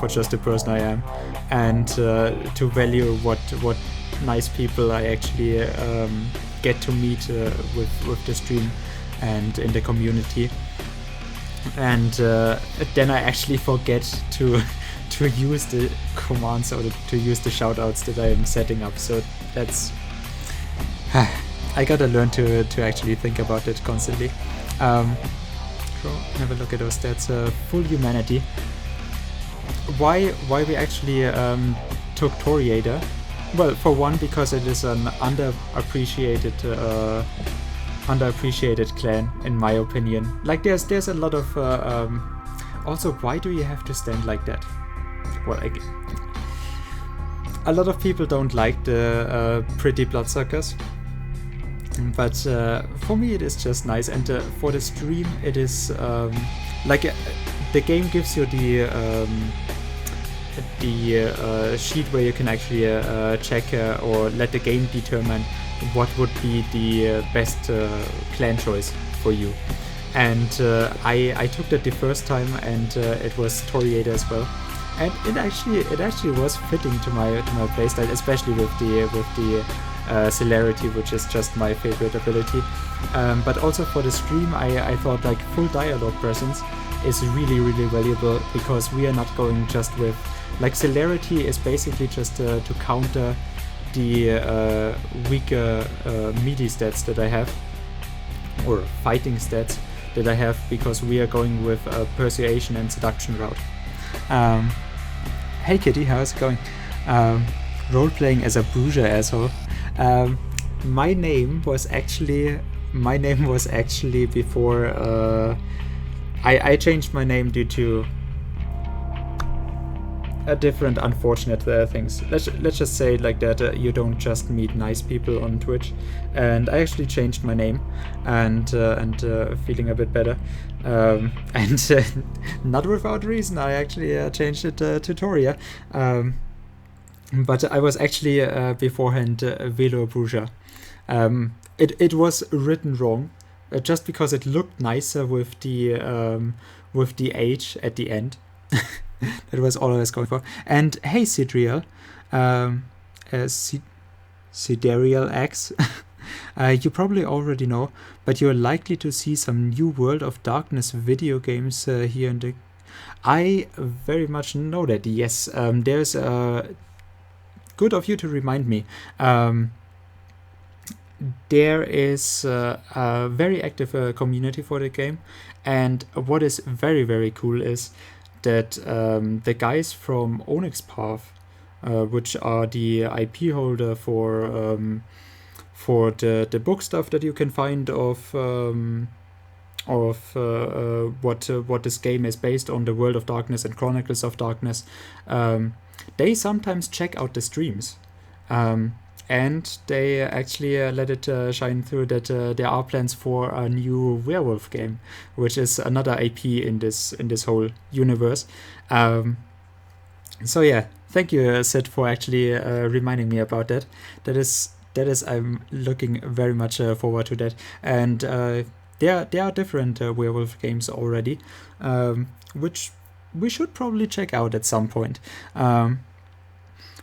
for just the person I am, and to value what nice people I actually get to meet with the stream and in the community. And then I actually forget to use the commands or to use the shoutouts that I am setting up. So that's I gotta learn to actually think about it constantly. Have a look at those stats. Full humanity. Why we actually took Toriader? Well, for one, because it is an underappreciated clan, in my opinion. Like there's a lot of also, why do you have to stand like that? Well, a lot of people don't like the pretty bloodsuckers, but for me it is just nice. And for the stream, it is the game gives you the sheet where you can actually check or let the game determine what would be the best clan choice for you. And I took that the first time, and it was Toriader as well. And it actually was fitting to my playstyle, especially with the celerity, which is just my favorite ability. But also for the stream, I thought like full dialogue presence is really, really valuable, because we are not going just with like celerity is basically just to counter the weaker melee stats that I have, or fighting stats that I have, because we are going with a persuasion and seduction route. Hey Kitty, how's it going? Role-playing as a bourgeois asshole. My name was actually before I changed my name due to a different unfortunate things. Let's just say it like that. You don't just meet nice people on Twitch, and I actually changed my name, and feeling a bit better, and not without reason. I actually changed it to Toria, but I was actually beforehand Velo Bourgeois. It was written wrong, just because it looked nicer with the H at the end. That was all I was going for. And hey, Sidriel, Siderial X, you probably already know, but you're likely to see some new World of Darkness video games here in the... I very much know that, yes. There's good of you to remind me. There is a very active community for the game, and what is very, very cool is that the guys from Onyx Path, which are the IP holder for the book stuff that you can find of what this game is based on, the World of Darkness and Chronicles of Darkness, they sometimes check out the streams. And they actually let it shine through that there are plans for a new werewolf game, which is another IP in this whole universe. So yeah, thank you, Sid, for actually reminding me about that. That is I'm looking very much forward to that. And there are different werewolf games already, which we should probably check out at some point.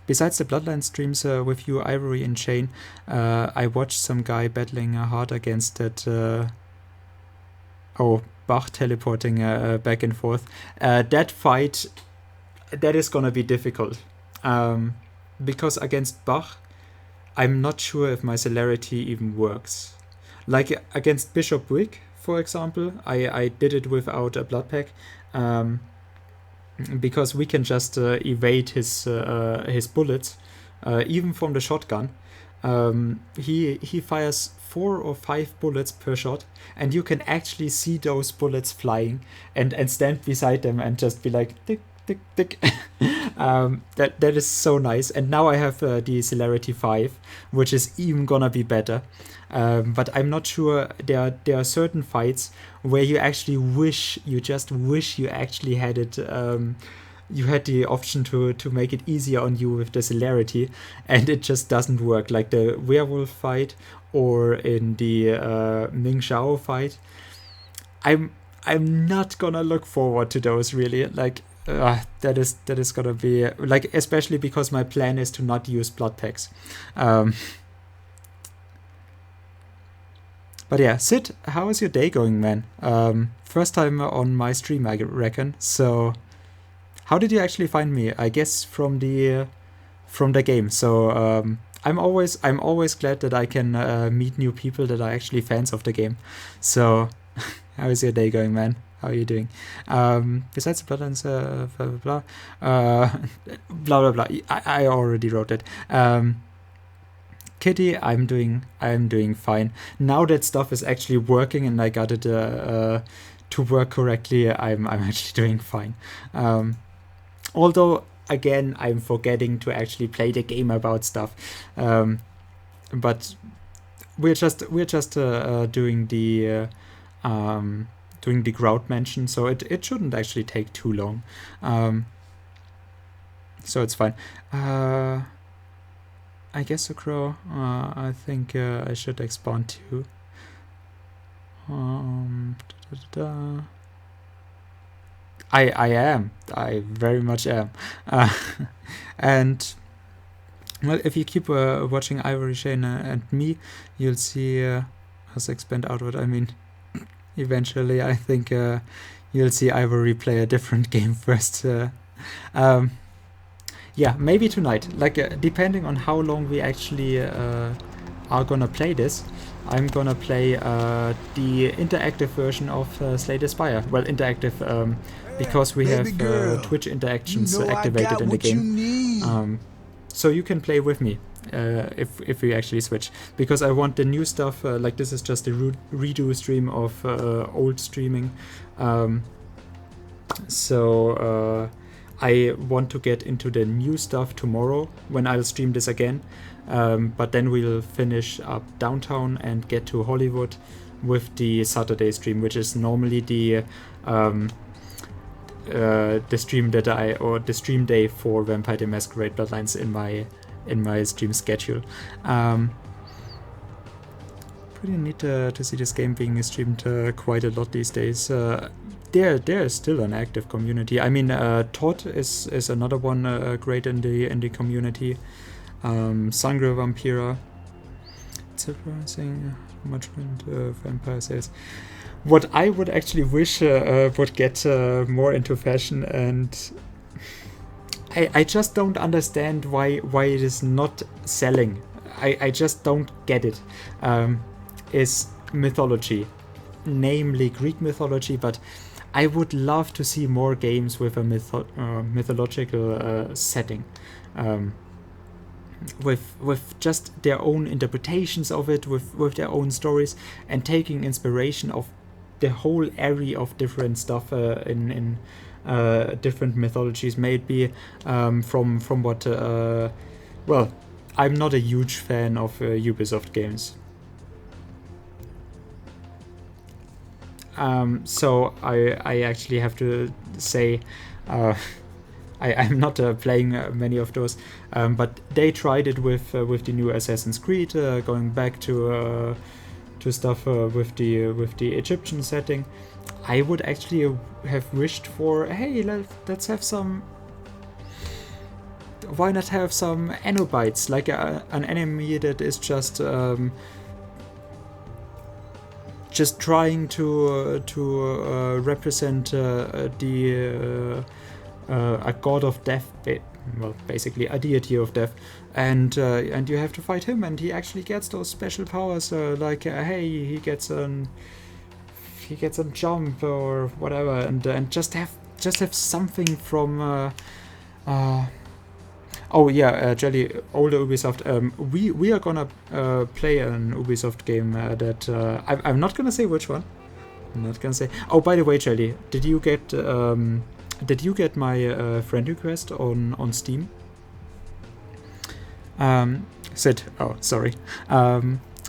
Besides the Bloodline streams with you, Ivory and Shane, I watched some guy battling hard against that... Bach teleporting back and forth. That fight, that is gonna be difficult. Because against Bach, I'm not sure if my celerity even works. Like against Bishop Wick, for example, I did it without a blood pack. Because we can just evade his bullets, even from the shotgun. He fires 4 or 5 bullets per shot, and you can actually see those bullets flying, and stand beside them and just be like tick tick tick. That is so nice. And now I have the celerity 5, which is even gonna be better. But I'm not sure. There are certain fights where you actually wish you actually had it. You had the option to make it easier on you with the celerity, and it just doesn't work. Like the werewolf fight, or in the Ming Xiao fight. I'm not gonna look forward to those really. Like that is gonna be like, especially because my plan is to not use blood packs. But yeah, Sid, how is your day going, man? First time on my stream, I reckon. So, how did you actually find me? I guess from the game. So I'm always glad that I can meet new people that are actually fans of the game. So, how is your day going, man? How are you doing? Besides the bloodlines, blah blah blah, blah blah blah. I already wrote it. Kitty, I'm doing fine. Now that stuff is actually working and I got it to work correctly, I'm actually doing fine. Although again, I'm forgetting to actually play the game about stuff. But we're just doing the Grouts Mansion, so it shouldn't actually take too long. So it's fine. I guess a crow. I think I should expand too. I am. I very much am. And well, if you keep watching Ivory, Shane, and me, you'll see us expand outward. I mean, eventually, I think you'll see Ivory play a different game first. Yeah, maybe tonight. Like, depending on how long we actually are gonna play this, I'm gonna play the interactive version of Slay the Spire. Well, interactive because we have Twitch interactions activated in the game. So you can play with me if we actually switch. Because I want the new stuff, like this is just a redo stream of old streaming. So I want to get into the new stuff tomorrow when I'll stream this again. But then we'll finish up downtown and get to Hollywood with the Saturday stream, which is normally the stream the stream day for Vampire the Masquerade Bloodlines in my stream schedule. Pretty neat to see this game being streamed quite a lot these days. There is still an active community. I mean, Todd is another one great in the community. Sangre Vampira. Surprising how much Vampire sales. What I would actually wish would get more into fashion, and I just don't understand why it is not selling. I just don't get it. Is mythology, namely Greek mythology, but I would love to see more games with a mythological setting. With just their own interpretations of it, with their own stories, and taking inspiration of the whole array of different stuff in different mythologies. Maybe from what well, I'm not a huge fan of Ubisoft games. So I actually have to say I'm not playing many of those, but they tried it with the new Assassin's Creed, going back to stuff with the Egyptian setting. I would actually have wished for, hey, let's have some. Why not have some Enobites, like an enemy that is just trying to represent a god of death, well, basically a deity of death, and you have to fight him, and he actually gets those special powers, like hey, he gets a jump or whatever, and just have something from. Oh yeah, Jelly, older Ubisoft. We are gonna play an Ubisoft game that I'm not gonna say which one. I'm not gonna say. Oh, by the way, Jelly, did you get my friend request on Steam? Sid. Oh, sorry.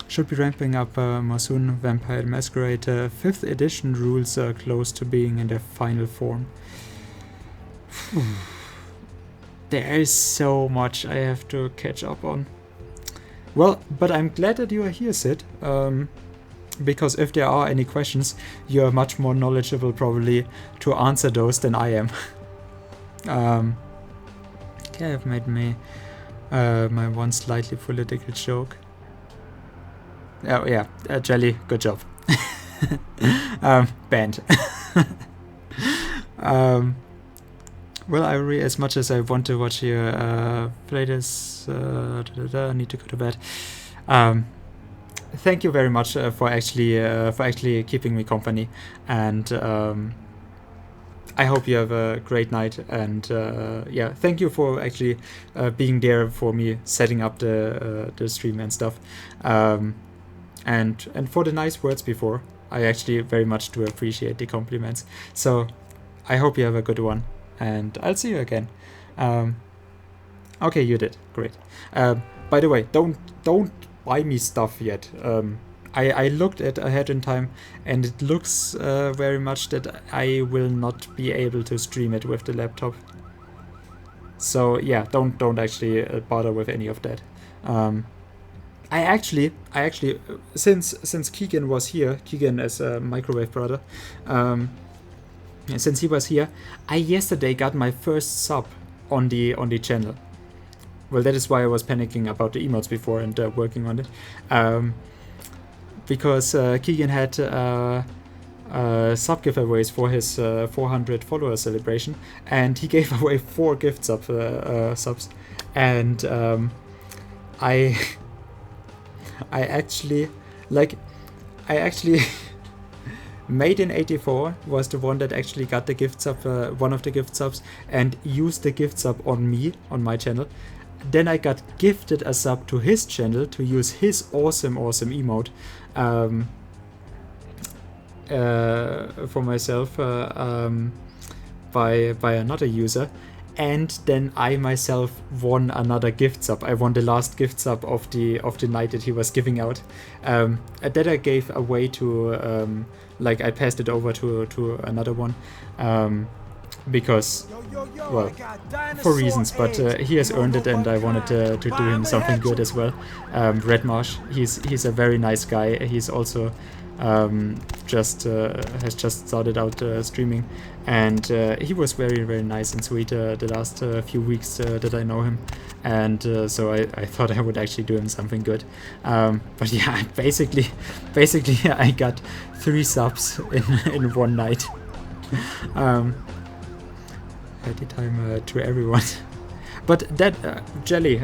Should be ramping up more soon. Vampire Masquerade 5th edition rules are close to being in their final form. There is so much I have to catch up on. Well, but I'm glad that you are here, Sid. Because if there are any questions, you are much more knowledgeable probably to answer those than I am. Okay, I've made my one slightly political joke. Oh yeah, Jelly, good job. Banned. Well, as much as I want to watch you play this, I need to go to bed. Thank you very much for actually keeping me company, and I hope you have a great night. And yeah, thank you for actually being there for me, setting up the stream and stuff, and for the nice words before. I actually very much do appreciate the compliments. So I hope you have a good one, and I'll see you again. Okay, you did great. By the way, don't buy me stuff yet. I looked at ahead in time, and it looks very much that I will not be able to stream it with the laptop. So yeah, don't actually bother with any of that. I actually, since Keegan was here, Keegan is a microwave brother. Since he was here, I yesterday got my first sub on the channel. Well, that is why I was panicking about the emotes before and working on it. Because Keegan had sub giveaways for his 400 follower celebration, and he gave away 4 gift subs, and I actually Made in 84 was the one that actually got the gift sub, one of the gift subs, and used the gift sub on me, on my channel. Then I got gifted a sub to his channel to use his awesome emote for myself by another user. And then I myself won another gift sub. I won the last gift sub of the night that he was giving out. That I gave away to like I passed it over to another one. Because, well, for reasons, but he has earned it, and I wanted to do him something good as well. Red Marsh, he's a very nice guy. He's also has just started out streaming, and he was very, very nice and sweet the last few weeks that I know him, and so I thought I would actually do him something good. But yeah, basically I got 3 subs in one night. Happy time to everyone. But that Jelly,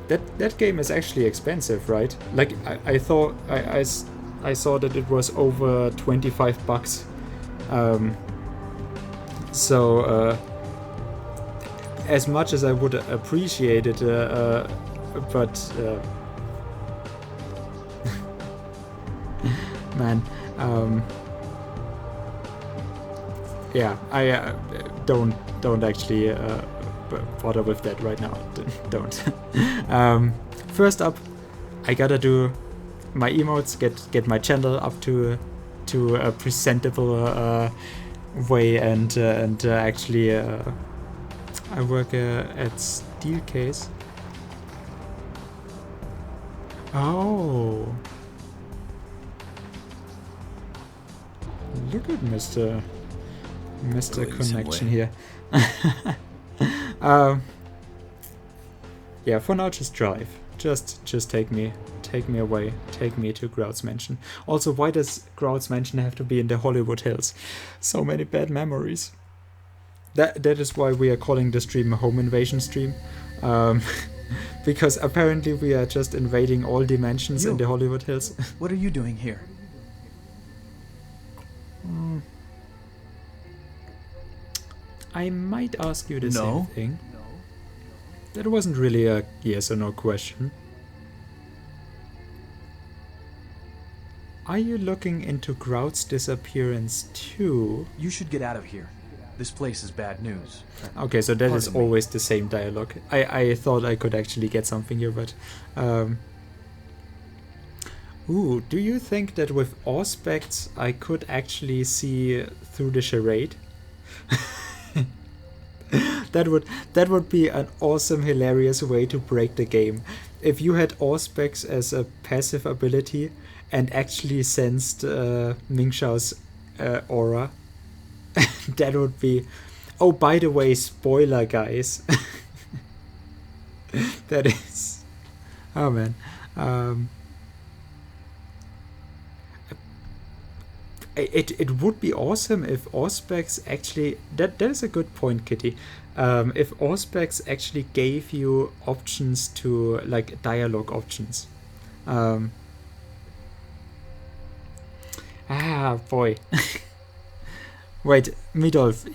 that game is actually expensive, right? Like I thought I saw that it was over $25. So as much as I would appreciate it, but man. Yeah, I don't actually bother with that right now. Don't. First up, I gotta do my emotes, get my channel up to a presentable way, and actually I work at Steelcase. Oh, look at Mr. Connection here. Yeah, for now just drive. Just take me away. Take me to Grouts Mansion. Also, why does Grouts Mansion have to be in the Hollywood Hills? So many bad memories. That is why we are calling the stream a home invasion stream. Because apparently we are just invading all dimensions in the Hollywood Hills. What are you doing here? I might ask you the same thing. That wasn't really a yes or no question. Are you looking into Grout's disappearance too? You should get out of here. This place is bad news. Okay, so that is always the same dialogue. I thought I could actually get something here, but... Ooh, do you think that with Auspex I could actually see through the charade? That would be an awesome, hilarious way to break the game. If you had Auspex as a passive ability and actually sensed Ming Shao's aura. That would be... Oh, by the way, spoiler, guys. That is... Oh, man. It would be awesome if Auspex actually... That is a good point, Kitty. If Auspex actually gave you options to, like, dialogue options. Boy. Wait, Midolf,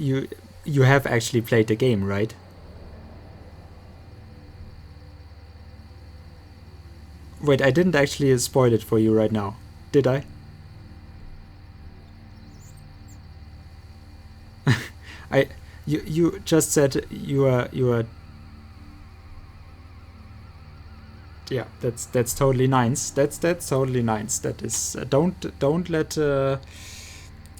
you have actually played the game, right? Wait, I didn't actually spoil it for you right now, did I? You just said you are yeah, that's totally nice. That's totally nice. That is don't let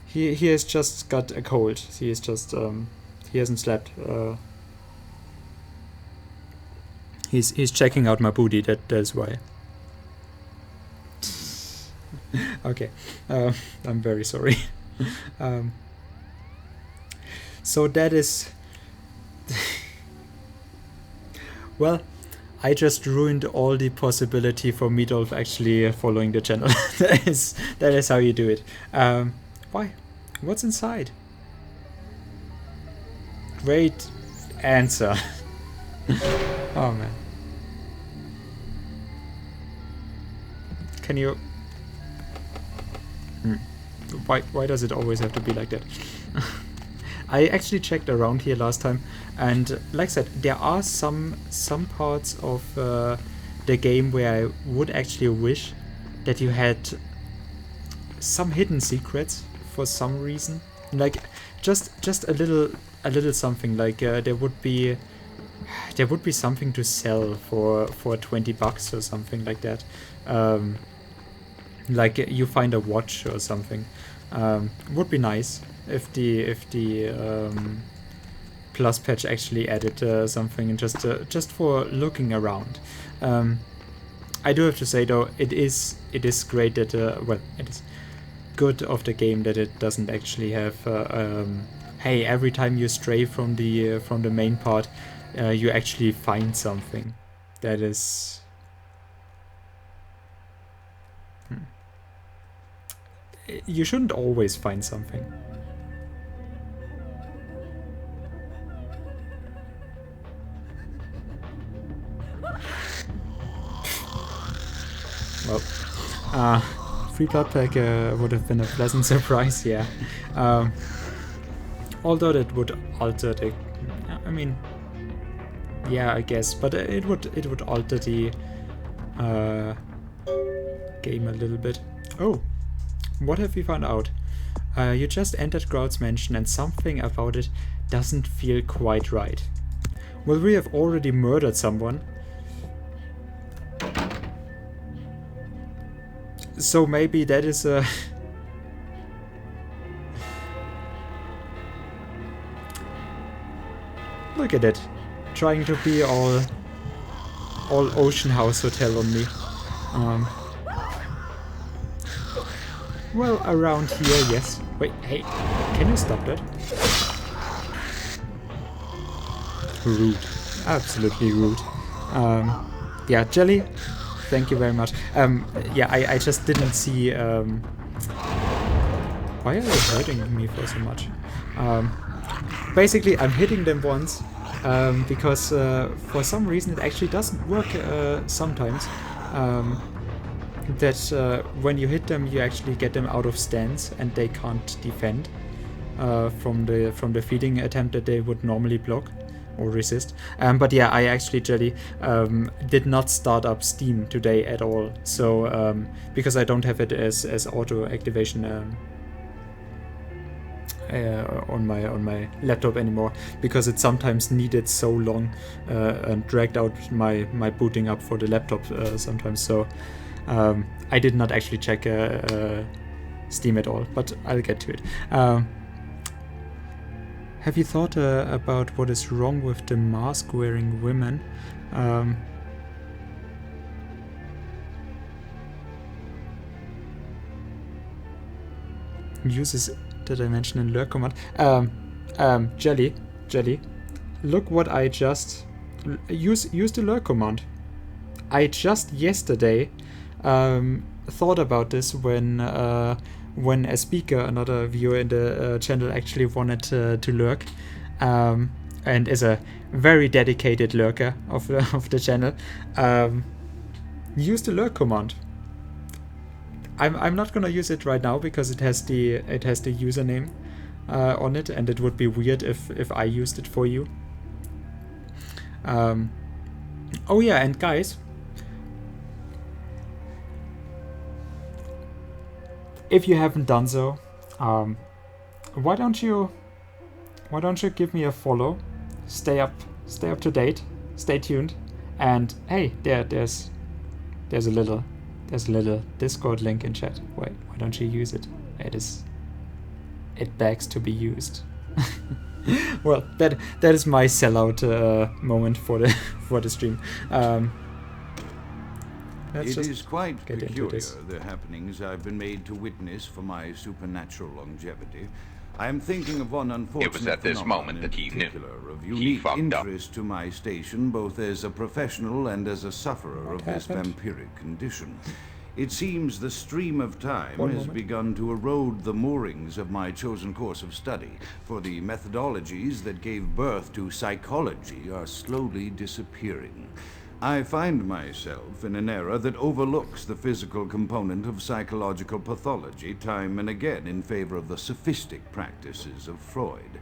he has just got a cold. He is just he hasn't slept. He's checking out my booty. That's why. Okay, I'm very sorry. So that is... Well, I just ruined all the possibility for Meatolf actually following the channel. that is how you do it. Why? What's inside? Great answer. Oh man. Can you... Why does it always have to be like that? I actually checked around here last time, and like I said, there are some parts of the game where I would actually wish that you had some hidden secrets for some reason. Like just a little something. Like there would be something to sell for $20 or something like that. Like you find a watch or something. Would be nice if the plus patch actually added something, and just for looking around. I do have to say though, it is great that well, it is good of the game that it doesn't actually have hey, every time you stray from the main part, you actually find something. That is... You shouldn't always find something. Well, free blood pack would have been a pleasant surprise, yeah. Although that would alter the... I mean... Yeah, I guess, but it would alter the game a little bit. Oh! What have we found out? You just entered Grouts Mansion and something about it doesn't feel quite right. Well, we have already murdered someone. So maybe that is a... Look at it. Trying to be all Ocean House Hotel on me. Well, around here, yes. Wait, hey, can you stop that? Rude. Absolutely rude. Yeah, Jelly, thank you very much. Yeah, I just didn't see... Why are you hurting me for so much? Basically, I'm hitting them once, because for some reason it actually doesn't work sometimes. That when you hit them, you actually get them out of stance and they can't defend from the feeding attempt that they would normally block or resist. But yeah, I actually, Jelly, did not start up Steam today at all. So because I don't have it as auto activation on my laptop anymore, because it sometimes needed so long and dragged out my booting up for the laptop sometimes. So I did not actually check Steam at all, but I'll get to it. Have you thought about what is wrong with the mask-wearing women? Uses did I mention in lurk command? Jelly, look what I just use the lurk command. I just yesterday thought about this when a speaker, another viewer in the channel, actually wanted to lurk, and is a very dedicated lurker of the channel. Use the lurk command. I'm not gonna use it right now because it has the username on it, and it would be weird if I used it for you. Oh yeah, and guys, if you haven't done so, why don't you give me a follow? Stay up to date. Stay tuned. And hey, there's a little Discord link in chat. Why don't you use it? It begs to be used. Well, that is my sellout moment for the stream. It is quite peculiar, the happenings I've been made to witness for my supernatural longevity. I am thinking of one unfortunate It was at this moment that he knew. Of He unique fucked up. interest to my station, both as a professional and as a sufferer of this happened? vampiric condition. It seems the stream of time One has moment. begun to erode the moorings of my chosen course of study, for the methodologies that gave birth to psychology are slowly disappearing. I find myself in an era that overlooks the physical component of psychological pathology time and again in favor of the sophistic practices of Freud.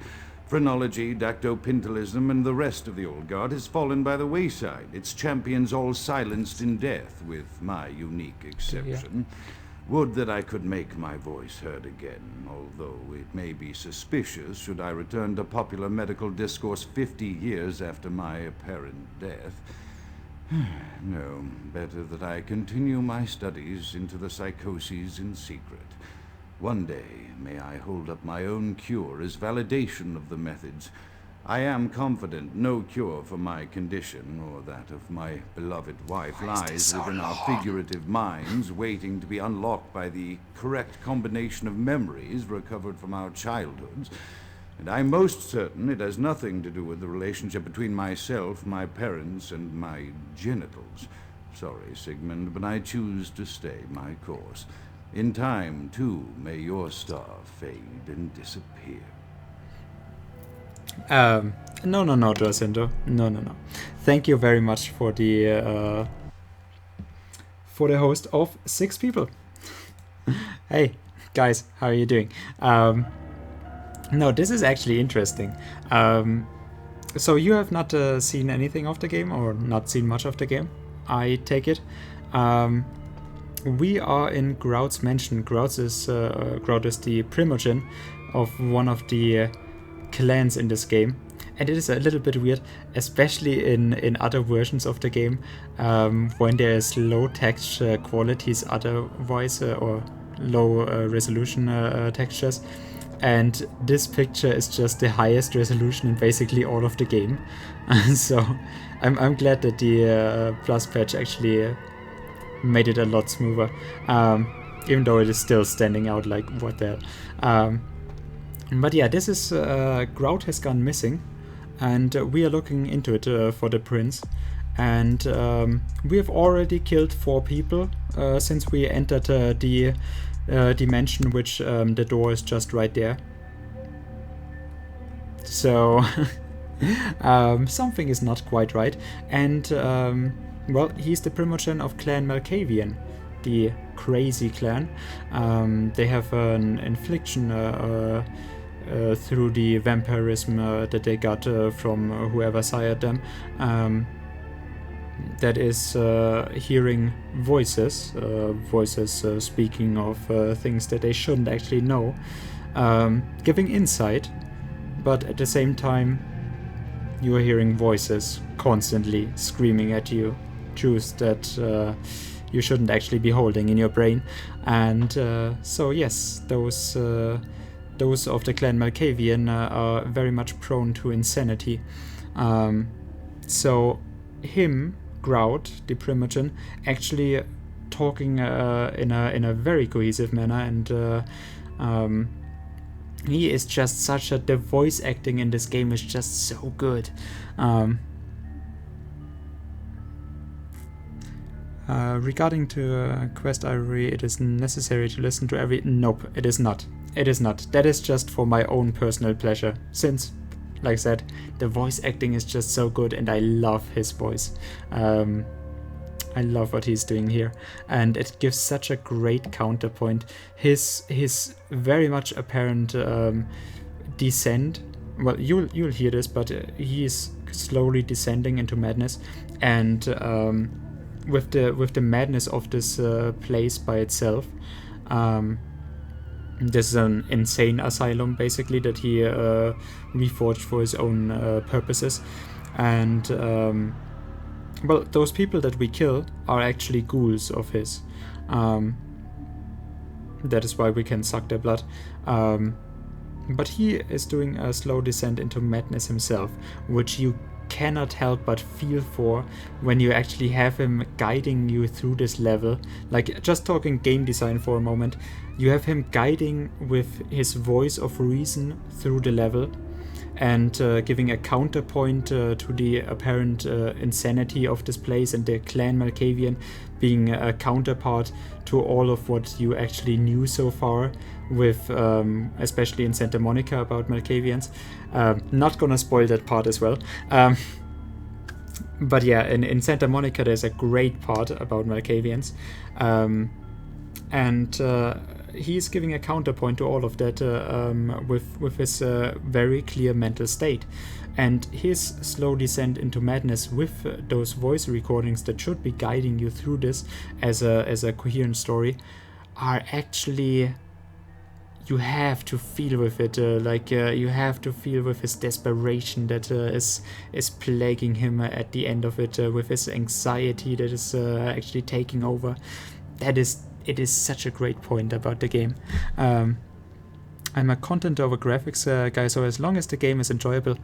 Phrenology, dactopintilism, and the rest of the old guard has fallen by the wayside, its champions all silenced in death, with my unique exception. Would that I could make my voice heard again, although it may be suspicious should I return to popular medical discourse 50 years after my apparent death. No, better that I continue my studies into the psychoses in secret. One day, may I hold up my own cure as validation of the methods. I am confident no cure for my condition, or that of my beloved wife, lies within our figurative minds, waiting to be unlocked by the correct combination of memories recovered from our childhoods. And I'm most certain it has nothing to do with the relationship between myself, my parents, and my genitals. Sorry, Sigmund, but I choose to stay my course. In time, too, may your star fade and disappear. No, Drasindo. No. Thank you very much for the host of 6 people. Hey, guys, how are you doing? No, this is actually interesting. So you have not seen anything of the game, or not seen much of the game, I take it. We are in Grouts Mansion. Grout is the primogen of one of the clans in this game, and it is a little bit weird, especially in other versions of the game, when there is low texture qualities otherwise, or low resolution textures, and this picture is just the highest resolution in basically all of the game. So I'm glad that the plus patch actually made it a lot smoother, even though it is still standing out like what the hell. But yeah, this is Grout has gone missing, and we are looking into it for the prince, and we have already killed 4 people since we entered the dimension, which the door is just right there. So something is not quite right, and well, he's the primogen of Clan Malkavian, the crazy clan. They have an infliction through the vampirism that they got from whoever sired them. That is hearing voices, speaking of things that they shouldn't actually know, giving insight, but at the same time you are hearing voices constantly screaming at you truths that you shouldn't actually be holding in your brain. And so yes, those of the clan Malkavian are very much prone to insanity. So him, Grout, the primogen, actually talking in a very cohesive manner, and he is just such a... The voice acting in this game is just so good. Regarding to Quest Ivory, it is necessary to listen to every... Nope, it is not. It is not. That is just for my own personal pleasure. Since, like I said, the voice acting is just so good and I love his voice. I love what he's doing here. And it gives such a great counterpoint. His very much apparent descent... Well, you'll hear this, but he is slowly descending into madness. And... with the madness of this place by itself, this is an insane asylum basically that he reforged for his own purposes, and well, those people that we kill are actually ghouls of his. That is why we can suck their blood. But he is doing a slow descent into madness himself, which you cannot help but feel for when you actually have him guiding you through this level. Like, just talking game design for a moment, you have him guiding with his voice of reason through the level and giving a counterpoint to the apparent insanity of this place, and the clan Malkavian being a counterpart to all of what you actually knew so far, with especially in Santa Monica about Malkavians. Not gonna spoil that part as well. But yeah, in Santa Monica there's a great part about Malkavians. And he's giving a counterpoint to all of that with his very clear mental state. And his slow descent into madness with those voice recordings that should be guiding you through this as a coherent story are actually... You have to feel with it, you have to feel with his desperation that is plaguing him at the end of it, with his anxiety that is actually taking over. It is such a great point about the game. I'm a content over graphics guy, so as long as the game is enjoyable,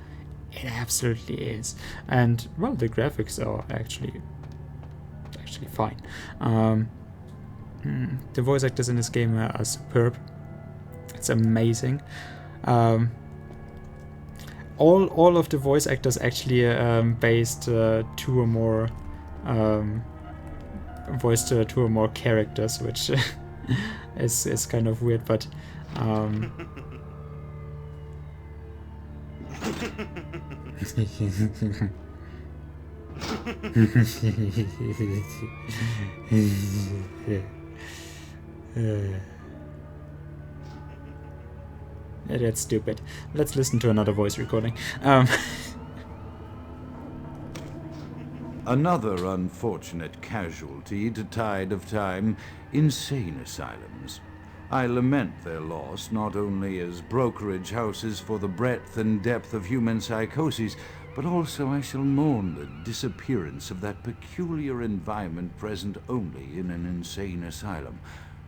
it absolutely is. And well, the graphics are actually fine. The voice actors in this game are superb. It's amazing. All of the voice actors actually based two or more voiced two or more characters, which is kind of weird, but that's stupid. Let's listen to another voice recording. Another unfortunate casualty to tide of time, insane asylums. I lament their loss not only as brokerage houses for the breadth and depth of human psychoses, but also I shall mourn the disappearance of that peculiar environment present only in an insane asylum.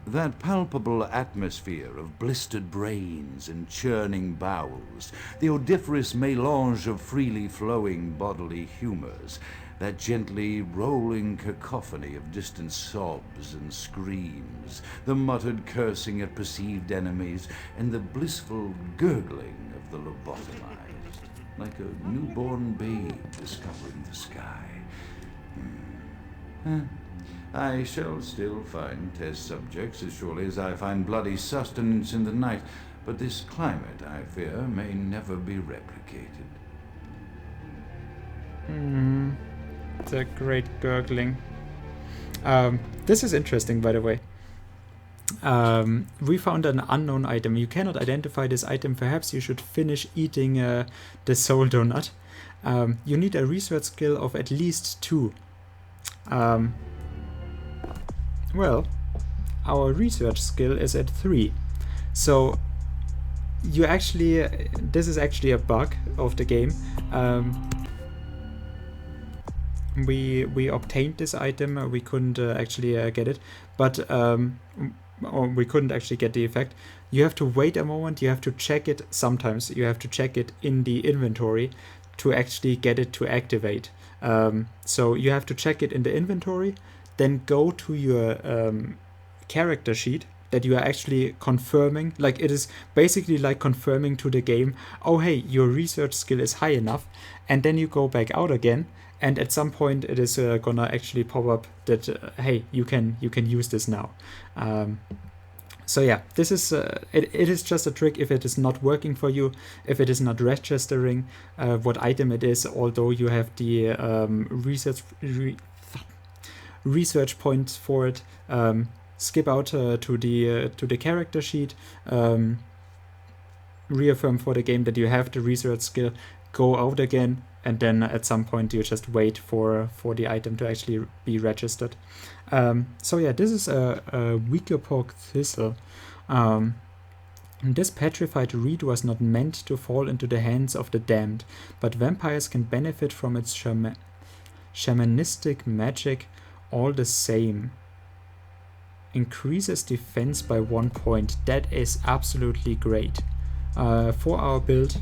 That palpable atmosphere of blistered brains and churning bowels, the odoriferous melange of freely flowing bodily humors, that gently rolling cacophony of distant sobs and screams, the muttered cursing at perceived enemies, and the blissful gurgling of the lobotomized, like a newborn babe discovering the sky. I shall still find test subjects as surely as I find bloody sustenance in the night, but this climate, I fear, may never be replicated. It's a great gurgling. This is interesting, by the way. We found an unknown item. You cannot identify this item. Perhaps you should finish eating the soul donut. You need a research skill of at least 2. Well, our research skill is at 3. So you actually, this is actually a bug of the game. We obtained this item, we couldn't actually get it, but or we couldn't actually get the effect. You have to wait a moment, you have to check it. Sometimes you have to check it in the inventory to actually get it to activate. So you have to check it in the inventory, then go to your character sheet that you are actually confirming, like it is basically like confirming to the game, oh hey, your research skill is high enough, and then you go back out again, and at some point it is gonna actually pop up that hey, you can use this now. So yeah, this is it is just a trick if it is not working for you, if it is not registering what item it is, although you have the research points for it. Skip out to the character sheet, reaffirm for the game that you have the research skill, go out again, and then at some point you just wait for the item to actually be registered. So yeah, this is a Wikipog thistle. This petrified reed was not meant to fall into the hands of the damned, but vampires can benefit from its shamanistic magic all the same. Increases defense by 1 point. That is absolutely great. For our build,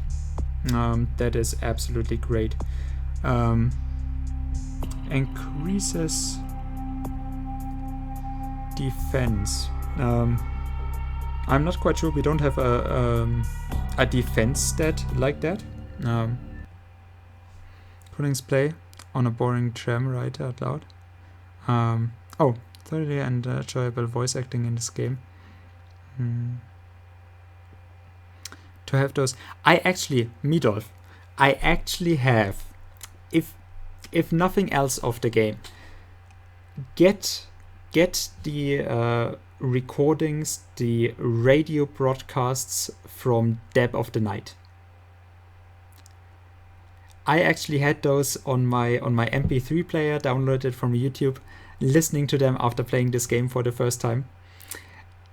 that is absolutely great. Increases defense. I'm not quite sure. We don't have a defense stat like that. Couldn't play on a boring tram right out loud. Oh, thoroughly and enjoyable voice acting in this game. To have those, I actually have, if nothing else of the game, get the recordings, the radio broadcasts from Dead of the Night. I actually had those on my MP3 player, downloaded from YouTube, listening to them after playing this game for the first time.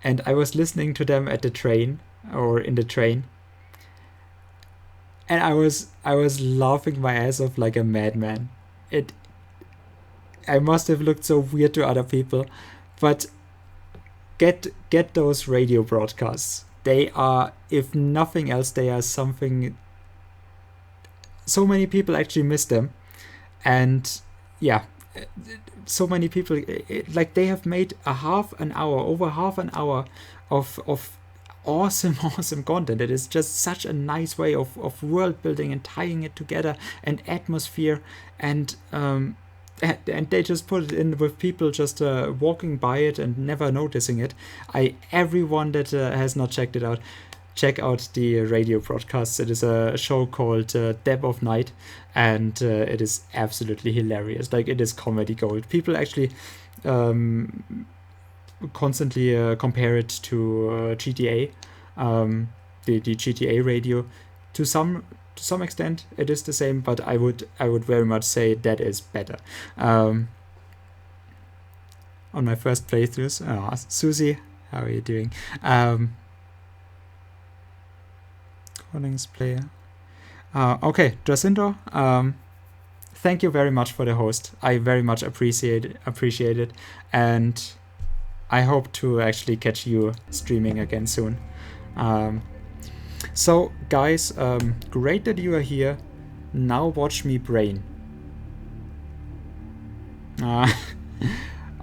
And I was listening to them at the train, or in the train. And I was laughing my ass off like a madman. I must have looked so weird to other people, but get those radio broadcasts. They are, if nothing else, they are something. So many people actually miss them, and yeah, so many people like they have made over half an hour of awesome content. It is just such a nice way of world building and tying it together and atmosphere, and they just put it in with people just walking by it and never noticing it. Everyone that has not checked it out, check out the radio broadcasts. It is a show called Dead of Night, and it is absolutely hilarious. Like, it is comedy gold. People actually constantly compare it to GTA, the GTA radio. To some extent, it is the same, but I would very much say that is better. On my first playthroughs, Susie, how are you doing? Player. Okay, Jacinto, thank you very much for the host. I very much appreciate it, and I hope to actually catch you streaming again soon. So guys, great that you are here. Now watch me brain.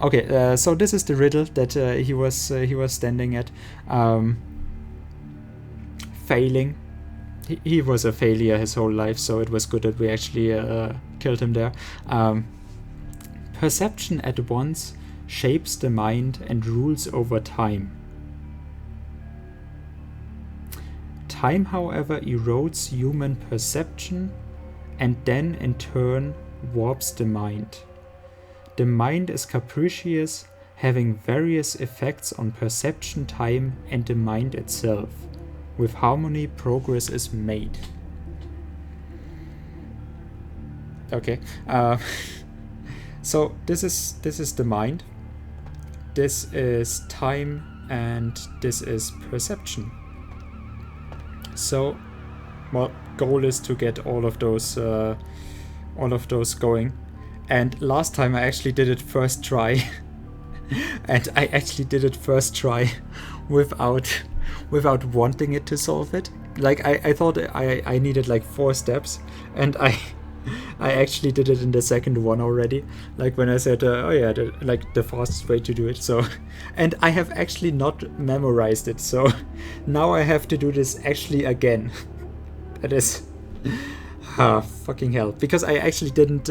Okay, so this is the riddle that he was standing at, failing. He was a failure his whole life, so it was good that we actually killed him there. Perception at once shapes the mind and rules over time. Time, however, erodes human perception and then in turn warps the mind. The mind is capricious, having various effects on perception, time, and the mind itself. With harmony, progress is made. Okay, so this is the mind, this is time, and this is perception. So, well, goal is to get all of those going. And last time I actually did it first try, and I actually did it first try without wanting it to solve it. Like, I thought I needed like 4 steps, and I actually did it in the second one already, like when I said, oh yeah, like the fastest way to do it. So, and I have actually not memorized it, so now I have to do this actually again. That is, fucking hell, because I actually didn't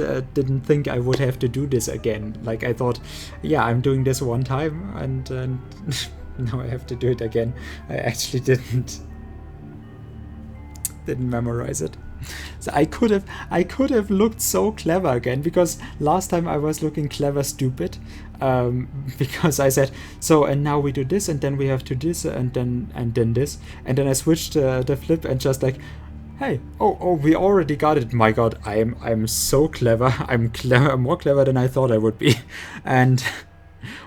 think I would have to do this again. Like I thought, yeah, I'm doing this one time, and now I have to do it again. I actually didn't memorize it. So I could have looked so clever again, because last time I was looking clever stupid, because I said, so and now we do this, and then we have to this, and then this, and then I switched the flip and just like, hey, oh, we already got it. My God, I'm so clever. I'm more clever than I thought I would be, and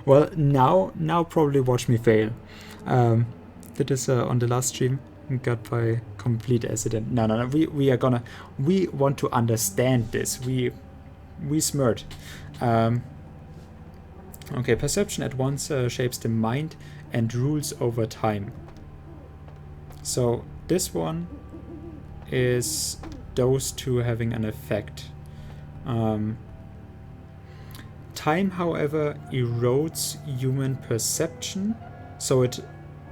well, now probably watch me fail. Did this on the last stream. Got by complete accident. No. We want to understand this. We smart. Okay, perception at once shapes the mind and rules over time. So this one is those two having an effect. Time, however, erodes human perception, so it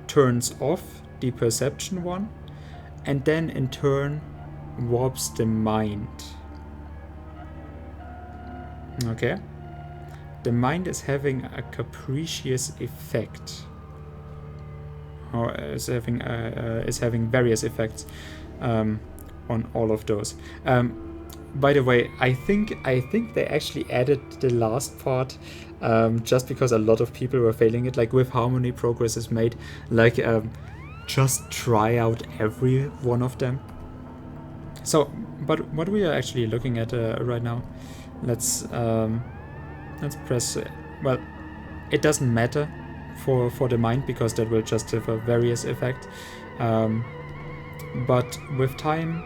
turns off the perception one, and then in turn warps the mind. Okay, the mind is having a capricious effect, or is having various effects on all of those. By the way, I think they actually added the last part just because a lot of people were failing it. Like with harmony, progress is made. Like just try out every one of them. So, but what we are actually looking at right now, let's press. Well, it doesn't matter for the mind, because that will just have a various effect. But with time,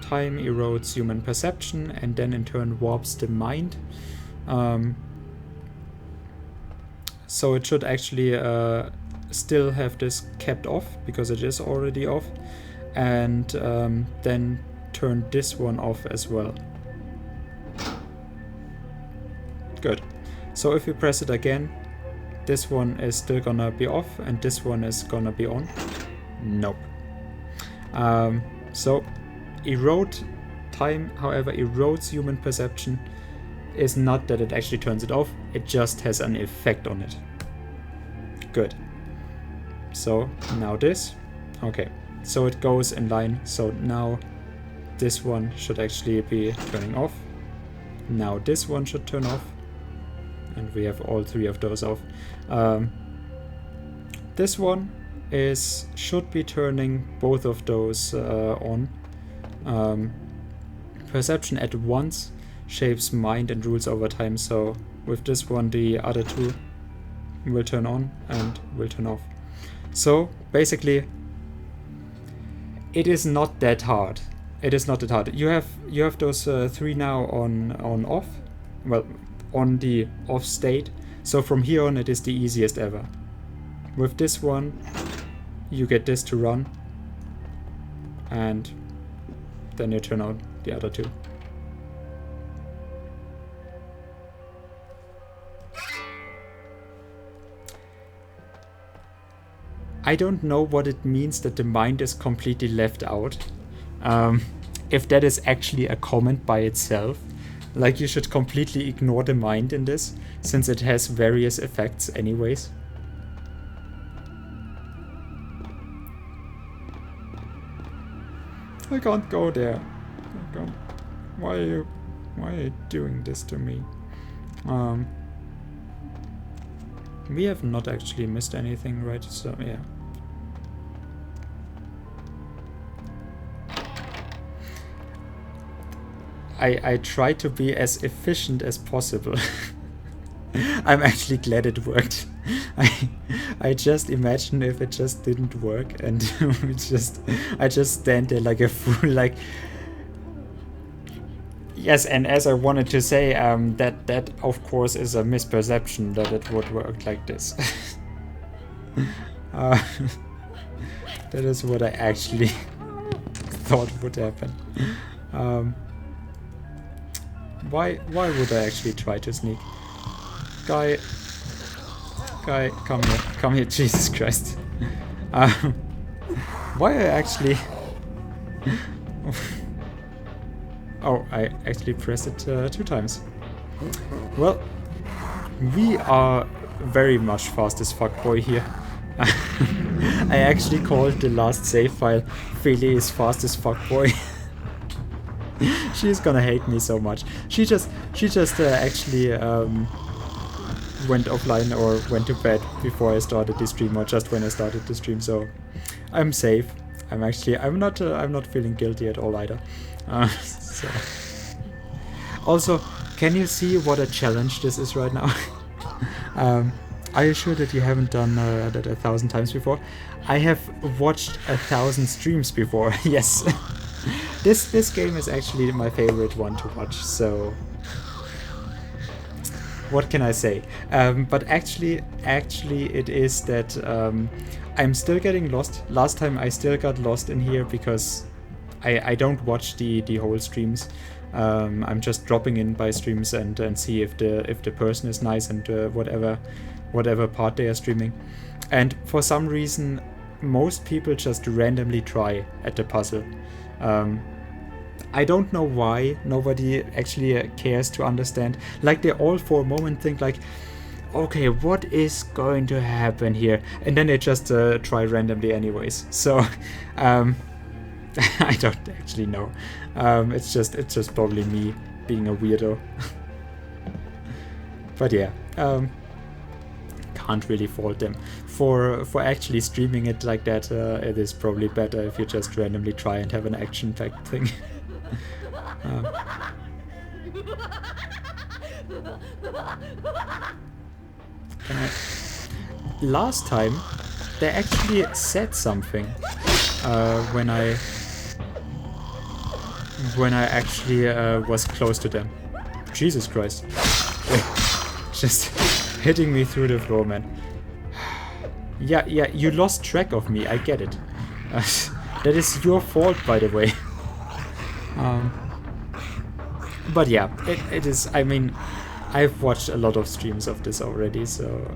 time erodes human perception and then in turn warps the mind. So it should actually still have this kept off, because it is already off, and then turn this one off as well. Good. So if we press it again, this one is still gonna be off and this one is gonna be on. Nope. So erode time, however, erodes human perception, is not that it actually turns it off, it just has an effect on it. Good. So now this. Okay, so it goes in line. So now this one should actually be turning off. Now this one should turn off. And we have all three of those off. This one should be turning both of those on. Perception at once shapes mind and rules over time. So with this one, the other two will turn on and will turn off. So basically, it is not that hard. It is not that hard. You have those three now on off. Well, on the off state. So from here on, it is the easiest ever. With this one, you get this to run, and then you turn on the other two. I don't know what it means that the mind is completely left out. If that is actually a comment by itself. Like, you should completely ignore the mind in this, since it has various effects anyways. I can't go there. Why are you doing this to me? We have not actually missed anything, right? So yeah. I try to be as efficient as possible. I'm actually glad it worked. I just imagine if it just didn't work and I just stand there like a fool, like, yes. And as I wanted to say, that of course is a misperception that it would work like this. That is what I actually thought would happen. Why would I actually try to sneak? Guy, come here, Jesus Christ. Why I actually... Oh, I actually pressed it 2 times. Well, we are very much fast as fuck boy here. I actually called the last save file Feli is fast as fuck boy. She's gonna hate me so much. She just actually went offline or went to bed before I started the stream, or just when I started the stream. So I'm safe. I'm not feeling guilty at all either. So. Also, can you see what a challenge this is right now? Are you sure that you haven't done that 1,000 times before? I have watched 1,000 streams before. Yes. This game is actually my favorite one to watch. So what can I say? But actually it is that I'm still getting lost. Last time I still got lost in here because I don't watch the whole streams. I'm just dropping in by streams and see if the person is nice and whatever part they are streaming. And for some reason, most people just randomly try at the puzzle. I don't know why nobody actually cares to understand. Like, they all for a moment think like, okay, what is going to happen here? And then they just try randomly anyways. So I don't actually know. It's just probably me being a weirdo. But yeah, can't really fault them for actually streaming it like that. It is probably better if you just randomly try and have an action-packed thing. Last time they actually said something when I actually was close to them. Jesus Christ. Just hitting me through the floor, man. Yeah, you lost track of me, I get it. That is your fault, by the way. But yeah, it is, I mean, I've watched a lot of streams of this already, so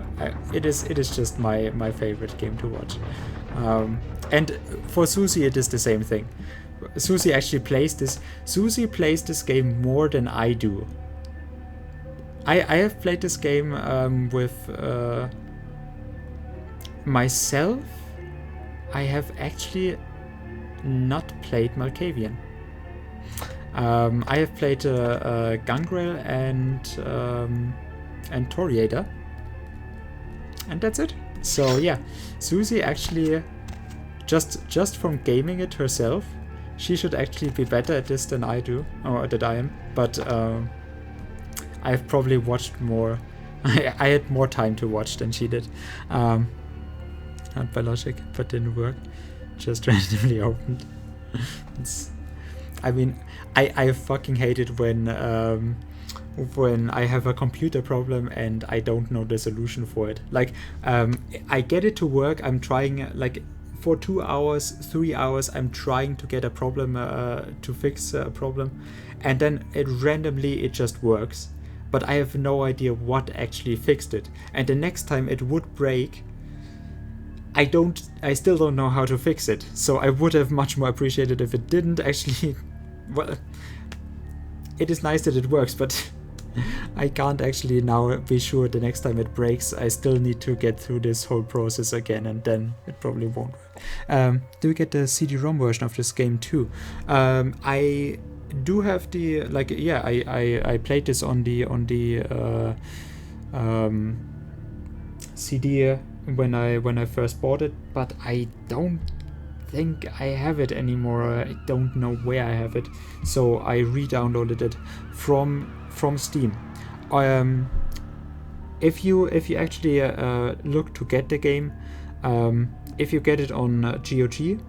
it is just my favorite game to watch. And for Susie it is the same thing. Susie actually plays this. Susie plays this game more than I do. I have played this game with myself. I have actually not played Malkavian. I have played Gangrel and Toriader, and that's it. So yeah, Susie actually just from gaming it herself, she should actually be better at this than I do, or that I am. But I've probably watched more. I had more time to watch than she did. Not by logic, but didn't work. Just randomly opened. I mean, I fucking hate it when I have a computer problem and I don't know the solution for it. Like, I get it to work. I'm trying, like, for 2 hours, 3 hours, I'm trying to get a problem, to fix a problem, and then it just works. But I have no idea what actually fixed it. And the next time it would break, I still don't know how to fix it. So I would have much more appreciated if it didn't actually. Well, it is nice that it works, but I can't actually now be sure the next time it breaks. I still need to get through this whole process again, and then it probably won't work. Do we get the CD-ROM version of this game too? I do have the, like, yeah, I played this on the CD when I first bought it, but I don't think I have it anymore. I don't know where I have it, so I re-downloaded it from Steam. If you actually look to get the game, if you get it on GOG,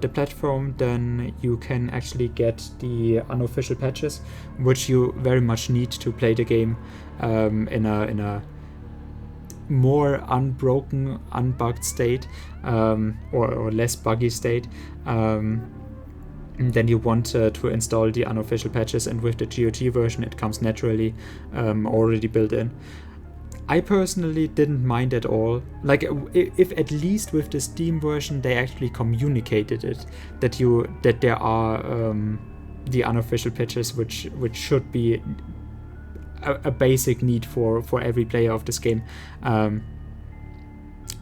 the platform, then you can actually get the unofficial patches, which you very much need to play the game in a more unbroken, unbugged state, or less buggy state. then you want to install the unofficial patches, and with the GOG version it comes naturally already built in. I personally didn't mind at all. Like, if at least with the Steam version they actually communicated it, that there are the unofficial patches, which should be a basic need for every player of this game.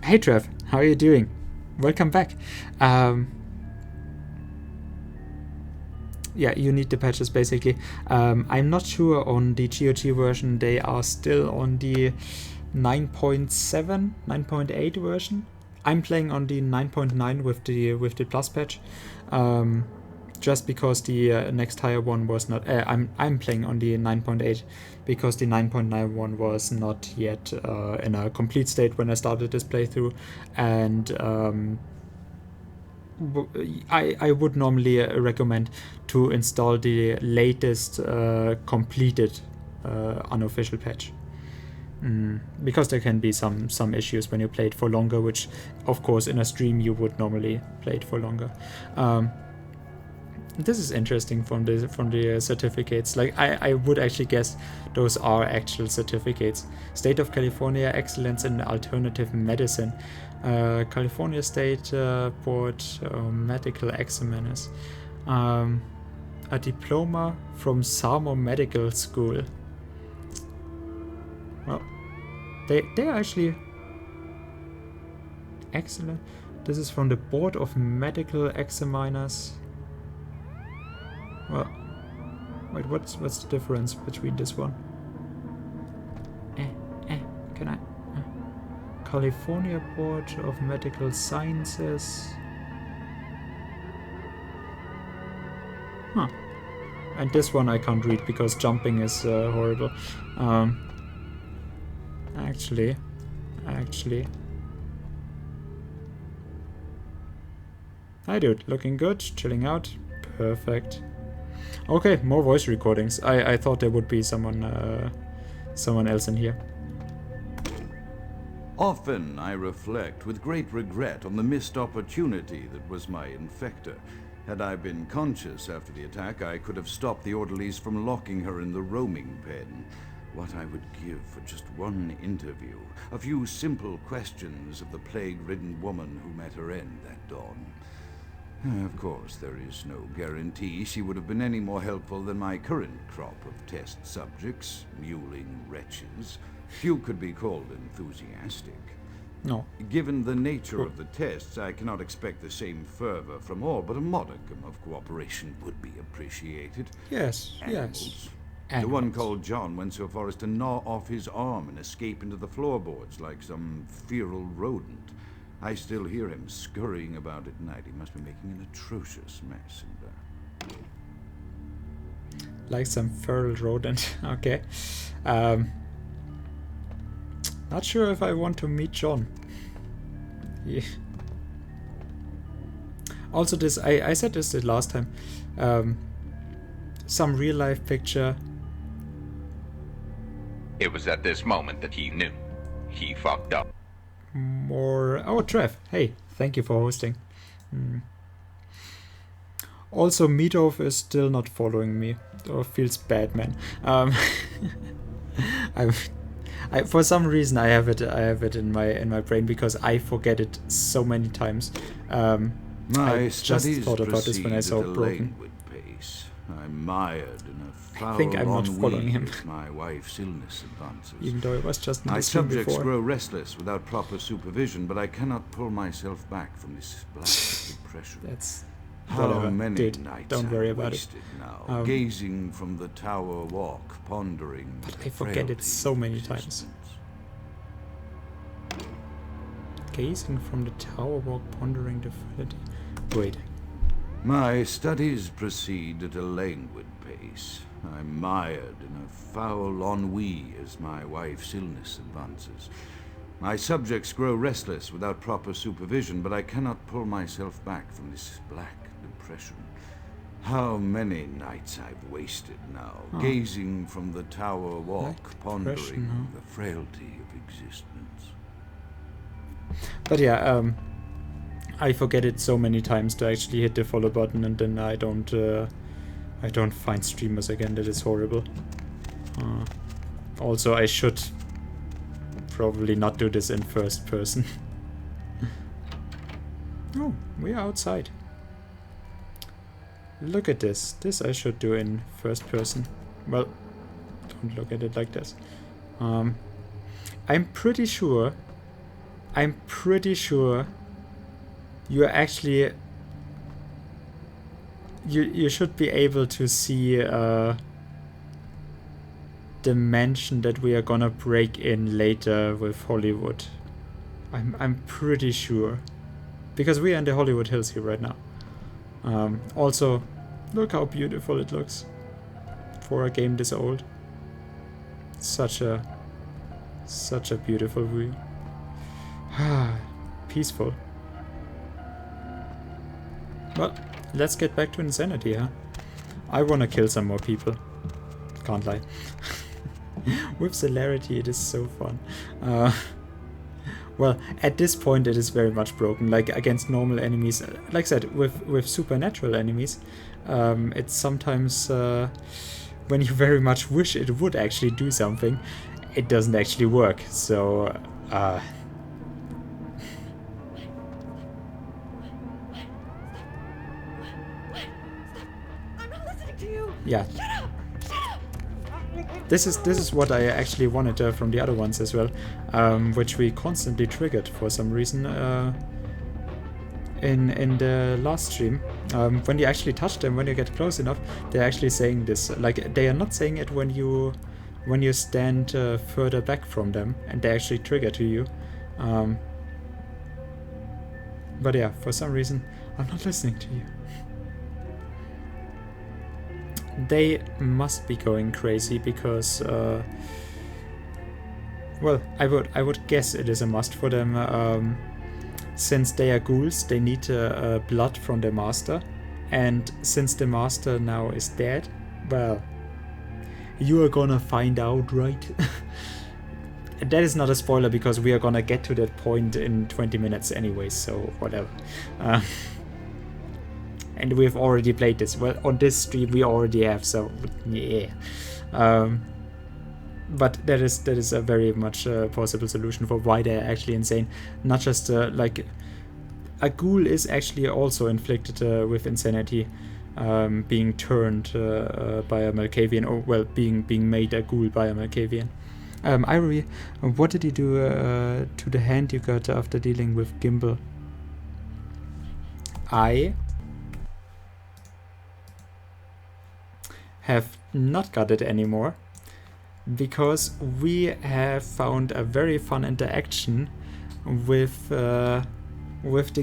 Hey Trev, how are you doing? Welcome back. Yeah, you need the patches basically. I'm not sure on the GOG version. They are still on the 9.7, 9.8 version. I'm playing on the 9.9 with the plus patch, just because the next higher one was not. I'm playing on the 9.8 because the 9.9 one was not yet in a complete state when I started this playthrough, and I would normally recommend to install the latest completed unofficial patch, because there can be some issues when you play it for longer, which of course in a stream you would normally play it for longer. This is interesting from the certificates. Like, I would actually guess those are actual certificates. State of California Excellence in Alternative Medicine, California State Board Medical Examiners, a diploma from Samo Medical School. Well, they're actually excellent. This is from the Board of Medical Examiners. Well, wait, what's the difference between this one? Can I? California Board of Medical Sciences. Huh. And this one I can't read because jumping is horrible. Actually. Hi dude, looking good, chilling out. Perfect. Okay, more voice recordings. I thought there would be someone else in here. Often I reflect with great regret on the missed opportunity that was my infector. Had I been conscious after the attack, I could have stopped the orderlies from locking her in the roaming pen. What I would give for just one interview, a few simple questions of the plague-ridden woman who met her end that dawn. Of course, there is no guarantee she would have been any more helpful than my current crop of test subjects, mewling wretches. Few could be called enthusiastic. No. Given the nature of the tests, I cannot expect the same fervor from all, but a modicum of cooperation would be appreciated. Yes, Animals. yes. The one called John went so far as to gnaw off his arm and escape into the floorboards like some feral rodent. I still hear him scurrying about at night. He must be making an atrocious mess in there. Like some feral rodent. Okay. Not sure if I want to meet John. Yeah. Also, this I said this the last time. Some real life picture. It was at this moment that he knew. He fucked up. More. Oh, Trev. Hey, thank you for hosting. Also, Meatloaf is still not following me. Or feels bad, man. For some reason I have it in my brain because I forget it so many times. I just thought about this when I saw Broken. I'm mired in a foul I think I'm not following him. My wife's illness advances. Even though it was just in My the stream subjects before. grow restless without proper supervision, but I cannot pull myself back from this black depression. That's How whatever. many Dude, nights don't worry I've about it. wasted now, gazing from the tower walk, pondering. But the I forget it frailty so of many times. existence. Gazing from the tower walk, pondering the frailty. Wait. My studies proceed at a languid pace. I'm mired in a foul ennui as my wife's illness advances. My subjects grow restless without proper supervision, but I cannot pull myself back from this black depression. How many nights I've wasted now, gazing from the tower walk, Black pondering depression, the frailty of existence. But yeah, I forget it so many times to actually hit the follow button, and then I don't find streamers again. That is horrible. Also, I should probably not do this in first person. Oh, we are outside. Look at this. This I should do in first person. Well, don't look at it like this. I'm pretty sure you actually you should be able to see the mansion that we are gonna break in later with Hollywood. I'm pretty sure, because we are in the Hollywood Hills here right now. Also, look how beautiful it looks for a game this old. Such a beautiful view. Peaceful. Well, let's get back to insanity, huh? I wanna kill some more people. Can't lie. With celerity, it is so fun. Well, at this point it is very much broken. Like against normal enemies, like I said, with supernatural enemies, it's sometimes when you very much wish it would actually do something, it doesn't actually work. So I'm not listening to you. Yeah. Shut up! This is what I actually wanted from the other ones as well, which we constantly triggered for some reason in the last stream. When you actually touch them, when you get close enough, they're actually saying this. Like, they are not saying it when you stand further back from them, and they actually trigger to you. But yeah, for some reason, I'm not listening to you. They must be going crazy because, well, I would guess it is a must for them. Since they are ghouls, they need blood from their master, and since the master now is dead, well, you are gonna find out, right? That is not a spoiler because we are gonna get to that point in 20 minutes anyway, so whatever. And we've already played this. Well, on this stream we already have, so yeah. But that is a very much possible solution for why they're actually insane. Not just like a ghoul is actually also inflicted with insanity, being turned by a Malkavian, or well, being made a ghoul by a Malkavian. Ivory, what did you do to the hand you got after dealing with Gimbal? I have not got it anymore because we have found a very fun interaction with the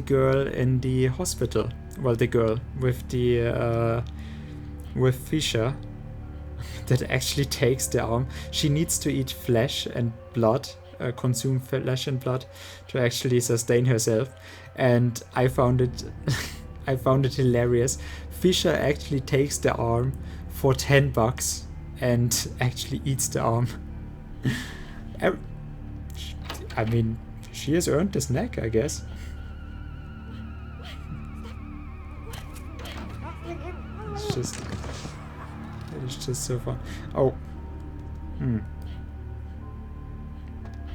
girl in the hospital. Well, the girl with the with Fisher that actually takes the arm. She needs to eat flesh and blood, consume flesh and blood to actually sustain herself, and I found it I found it hilarious. Fisher actually takes the arm for $10 and actually eats the arm. I mean, she has earned the snack, I guess. It's just so fun. Oh.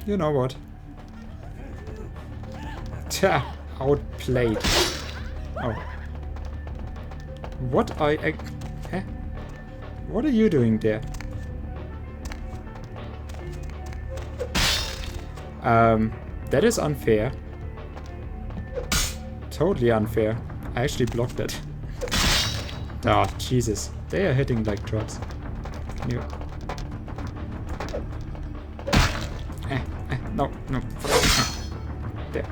You know what? Tja, outplayed. Oh. What huh? What are you doing there? That is unfair. Totally unfair. I actually blocked it. Ah, oh, Jesus. They are hitting like trucks. Can you... No. There.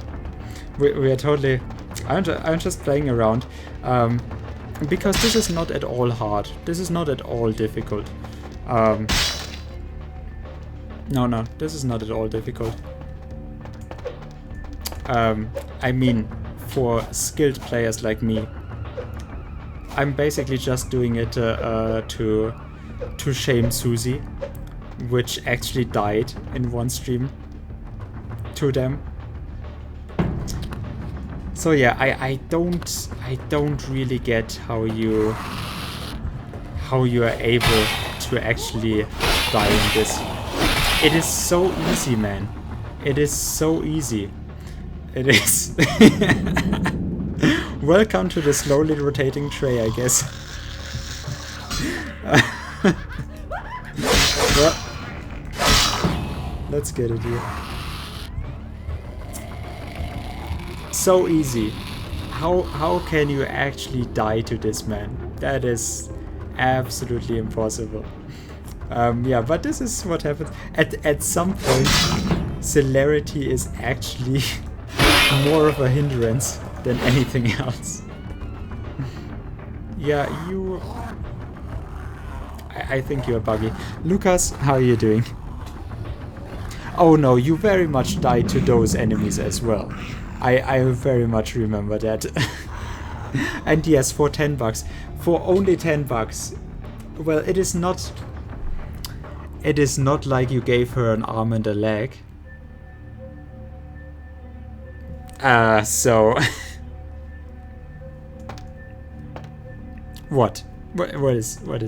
We are totally... I'm just playing around. Because this is not at all hard. This is not at all difficult. No, this is not at all difficult. I mean, for skilled players like me, I'm basically just doing it to shame Susie, which actually died in one stream to them. So yeah, I don't really get how you are able to actually die in this. It is so easy, man. It is so easy. It is. Welcome to the slowly rotating tray, I guess. Well, let's get it here. So easy. How can you actually die to this, man? That is absolutely impossible. Yeah, but this is what happens. At some point, celerity is actually more of a hindrance than anything else. Yeah, you... I think you're buggy. Lucas, how are you doing? Oh no, you very much died to those enemies as well. I very much remember that. And yes, for $10. For only $10. Well, it is not like you gave her an arm and a leg. So what is well, it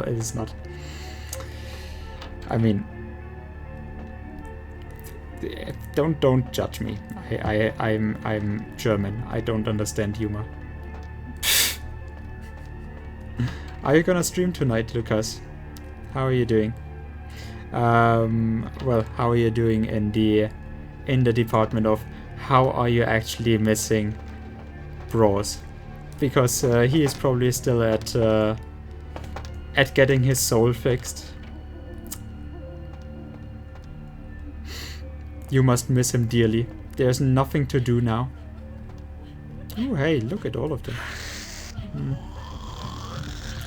is not. I mean, don't judge me. I'm German. I don't understand humor. Are you gonna stream tonight, Lucas? How are you doing? Well, how are you doing in the department of how are you actually missing Bros? Because he is probably still at getting his soul fixed. You must miss him dearly. There's nothing to do now. Oh, hey, look at all of them.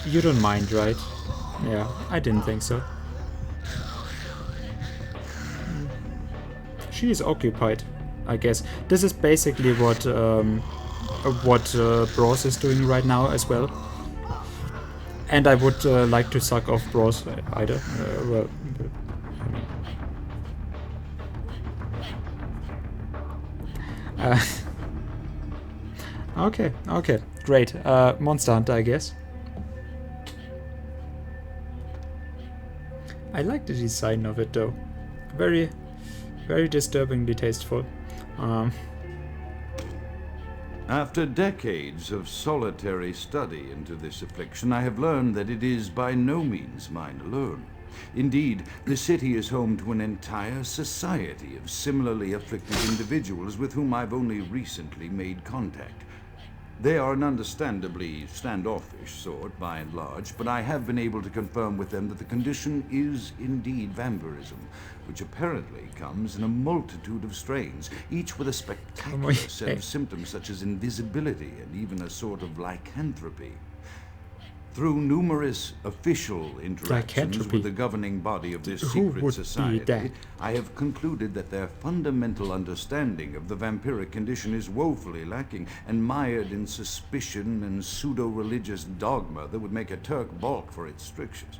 You don't mind, right? Yeah, I didn't think so. She is occupied, I guess. This is basically what Bros is doing right now as well. And I would like to suck off Bros either. Well, I mean. Okay, great. Monster Hunter, I guess. I like the design of it though. Very disturbingly tasteful. After decades of solitary study into this affliction, I have learned that it is by no means mine alone. Indeed, the city is home to an entire society of similarly afflicted individuals with whom I've only recently made contact. They are an understandably standoffish sort, by and large, but I have been able to confirm with them that the condition is indeed vampirism, which apparently comes in a multitude of strains, each with a spectacular set of symptoms such as invisibility and even a sort of lycanthropy. Through numerous official interactions with the governing body of this secret society, I have concluded that their fundamental understanding of the vampiric condition is woefully lacking and mired in suspicion and pseudo-religious dogma that would make a Turk balk for its strictures.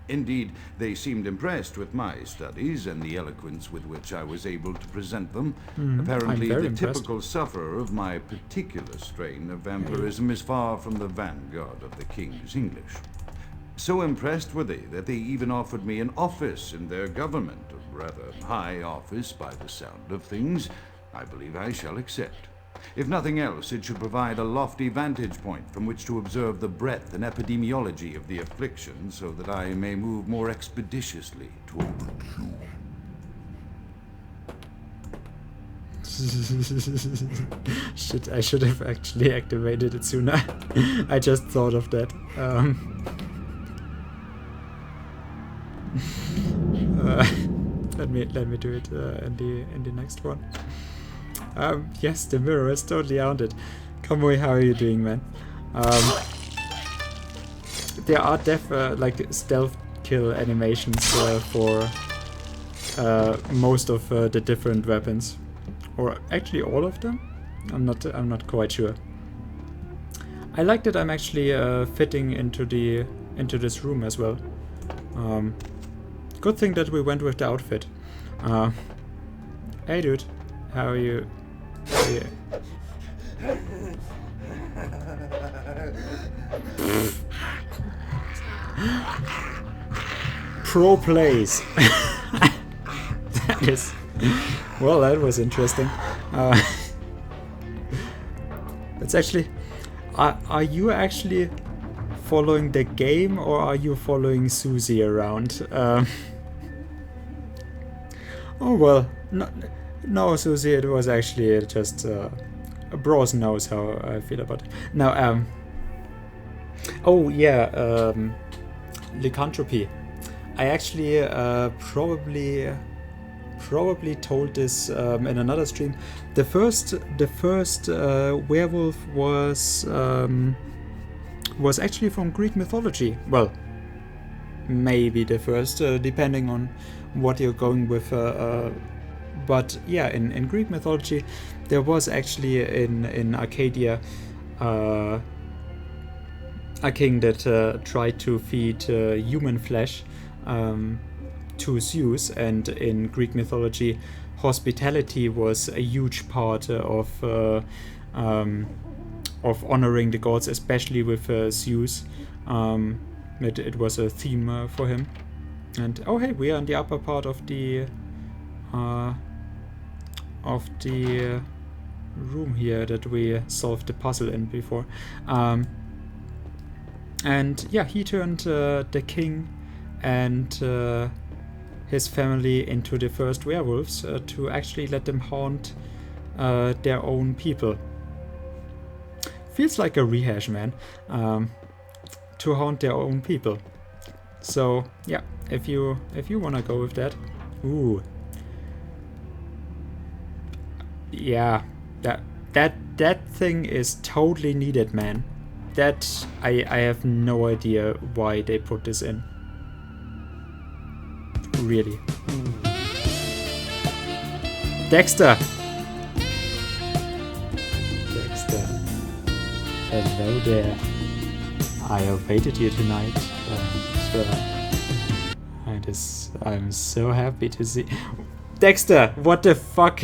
Indeed, they seemed impressed with my studies and the eloquence with which I was able to present them. Apparently, the typical sufferer of my particular strain of vampirism is far from the vanguard of the King's English. So impressed were they that they even offered me an office in their government, a rather high office by the sound of things. I believe I shall accept. If nothing else, it should provide a lofty vantage point from which to observe the breadth and epidemiology of the affliction, so that I may move more expeditiously toward the cure. Shit, I should have actually activated it sooner. I just thought of that. Let me do it in the next one. Yes, the mirror is totally haunted. Kamui, how are you doing, man? There are like stealth kill animations for most of the different weapons, or actually all of them. I'm not quite sure. I like that I'm actually fitting into this room as well. Good thing that we went with the outfit. Hey, dude, how are you? Yeah. Pro plays. That is... Well, that was interesting. It's actually... Are you actually following the game, or are you following Susie around? Oh well, no, Susie, it was actually just... Bros knows how I feel about it. Now, oh yeah, lycanthropy. I actually probably told this in another stream. The first werewolf was actually from Greek mythology. Well, maybe the first, depending on what you're going with. But yeah, in Greek mythology, there was actually in Arcadia a king that tried to feed human flesh to Zeus, and in Greek mythology, hospitality was a huge part of honoring the gods, especially with Zeus. It was a theme for him. And oh hey, we are in the upper part of the room here that we solved the puzzle in before. And yeah, he turned the king and his family into the first werewolves to actually let them haunt their own people. Feels like a rehash, man. To haunt their own people. So yeah, if you wanna go with that, ooh, yeah, that thing is totally needed, man. That I have no idea why they put this in. Really. Dexter! Dexter. Hello there. I awaited you tonight. I'm so happy to see... Dexter! What the fuck?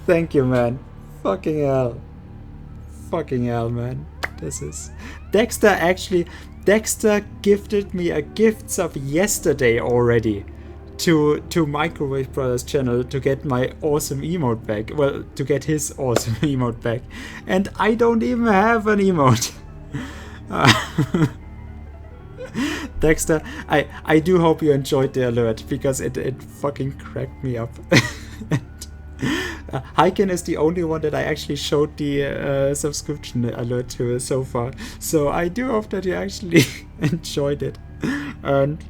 Thank you, man. Fucking hell. Fucking hell, man. This is... Dexter gifted me a gift sub yesterday already to Microwave Brothers channel to get my awesome emote back. Well, to get his awesome emote back. And I don't even have an emote. Dexter, I do hope you enjoyed the alert, because it fucking cracked me up. Hyken is the only one that I actually showed the subscription alert to so far. So I do hope that you actually enjoyed it. And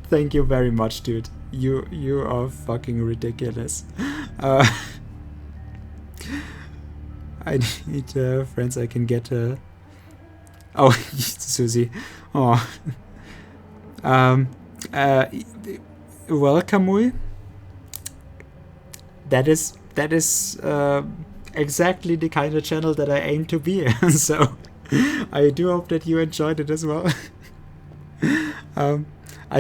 thank you very much, dude. You are fucking ridiculous. I need friends I can get... Oh, Susie. Oh. Well, Kamui. That is exactly the kind of channel that I aim to be. So I do hope that you enjoyed it as well. I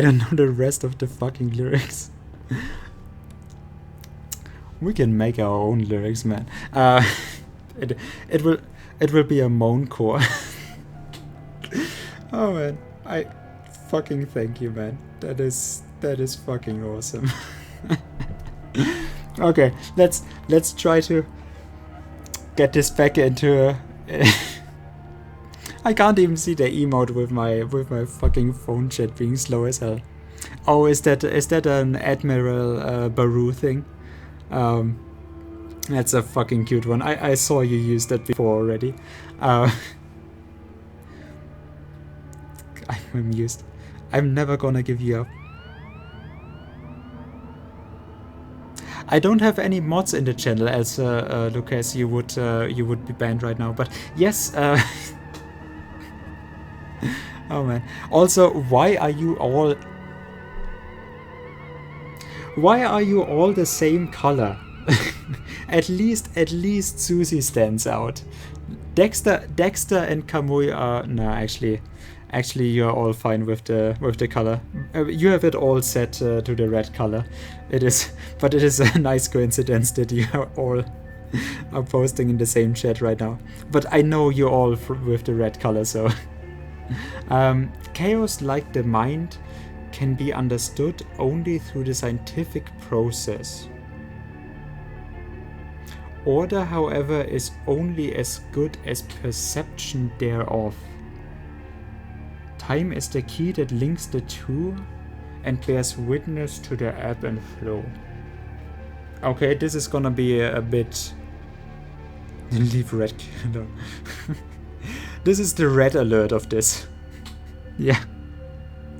don't know the rest of the fucking lyrics. We can make our own lyrics, man. It will be a moan core. Oh man, I fucking thank you, man. That is fucking awesome. Okay, let's try to get this back into I can't even see the emote with my fucking phone chat being slow as hell. Oh, is that an Admiral Baru thing? That's a fucking cute one. I saw you use that before already. I'm amused. I'm never gonna give you up. I don't have any mods in the channel, else Lucas, you would be banned right now. But yes, oh man. Also, why are you all the same color? At least Susie stands out. Dexter and Kamui are no, actually you're all fine with the color. You have it all set to the red color. It is a nice coincidence that you are all are posting in the same chat right now. But I know you're all with the red color, so chaos like the mind can be understood only through the scientific process. Order, however, is only as good as perception thereof. Time is the key that links the two and bears witness to their ebb and flow. Okay, this is gonna be a bit... Leave red. No. This is the red alert of this. Yeah.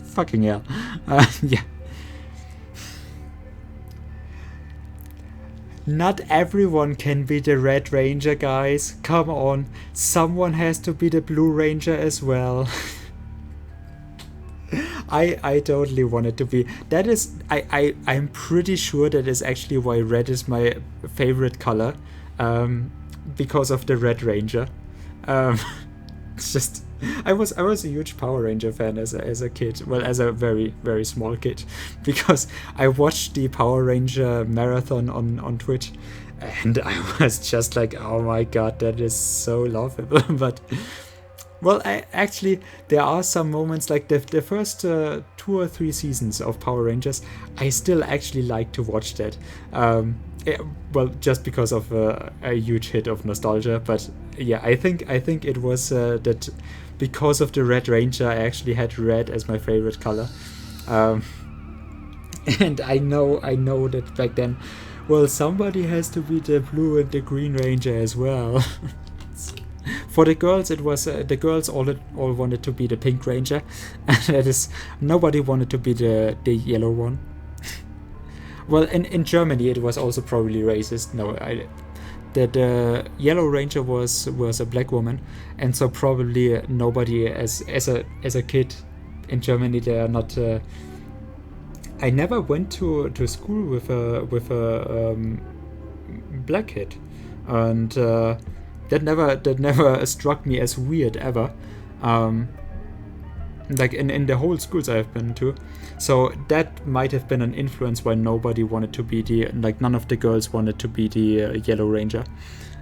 Fucking hell. Yeah. Not everyone can be the Red Ranger, guys. Come on. Someone has to be the Blue Ranger as well. I totally want it to be. That is... I'm pretty sure that is actually why red is my favorite color. Because of the Red Ranger. It's just... I was a huge Power Ranger fan as a kid. Well, as a very, very small kid. Because I watched the Power Ranger marathon on Twitch. And I was just like, oh my god, that is so laughable. But, well, actually, there are some moments, like the first 2 or 3 seasons of Power Rangers, I still actually like to watch that. Well, just because of a huge hit of nostalgia. But, yeah, I think it was that... Because of the Red Ranger, I actually had red as my favorite color. And I know that back then, well, somebody has to be the Blue and the Green Ranger as well. For the girls, it was the girls all wanted to be the Pink Ranger, and that is, nobody wanted to be the yellow one. Well, in Germany, it was also probably racist. No, the Yellow Ranger was a black woman, and so probably nobody as a kid in Germany, they are not. I never went to school with a black kid, and that never struck me as weird ever. Like in the whole schools I've been to. So that might have been an influence why nobody wanted to be none of the girls wanted to be the Yellow Ranger,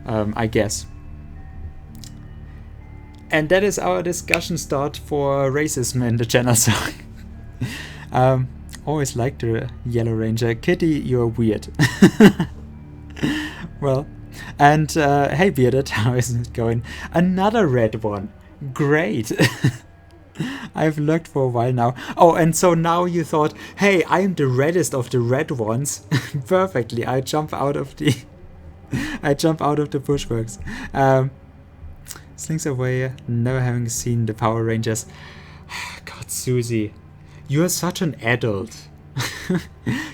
I guess. And that is our discussion start for racism in the channel, so always liked the Yellow Ranger. Kitty, you're weird. Well, and hey Bearded, how is it going? Another red one. Great. I've looked for a while now. Oh, and so now you thought, hey, I'm the reddest of the red ones. Perfectly. I jump out of the bushworks. Slings away, never having seen the Power Rangers. God, Susie, you are such an adult.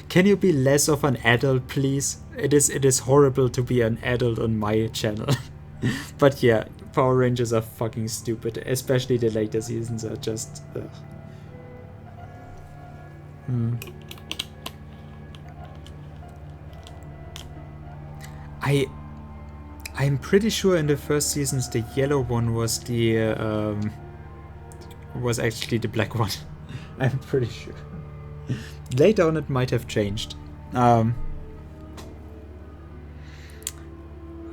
Can you be less of an adult, please? It is horrible to be an adult on my channel. But yeah, Power Rangers are fucking stupid, especially the later seasons are just... I'm pretty sure in the first seasons the yellow one was was actually the black one. I'm pretty sure. Later on it might have changed.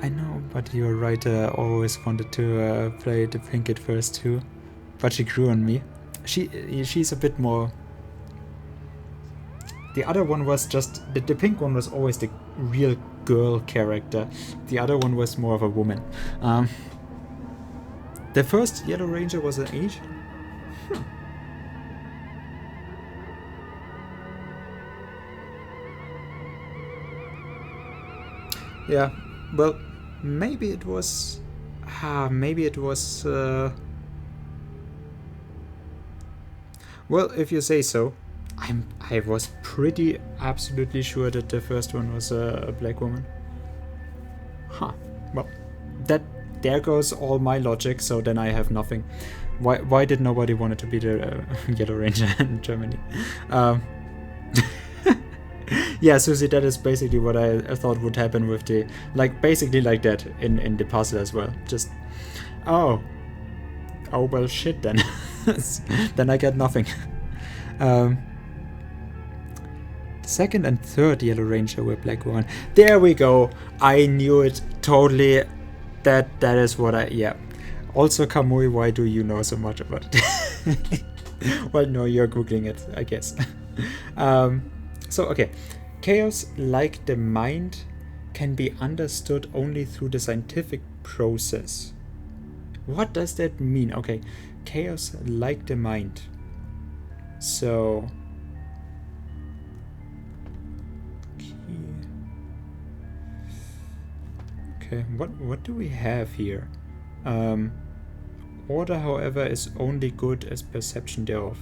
I know, but you're right, I always wanted to play the pink at first too. But she grew on me. She's a bit more... The other one was just... The pink one was always the real girl character. The other one was more of a woman. The first Yellow Ranger was an Asian. Yeah, well, maybe it was... well, if you say so. I was pretty absolutely sure that the first one was a black woman. Huh. Well, there goes all my logic, so then I have nothing. Why did nobody want it to be the Yellow Ranger in Germany? Yeah, Susie, that is basically what I thought would happen with the... Like, basically like that in the puzzle as well. Just... Oh. Oh, well, shit then. Then I get nothing. Second and third Yellow Ranger were Black One. There we go. I knew it totally. That is what I... Yeah. Also, Kamui, why do you know so much about it? Well, no, you're Googling it, I guess. So, okay. Chaos, like the mind, can be understood only through the scientific process. What does that mean? Okay. Chaos, like the mind. So... Okay, what do we have here? Order, however, is only good as perception thereof.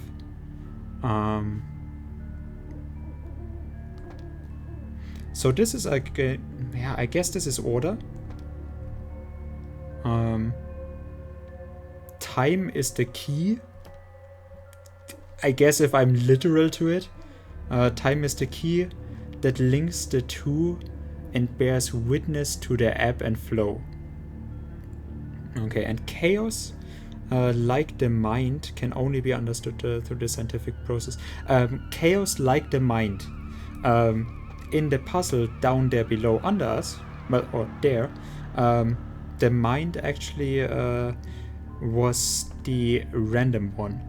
So this is like, yeah, I guess this is order. Time is the key. I guess if I'm literal to it, time is the key that links the two and bears witness to their ebb and flow. Okay, and chaos, like the mind, can only be understood through the scientific process. Chaos, like the mind, in the puzzle down there below under us, well, or there, the mind actually was the random one.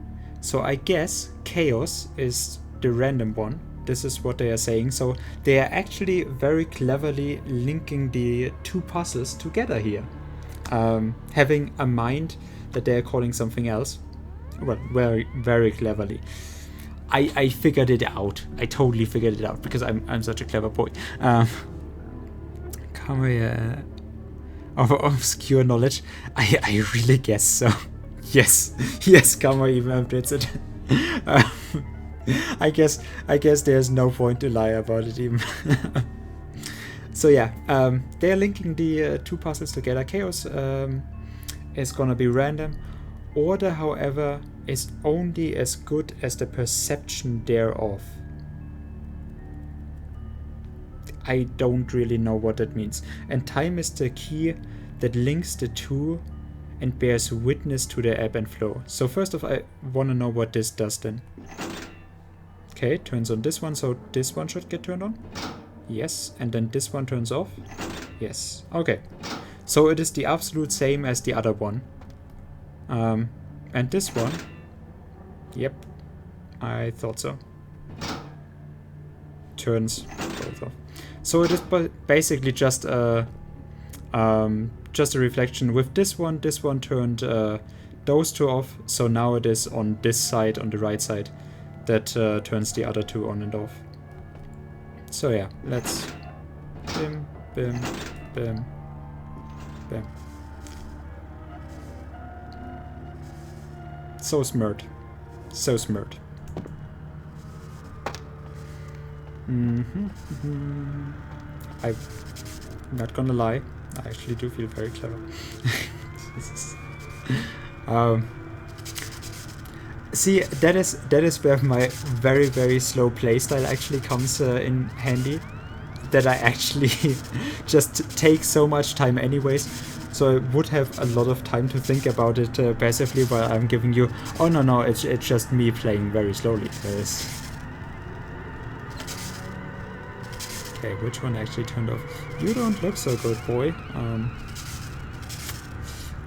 So I guess chaos is the random one. This is what they are saying. So they are actually very cleverly linking the two puzzles together here. Having a mind that they are calling something else. Well, very, very cleverly. I figured it out. I totally figured it out because I'm such a clever boy. Come here. Of obscure knowledge. I really guess so. Yes. Yes, Kama even admits it. I guess there's no point to lie about it even. So yeah, they're linking the two puzzles together. Chaos is gonna be random. Order, however, is only as good as the perception thereof. I don't really know what that means. And time is the key that links the two and bears witness to their ebb and flow. So first off, I want to know what this does then. Okay, turns on this one, so this one should get turned on. Yes, and then this one turns off. Yes, okay. So it is the absolute same as the other one. And this one, yep, I thought so. Turns both off. So it is basically just a reflection. With this one turned those two off. So now it is on this side, on the right side, that turns the other two on and off. So yeah, let's bim, bim, bim, bim. So smart. So smart. I'm not gonna lie, I actually do feel very clever. See, that is where my very, very slow playstyle actually comes in handy. That I actually just take so much time anyways, so I would have a lot of time to think about it passively while I'm giving you, oh no, it's just me playing very slowly. Okay, which one actually turned off? You don't look so good, boy.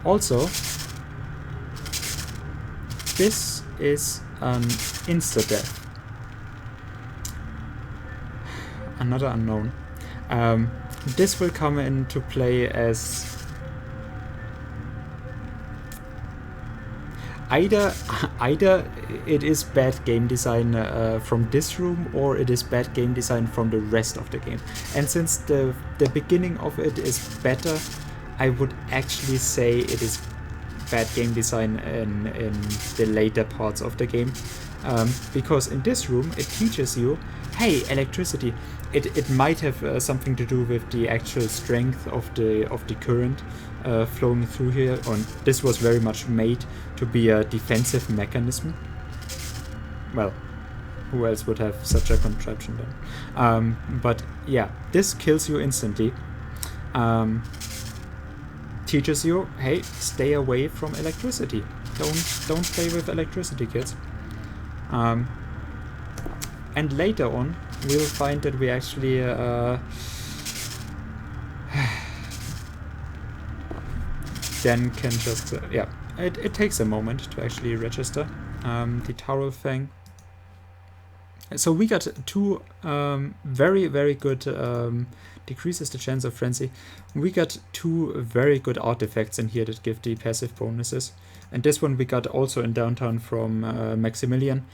Also, this is an insta-death. Another unknown. This will come into play as either it is bad game design from this room, or it is bad game design from the rest of the game. And since the beginning of it is better, I would actually say it is bad game design in the later parts of the game. Because in this room it teaches you, hey, electricity. It might have something to do with the actual strength of the current flowing through here. And this was very much made to be a defensive mechanism. Well, who else would have such a contraption then? But yeah, this kills you instantly. teaches you, hey, stay away from electricity. Don't play with electricity, kids. And later on, we'll find that we actually then can just yeah. It takes a moment to actually register the towel thing. So we got 2 very, very good decreases the chance of frenzy. We got 2 very good artifacts in here that give the passive bonuses. And this one we got also in downtown from Maximilian,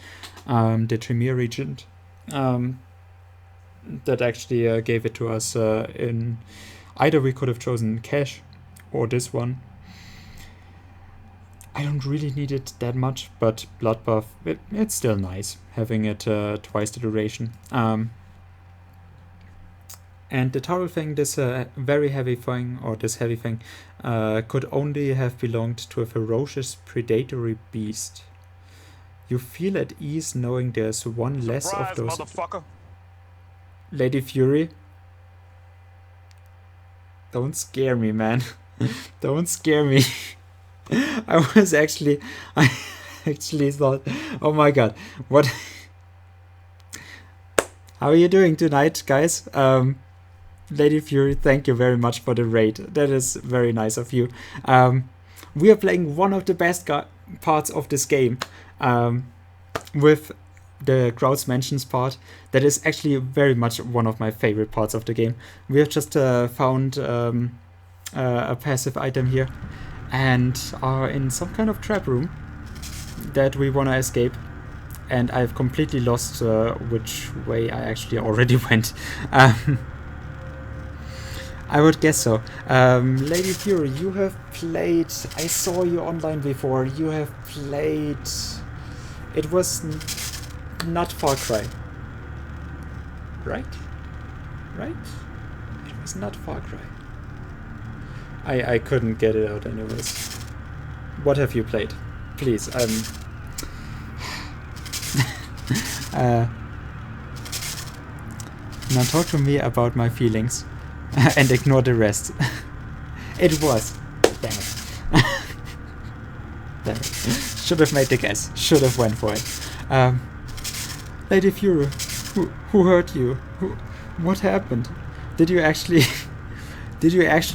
the Tremere Regent, that actually gave it to us in either we could have chosen cash or this one. I don't really need it that much, but Bloodbath, it's still nice having it twice the duration. And the Taural thing, this very heavy thing, or this heavy thing, could only have belonged to a ferocious predatory beast. You feel at ease knowing there's one less of those. Lady Fury? Don't scare me, man. Don't scare me. I actually thought, oh my god, what? How are you doing tonight, guys? Lady Fury, thank you very much for the raid. That is very nice of you. We are playing one of the best parts of this game with the Grouts Mansions part. That is actually very much one of my favorite parts of the game. We have just found a passive item here and are in some kind of trap room that we want to escape. And I've completely lost which way I actually already went. I would guess so. Lady Fury, you have played... I saw you online before. You have played... It was not Far Cry. Right? Right? It was not Far Cry. I couldn't get it out anyways. What have you played? Please, now talk to me about my feelings. And ignore the rest. It was. Damn it. Damn it. Should have made the guess. Should have went for it. Lady Fury, who hurt you? What happened? Did you actually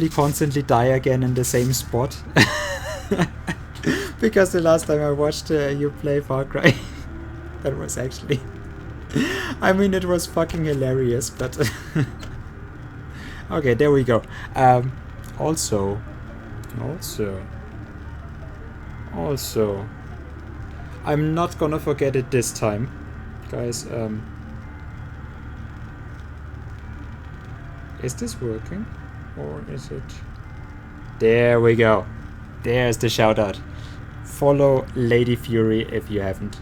constantly die again in the same spot? Because the last time I watched you play Far Cry, that was actually... I mean, it was fucking hilarious, but... Okay, there we go. Also, I'm not gonna forget it this time, guys. Is this working, or is it? There we go. There's the shout out. Follow Lady Fury if you haven't.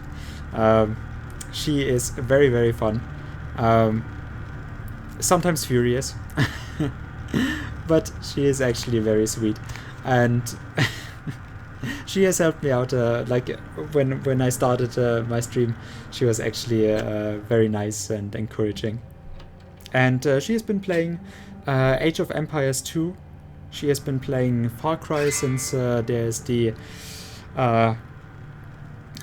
She is very, very fun. Sometimes furious. But she is actually very sweet, and she has helped me out. Like when I started my stream, she was actually very nice and encouraging. And she has been playing Age of Empires 2. She has been playing Far Cry since there's the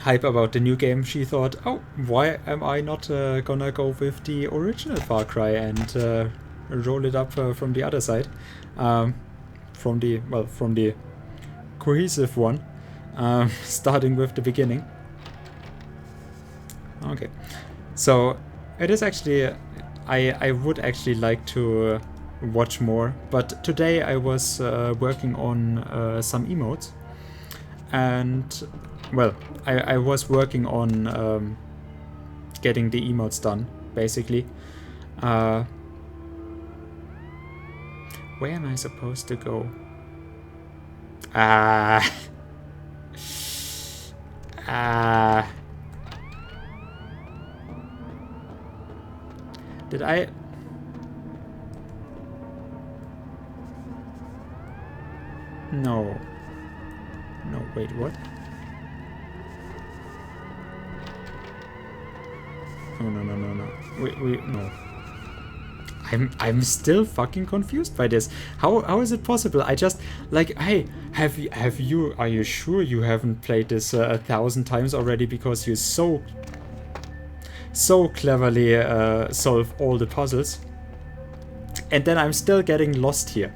hype about the new game. She thought, oh, why am I not gonna go with the original Far Cry and roll it up from the other side, from the cohesive one, starting with the beginning. Okay, so it is actually I would actually like to watch more, but today I was working on some emotes, and well, I was working on getting the emotes done, basically. Where am I supposed to go? Did I... No. No, wait, what? No. No. I'm still fucking confused by this. How is it possible? I just like, hey, have you are you sure you haven't played this 1,000 times already, because you so cleverly solve all the puzzles, and then I'm still getting lost here.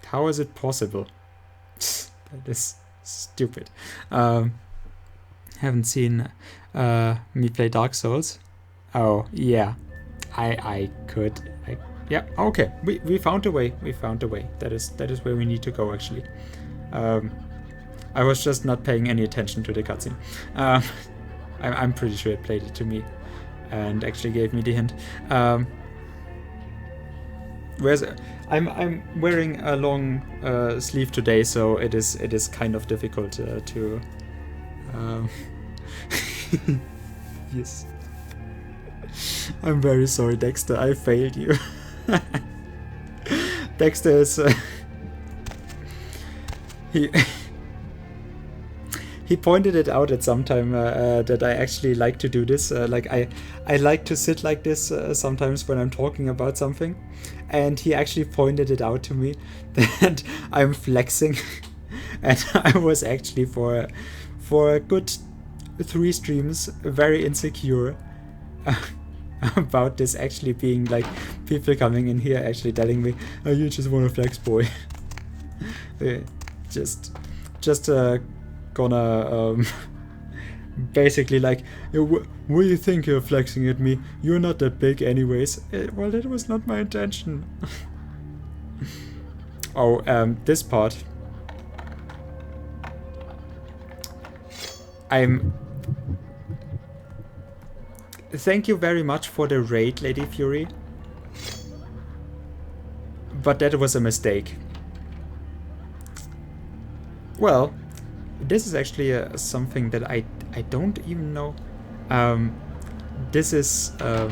How is it possible? That is stupid. Haven't seen me play Dark Souls. Oh yeah, I could. Yeah, okay. We found a way. We found a way. That is where we need to go, actually. I was just not paying any attention to the cutscene. I'm pretty sure it played it to me and actually gave me the hint. Whereas I'm wearing a long sleeve today, so it is kind of difficult to. Yes. I'm very sorry, Dexter. I failed you. Dexter is he pointed it out at some time that I actually like to do this. Like I like to sit like this sometimes when I'm talking about something, and he actually pointed it out to me that I'm flexing, and I was actually for a good 3 streams very insecure about this actually being like people coming in here actually telling me, oh, you just want to flex, boy. just gonna basically like, what do you think you're flexing at me? You're not that big anyways. Well, that was not my intention. Oh, this part. Thank you very much for the raid, Lady Fury. But that was a mistake. Well, this is actually something that I don't even know. This is... oh,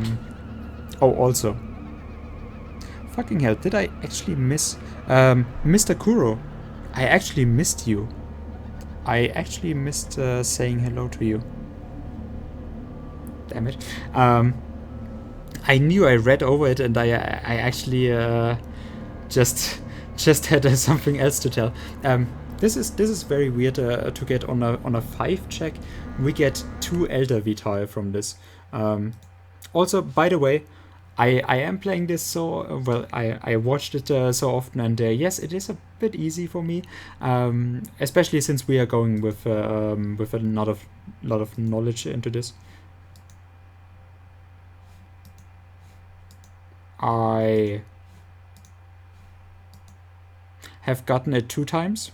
also. Fucking hell, did I actually miss... Mr. Kuro, I actually missed you. I actually missed saying hello to you. Damn it. I knew I read over it, and I actually just had something else to tell. This is very weird to get on a 5 check. We get 2 Elder Vital from this. Also, by the way, I am playing this so well. I watched it so often, and yes, it is a bit easy for me, especially since we are going with a lot of knowledge into this. I have gotten it 2 times.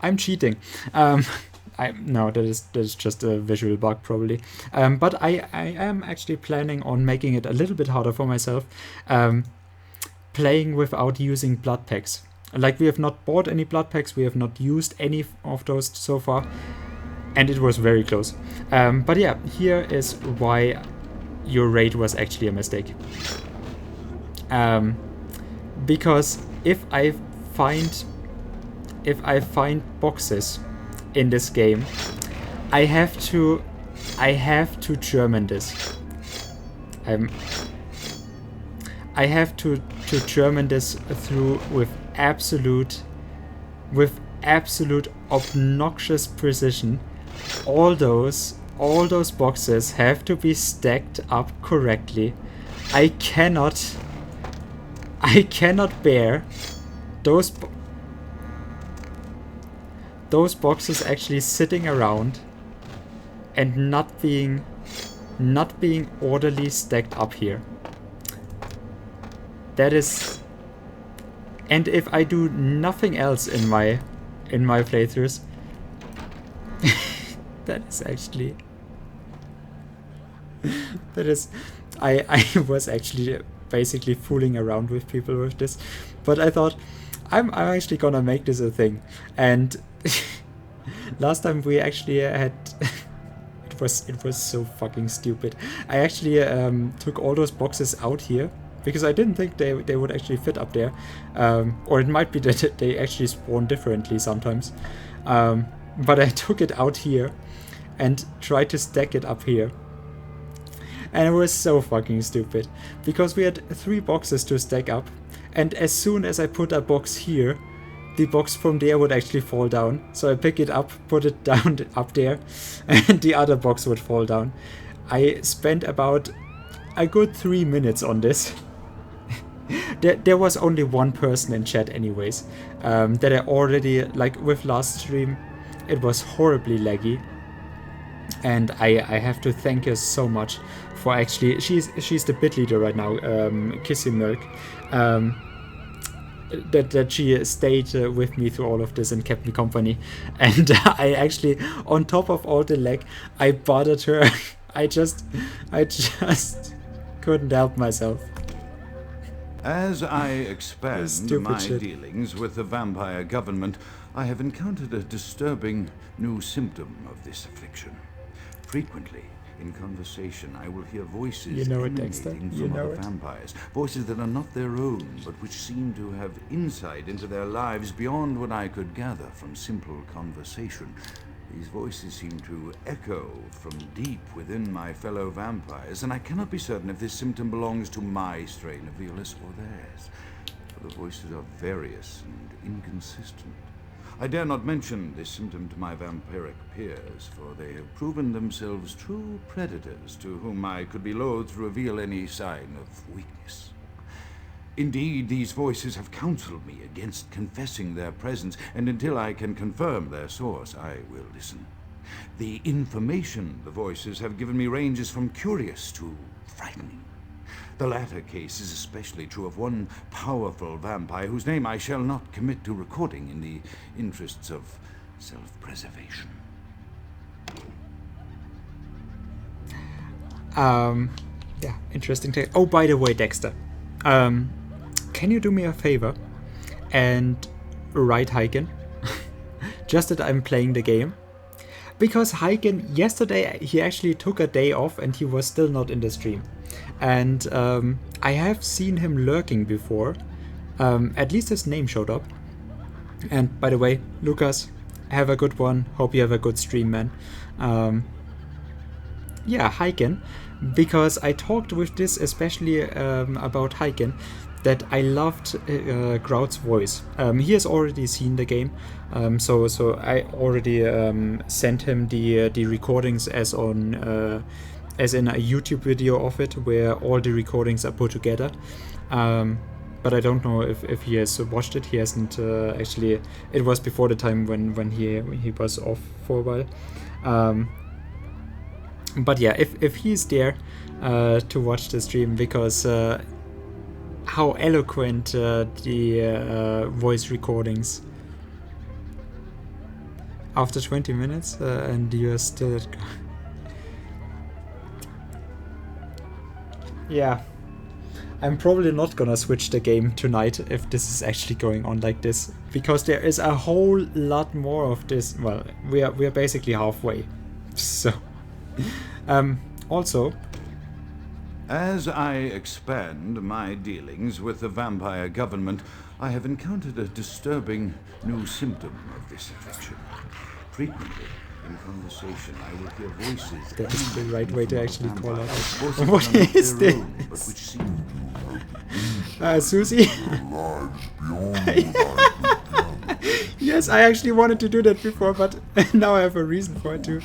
I'm cheating. No, that is just a visual bug probably. But I am actually planning on making it a little bit harder for myself, playing without using blood packs. Like, we have not bought any blood packs, we have not used any of those so far, and it was very close. But yeah, here is why your raid was actually a mistake. Because if I find boxes in this game, I have to German this. I have to German this through with absolute obnoxious precision. All those boxes have to be stacked up correctly. I cannot bear those boxes actually sitting around and not being orderly stacked up here. That is, and if I do nothing else in my playthroughs, that is actually I was actually basically fooling around with people with this, but I thought I'm actually gonna make this a thing. And last time we actually had it was so fucking stupid. I actually took all those boxes out here because I didn't think they would actually fit up there, or it might be that they actually spawn differently sometimes, but I took it out here and tried to stack it up here, And it was so fucking stupid. Because we had 3 boxes to stack up. And as soon as I put a box here, the box from there would actually fall down. So I pick it up, put it down up there, and the other box would fall down. I spent about a good 3 minutes on this. There was only one person in chat anyways, that I already, like with last stream, it was horribly laggy. And I have to thank her so much for actually, she's the bit leader right now, Kissy Milk, that she stayed with me through all of this and kept me company. And I actually, on top of all the lag, I bothered her. I just couldn't help myself. As I expand Stupid my shit. dealings with the vampire government, I have encountered a disturbing new symptom of this affliction. Frequently, in conversation, I will hear voices You know it, Dexter. emanating You from know other it. vampires, voices that are not their own, but which seem to have insight into their lives beyond what I could gather from simple conversation. These voices seem to echo from deep within my fellow vampires, and I cannot be certain if this symptom belongs to my strain of the illness or theirs, for the voices are various and inconsistent. I dare not mention this symptom to my vampiric peers, for they have proven themselves true predators to whom I could be loath to reveal any sign of weakness. Indeed, these voices have counseled me against confessing their presence, and until I can confirm their source, I will listen. The information the voices have given me ranges from curious to frightening. The latter case is especially true of one powerful vampire whose name I shall not commit to recording in the interests of self-preservation. Yeah, interesting take. Oh, by the way, Dexter, can you do me a favor and write Heiken? Just that I'm playing the game. Because Heiken, yesterday, he actually took a day off and he was still not in the stream. And I have seen him lurking before. At least his name showed up. And by the way, Lucas, have a good one. Hope you have a good stream, man. Yeah, Heiken. Because I talked with this especially about Heiken, that I loved Grouts' voice. He has already seen the game, so I already sent him the recordings as in a YouTube video of it, where all the recordings are put together. But I don't know if he has watched it. He hasn't actually. It was before the time when he was off for a while. But yeah, if he's there to watch the stream, because how eloquent the voice recordings. After 20 minutes and you're still at... Yeah. I'm probably not gonna switch the game tonight if this is actually going on like this, because there is a whole lot more of this. Well, we are basically halfway. So also, as I expand my dealings with the vampire government, I have encountered a disturbing new symptom of this affliction. Frequently, in conversation, I will hear voices. that is the right way to actually call out. Voices What that are not is their own, this? but which seem to have Susie? Yes, I actually wanted to do that before, but now I have a reason for it too.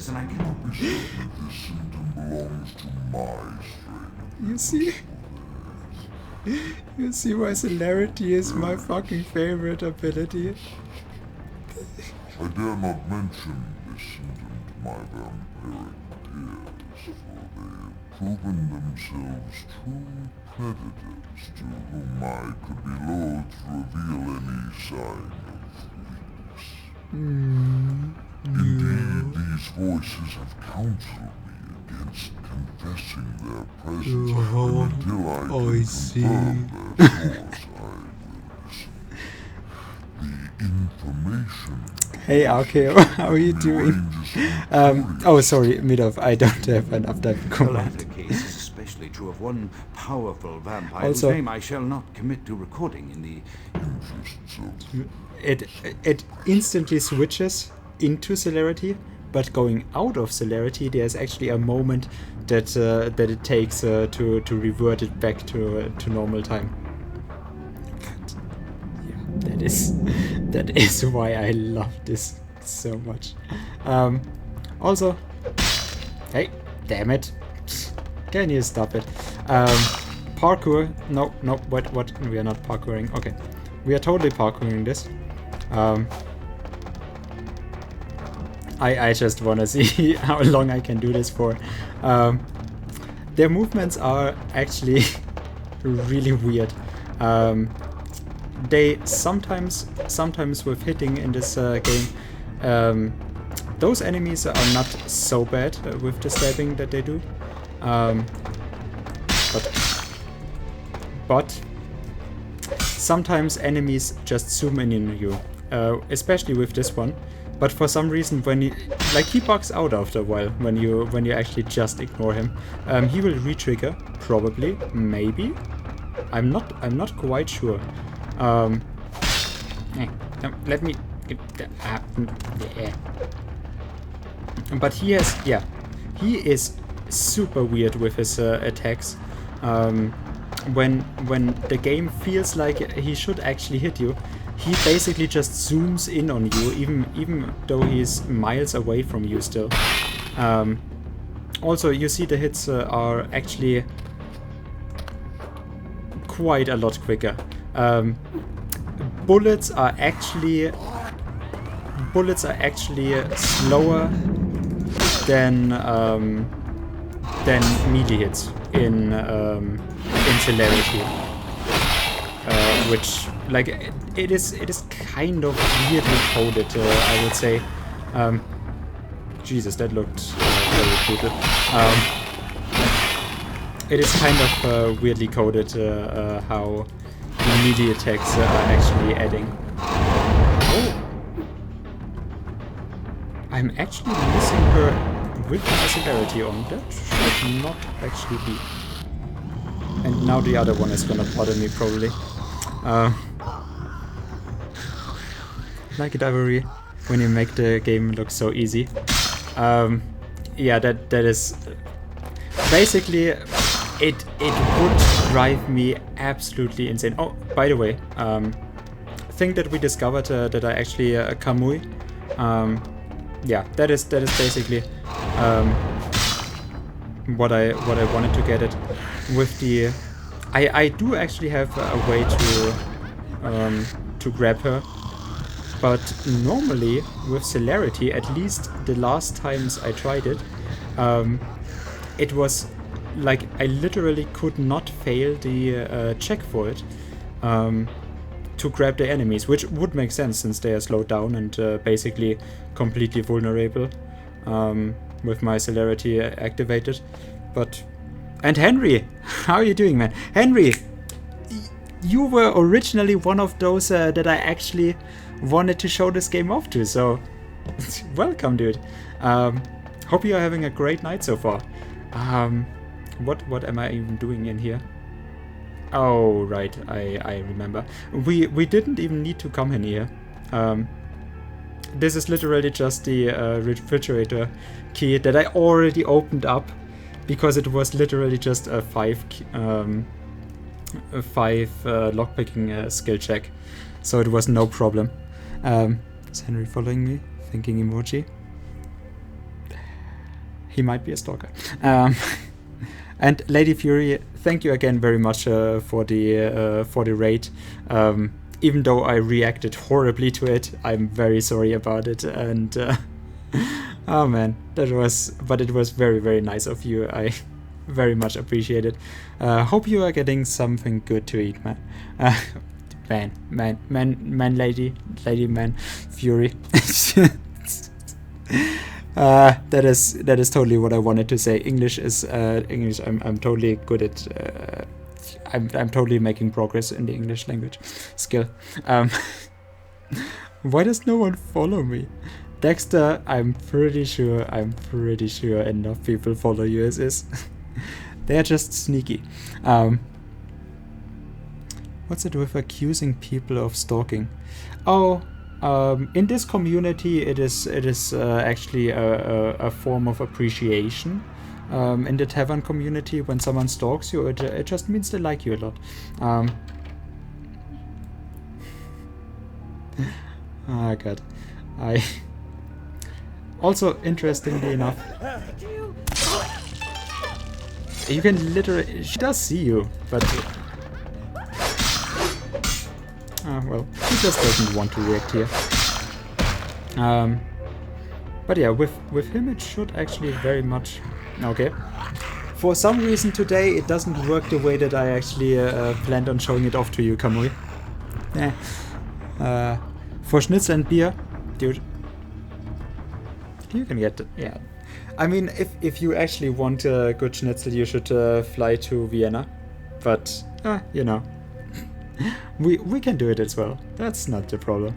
and I cannot be sure that this symptom belongs to my strain. You see? You see why celerity is my fucking favorite ability? I dare not mention this symptom to my vampiric peers, for they have proven themselves true predators to whom I could be loath to reveal any sign of weakness. Indeed, these voices have counseled me against confessing their presence, and until I can confirm their source, I will listen. The information... Hey Arkeo, how are you doing? Oh, sorry, Midov, I don't have enough time to The comment. latter case is especially true of one powerful vampire Also- whose name I shall not commit to recording in the interests of... It instantly switches into celerity, but going out of celerity, there's actually a moment that that it takes to revert it back to normal time. But yeah, that is why I love this so much. Also, hey, damn it, can you stop it? Parkour? No, what? We are not parkouring. Okay, we are totally parkouring this. I just want to see how long I can do this for. Their movements are actually really weird. They sometimes with hitting in this game, those enemies are not so bad with the stabbing that they do. But sometimes enemies just zoom in on you, especially with this one. But for some reason, when he bugs out after a while, when you actually just ignore him, he will re-trigger, probably, maybe. I'm not quite sure. Let me. But he is super weird with his attacks. When the game feels like he should actually hit you, he basically just zooms in on you, even though he's miles away from you still. Also, you see the hits are actually quite a lot quicker. Bullets are actually slower than melee hits in celerity, which like it is kind of weirdly coded. I would say. Jesus, that looked very brutal. It is kind of weirdly coded how the melee attacks are actually adding. Oh, I'm actually missing her with my celerity on. That should not actually be. And now the other one is gonna bother me probably. Like it, Ivory, when you make the game look so easy. Yeah, that is basically it would drive me absolutely insane. Oh, by the way, thing that we discovered that I actually Kamui. Yeah, that is basically what I wanted to get it with the. I do actually have a way to grab her, but normally with celerity, at least the last times I tried it, it was like I literally could not fail the check for it to grab the enemies, which would make sense since they are slowed down and basically completely vulnerable with my celerity activated. And Henry, how are you doing, man? Henry, you were originally one of those that I actually wanted to show this game off to, so welcome, dude. Hope you are having a great night so far. What am I even doing in here? Oh, right, I remember. We didn't even need to come in here. This is literally just the refrigerator key that I already opened up because it was literally just a 5 lockpicking skill check, so it was no problem. Is Henry following me? Thinking emoji. He might be a stalker. And Lady Fury, thank you again very much for the raid. Even though I reacted horribly to it, I'm very sorry about it. And oh man, it was very, very nice of you. I very much appreciate it. Hope you are getting something good to eat, man. Lady, man, Fury. That is totally what I wanted to say. English is English. I'm totally good at. I'm totally making progress in the English language skill. Why does no one follow me? Dexter, I'm pretty sure enough people follow you as is. They're just sneaky. What's it with accusing people of stalking? Oh, in this community, it is actually a form of appreciation. In the tavern community, when someone stalks you, it just means they like you a lot. Oh god. Also, interestingly enough, you can literally... She does see you, but... well, she just doesn't want to react here. But yeah, with him it should actually very much... Okay. For some reason today it doesn't work the way that I actually planned on showing it off to you, Kamui. For Schnitzel and beer, dude, you can get it. Yeah, I mean, if you actually want good Schnitzel, you should fly to Vienna. But you know, we can do it as well. That's not the problem.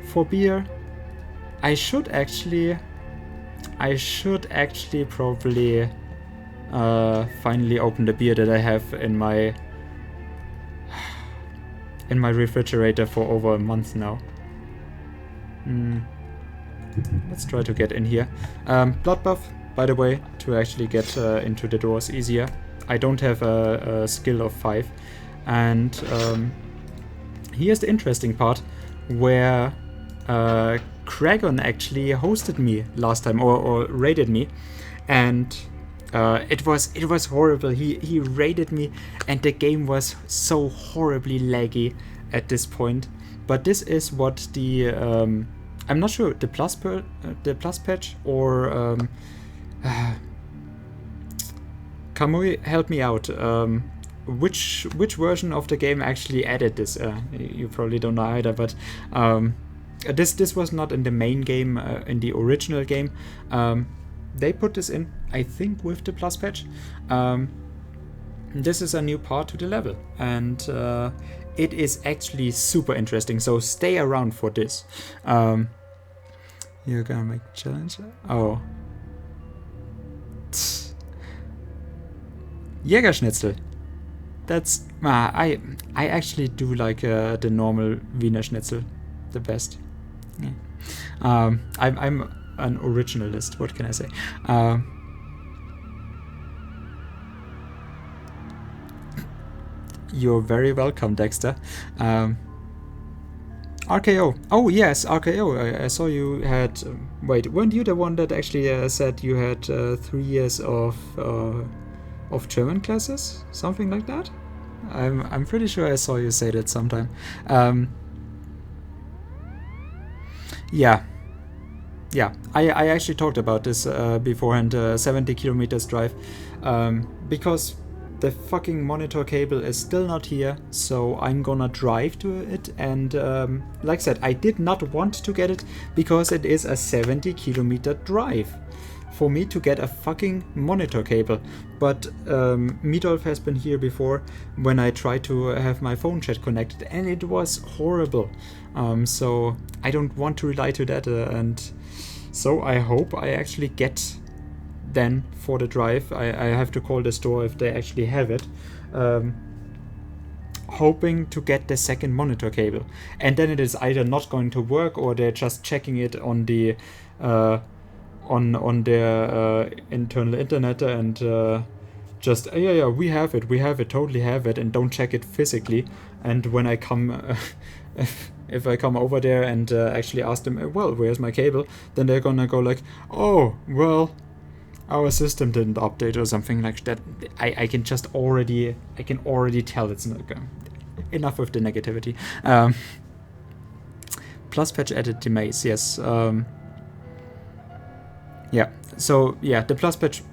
For beer, I should actually probably finally open the beer that I have in my refrigerator for over a month now. Let's try to get in here. Blood buff, by the way, to actually get into the doors easier. I don't have a skill of 5. And here's the interesting part, where Kragon actually hosted me last time, or raided me, and it was horrible. He raided me, and the game was so horribly laggy at this point. But this is what the I'm not sure, the plus patch or Kamui, help me out. Which version of the game actually added this? You probably don't know either, but this was not in the main game, in the original game. They put this in, I think, with the plus patch. This is a new part to the level, and it is actually super interesting, so stay around for this. You're gonna make a challenge? Oh. Jägerschnitzel. That's... I actually do like the normal Wiener Schnitzel the best. Yeah. I'm an originalist, what can I say? You're very welcome, Dexter. RKO. Oh yes, RKO. I saw you had... wait, weren't you the one that actually said you had 3 years of German classes? Something like that? I'm pretty sure I saw you say that sometime. Yeah. Yeah, I actually talked about this beforehand, 70 kilometers drive, because the fucking monitor cable is still not here, so I'm gonna drive to it, and like I said, I did not want to get it because it is a 70 kilometer drive for me to get a fucking monitor cable. But Midolf has been here before when I tried to have my phone chat connected, and it was horrible. So I don't want to rely to that, and so I hope I actually get then for the drive. I have to call the store if they actually have it. Hoping to get the second monitor cable, and then it is either not going to work, or they're just checking it on the on their internal internet, and just yeah, we have it, totally have it, and don't check it physically. And when I come if I come over there and actually ask them, well, where's my cable, then they're gonna go like, oh, well, our system didn't update or something like that. I can already tell it's not going. Enough with the negativity. Plus patch added the maze, yes. Yeah, so yeah, the plus patch,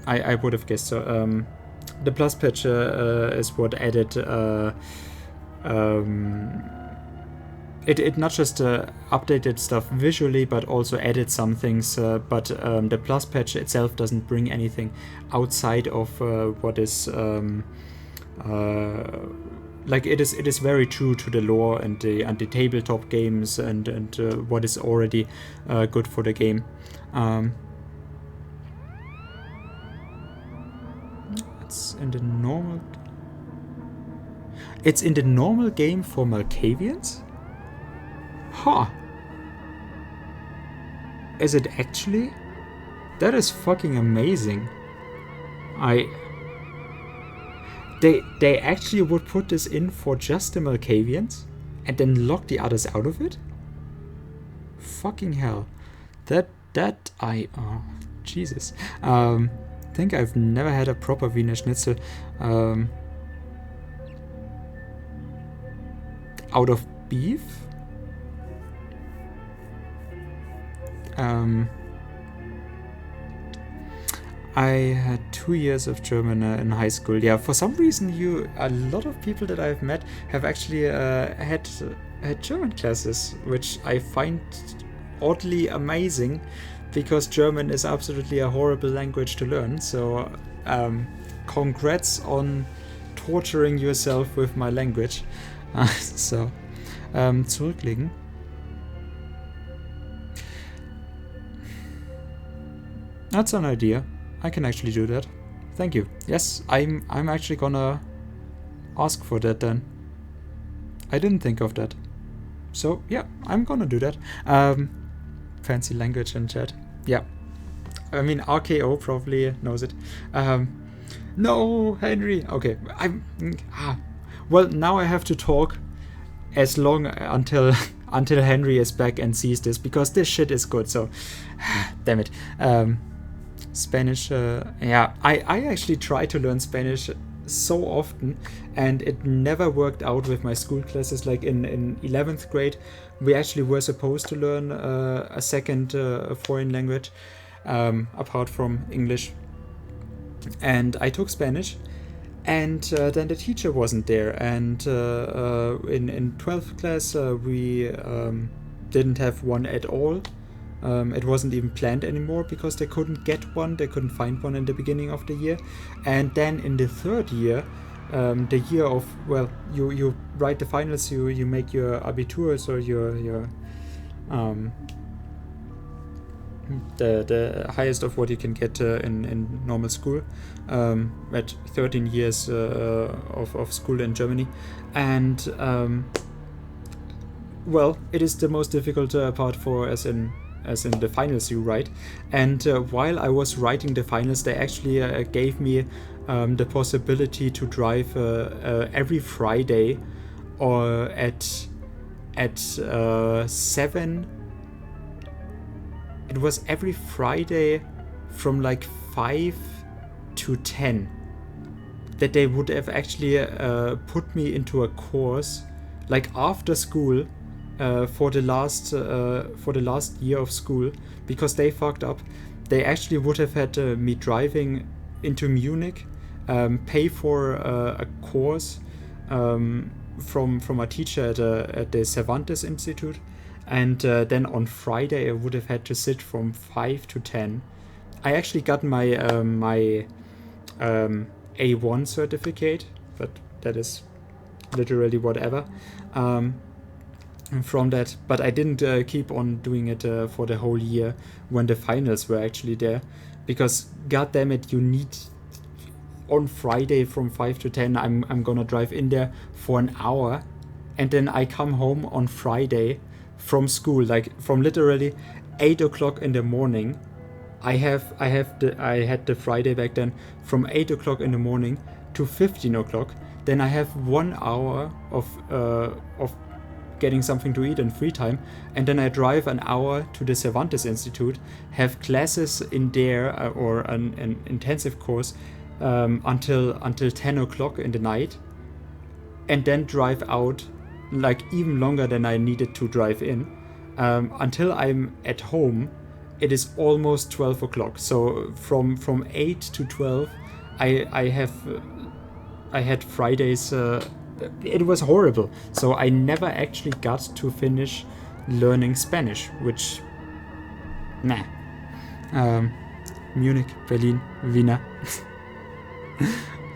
I would have guessed so. The plus patch is what added it not just updated stuff visually, but also added some things, but the plus patch itself doesn't bring anything outside of what is like it is very true to the lore and the tabletop games and what is already good for the game. It's in the normal. It's in the normal game for Malkavians? Huh. Is it actually? That is fucking amazing. They actually would put this in for just the Malkavians and then lock the others out of it? Fucking hell. Oh, Jesus. Think I've never had a proper Wiener Schnitzel out of beef. I had 2 years of German in high school. Yeah, for some reason, a lot of people that I've met have actually had German classes, which I find oddly amazing, because German is absolutely a horrible language to learn. So, congrats on torturing yourself with my language. Zurücklegen. That's an idea. I can actually do that. Thank you. Yes, I'm actually gonna ask for that then. I didn't think of that. So yeah, I'm gonna do that. Fancy language in chat. Yeah. I mean, RKO probably knows it. No, Henry. Okay. Well, now I have to talk as long until Henry is back and sees this, because this shit is good. So, damn it. Spanish. Yeah, I actually try to learn Spanish so often, and it never worked out with my school classes. Like in 11th grade, we actually were supposed to learn a second foreign language apart from English, and I took Spanish, and then the teacher wasn't there, and in 12th class we didn't have one at all. It wasn't even planned anymore because they couldn't get one, they couldn't find one in the beginning of the year. And then in the third year, the year of, well, you write the finals, you make your Abitur, or your the highest of what you can get in normal school, at 13 years of school in Germany. And well, it is the most difficult part for as in the finals you write. And while I was writing the finals, they actually gave me the possibility to drive every Friday, or at 7. It was every Friday from like 5 to 10 that they would have actually put me into a course, like after school, for the last year of school, because they fucked up. They actually would have had me driving into Munich, pay for a course from a teacher at the Cervantes Institute, and then on Friday I would have had to sit from 5 to 10. I actually got my my A1 certificate, but that is literally whatever. From that, but I didn't keep on doing it for the whole year when the finals were actually there, because god damn it, you need on Friday from 5 to 10 I'm gonna drive in there for an hour, and then I come home on Friday from school, like from literally 8 o'clock in the morning. I had the Friday back then from 8 o'clock in the morning to 15 o'clock. Then I have 1 hour of getting something to eat and free time, and then I drive an hour to the Cervantes Institute, have classes in there, or an intensive course until 10 o'clock in the night, and then drive out like even longer than I needed to drive in, until I'm at home. It is almost 12 o'clock. So from 8 to 12 I had Fridays. It was horrible. So I never actually got to finish learning Spanish, which Munich, Berlin, Wiener.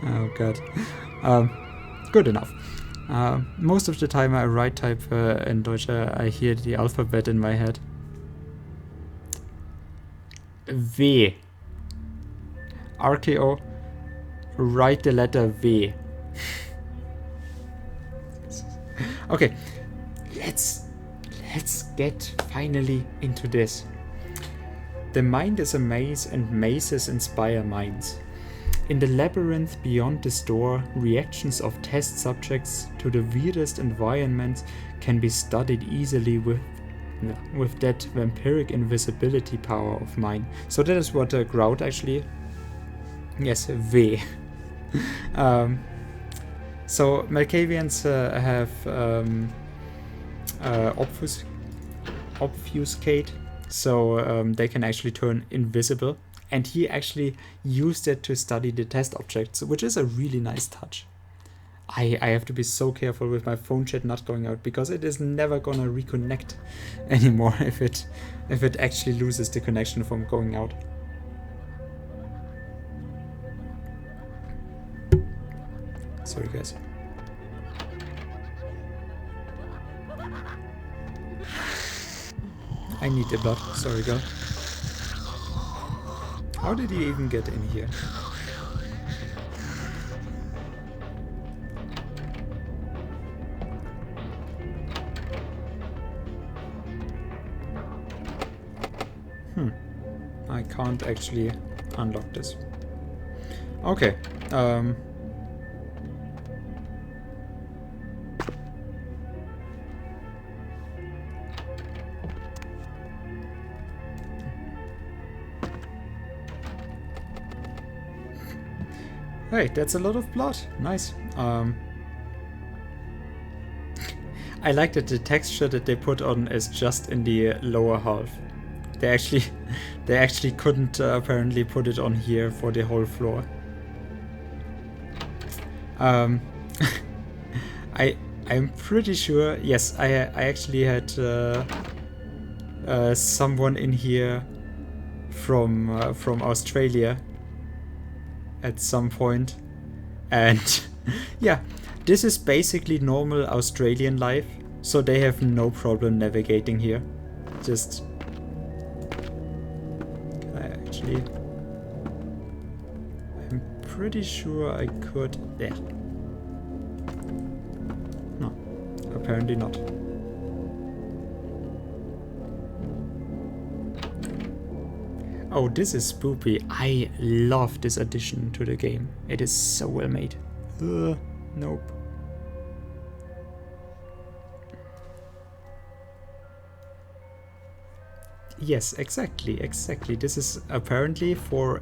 Oh god. Good enough. Most of the time I write type in Deutsch, I hear the alphabet in my head. W. RKO, write the letter W. let's get finally into this. The mind is a maze, and mazes inspire minds. In the labyrinth beyond this door, reactions of test subjects to the weirdest environments can be studied easily with that vampiric invisibility power of mine. So that is what Grout actually... Yes, V. So Malkavians have obfuscate, so they can actually turn invisible. And he actually used it to study the test objects, which is a really nice touch. I have to be so careful with my phone chat not going out, because it is never gonna reconnect anymore if it actually loses the connection from going out. Sorry guys. I need the blood, sorry girl. How did he even get in here? I can't actually unlock this. Okay. Hey, that's a lot of blood. Nice. I like that the texture that they put on is just in the lower half. They actually couldn't apparently put it on here for the whole floor. I'm pretty sure. Yes, I actually had someone in here from Australia at some point, and yeah, this is basically normal Australian life, so they have no problem navigating here. Just I'm pretty sure I could. There. No, apparently not. Oh, this is spoopy. I love this addition to the game. It is so well made. Nope. Yes, exactly. This is apparently for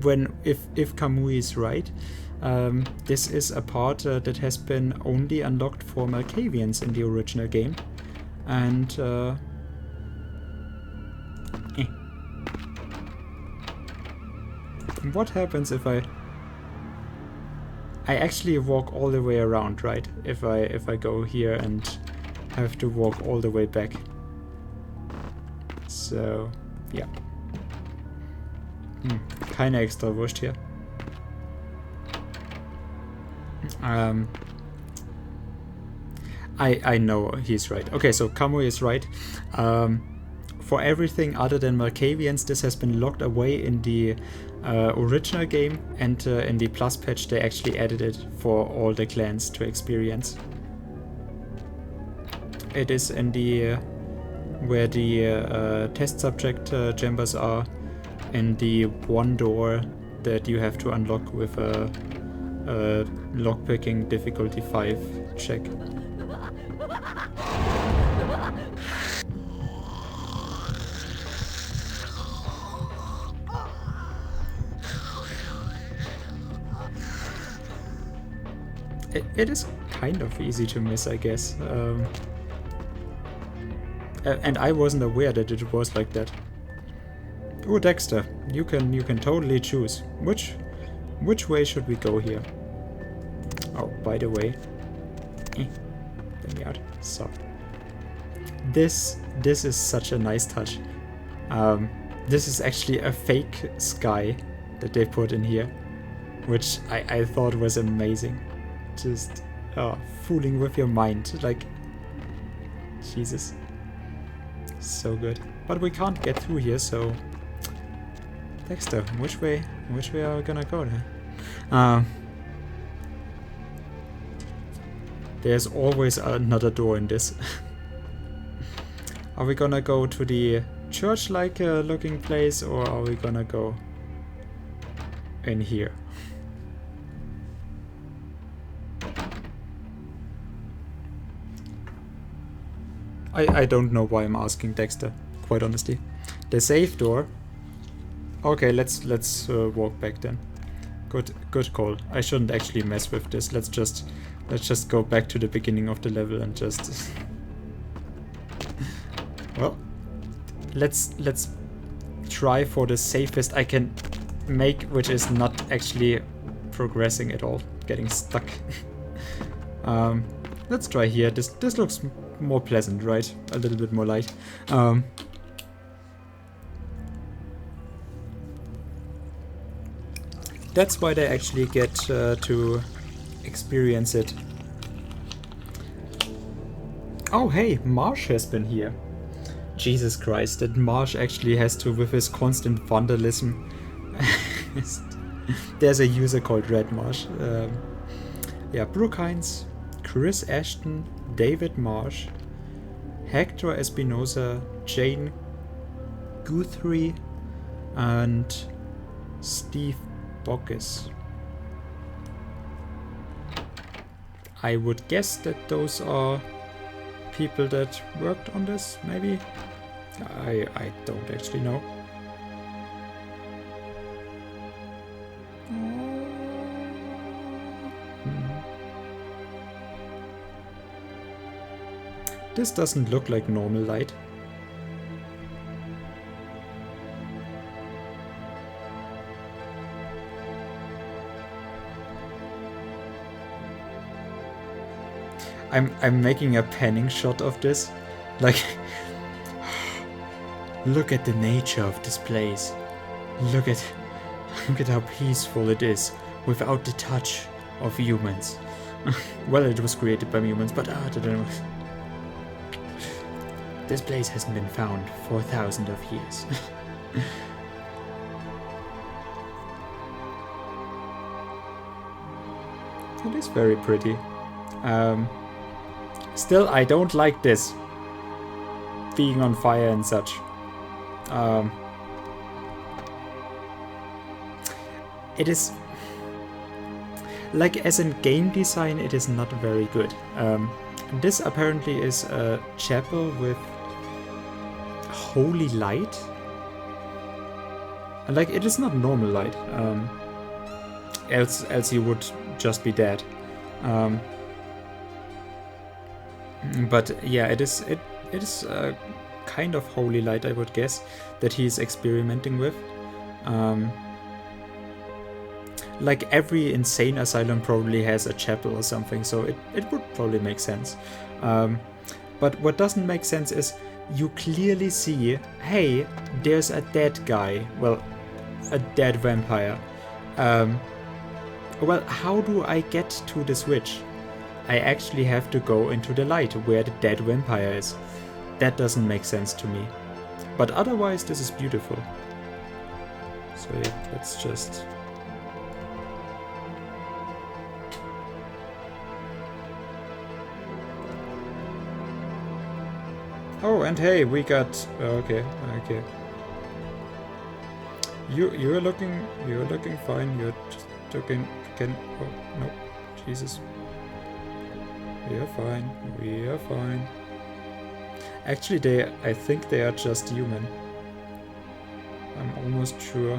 when, if Kamui is right, this is a part that has been only unlocked for Malkavians in the original game, and what happens if I actually walk all the way around, right? If I go here and have to walk all the way back. So, yeah. Keine extra Wurst hier. I know he's right. Okay, so Kamui is right. For everything other than Malkavians, this has been locked away in the original game, and in the Plus patch they actually added it for all the clans to experience. It is in the where the test subject chambers are, in the one door that you have to unlock with a lockpicking difficulty 5 check. It is kind of easy to miss, I guess. And I wasn't aware that it was like that. Oh, Dexter, you can totally choose. Which way should we go here? Oh, by the way, let me out. So this is such a nice touch. This is actually a fake sky that they put in here, which I thought was amazing. Just fooling with your mind, like, Jesus, so good. But we can't get through here, so Dexter, which way are we gonna go there? There's always another door in this. Are we gonna go to the church-like looking place, or are we gonna go in here? I don't know why I'm asking Dexter, quite honestly. The safe door. Okay, let's walk back then. Good call. I shouldn't actually mess with this. Let's just go back to the beginning of the level and just well, let's try for the safest I can make, which is not actually progressing at all, getting stuck. Let's try here. This looks more pleasant, right? A little bit more light. That's why they actually get to experience it. Oh hey, Marsh has been here. Jesus Christ, that Marsh actually has to, with his constant vandalism. There's a user called Red Marsh. Yeah, Brooke Hines, Chris Ashton, David Marsh, Hector Espinosa, Jane Guthrie, and Steve Bockus. I would guess that those are people that worked on this, maybe? I don't actually know. This doesn't look like normal light. I'm making a panning shot of this. Like, look at the nature of this place. Look at how peaceful it is without the touch of humans. Well, it was created by humans, but I don't know. This place hasn't been found for thousands of years. It is very pretty. Still, I don't like this. Being on fire and such. It is... like, as in game design, it is not very good. This apparently is a chapel with holy light. Like, it is not normal light. Else you would just be dead. But yeah, it is a kind of holy light, I would guess, that he's experimenting with. Like every insane asylum probably has a chapel or something, so it would probably make sense. But what doesn't make sense is you clearly see, hey, there's a dead guy. Well, a dead vampire. Well, how do I get to the switch? I actually have to go into the light where the dead vampire is. That doesn't make sense to me. But otherwise, this is beautiful. So yeah, let's just... Oh, and hey, we got... okay. You're looking fine. You're just looking... oh, no. Jesus. We are fine. Actually, I think they are just human. I'm almost sure.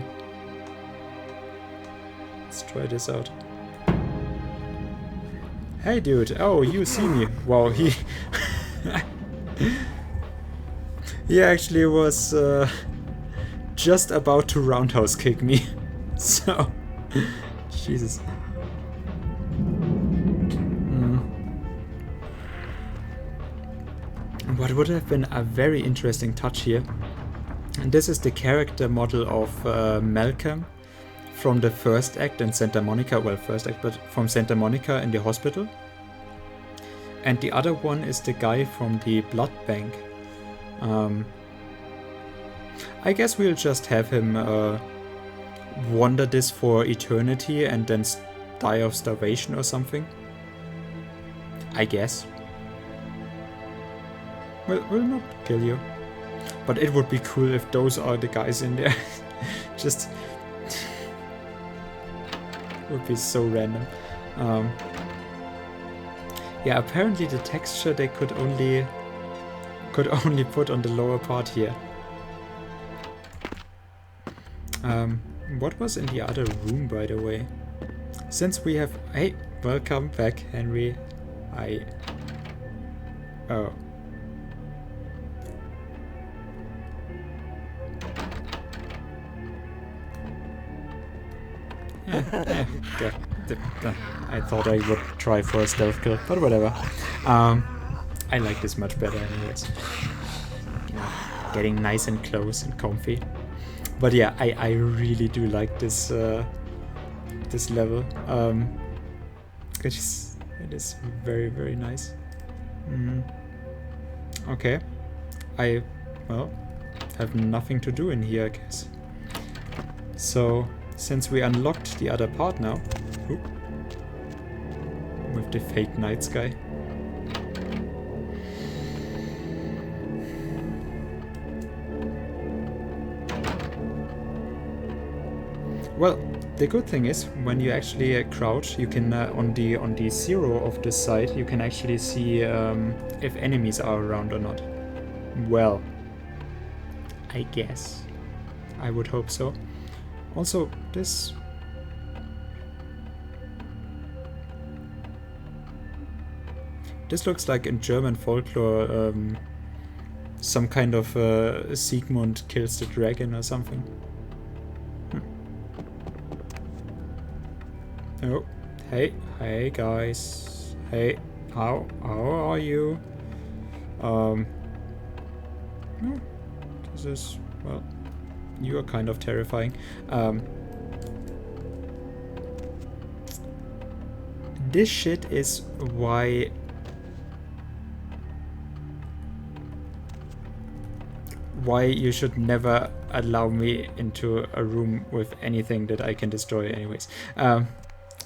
Let's try this out. Hey, dude. Oh, you see me. Wow, he... he actually was just about to roundhouse kick me. So... Jesus. What would have been a very interesting touch here, and this is the character model of Malcolm from the first act in Santa Monica, well, first act, but from Santa Monica in the hospital. And the other one is the guy from the blood bank. I guess we'll just have him wander this for eternity and then die of starvation or something. I guess. will not kill you. But it would be cool if those are the guys in there. Just would be so random. Yeah, apparently the texture they could only put on the lower part here. What was in the other room, by the way? Since we have... Hey, welcome back, Henry. Oh. God. I thought I would try for a stealth kill, but whatever. I like this much better anyways. Getting nice and close and comfy. But yeah, I really do like this this level. It is very, very nice. Okay. I, well, have nothing to do in here, I guess. So, since we unlocked the other part now, with the fake night sky. Well, the good thing is, when you actually crouch, you can on the zero of this side, you can actually see if enemies are around or not. Well, I guess. I would hope so. Also, this... This looks like in German folklore, some kind of Siegmund kills the dragon or something. Oh, hey guys, hey, how are you? No, this is, well, you are kind of terrifying. This shit is why you should never allow me into a room with anything that I can destroy anyways.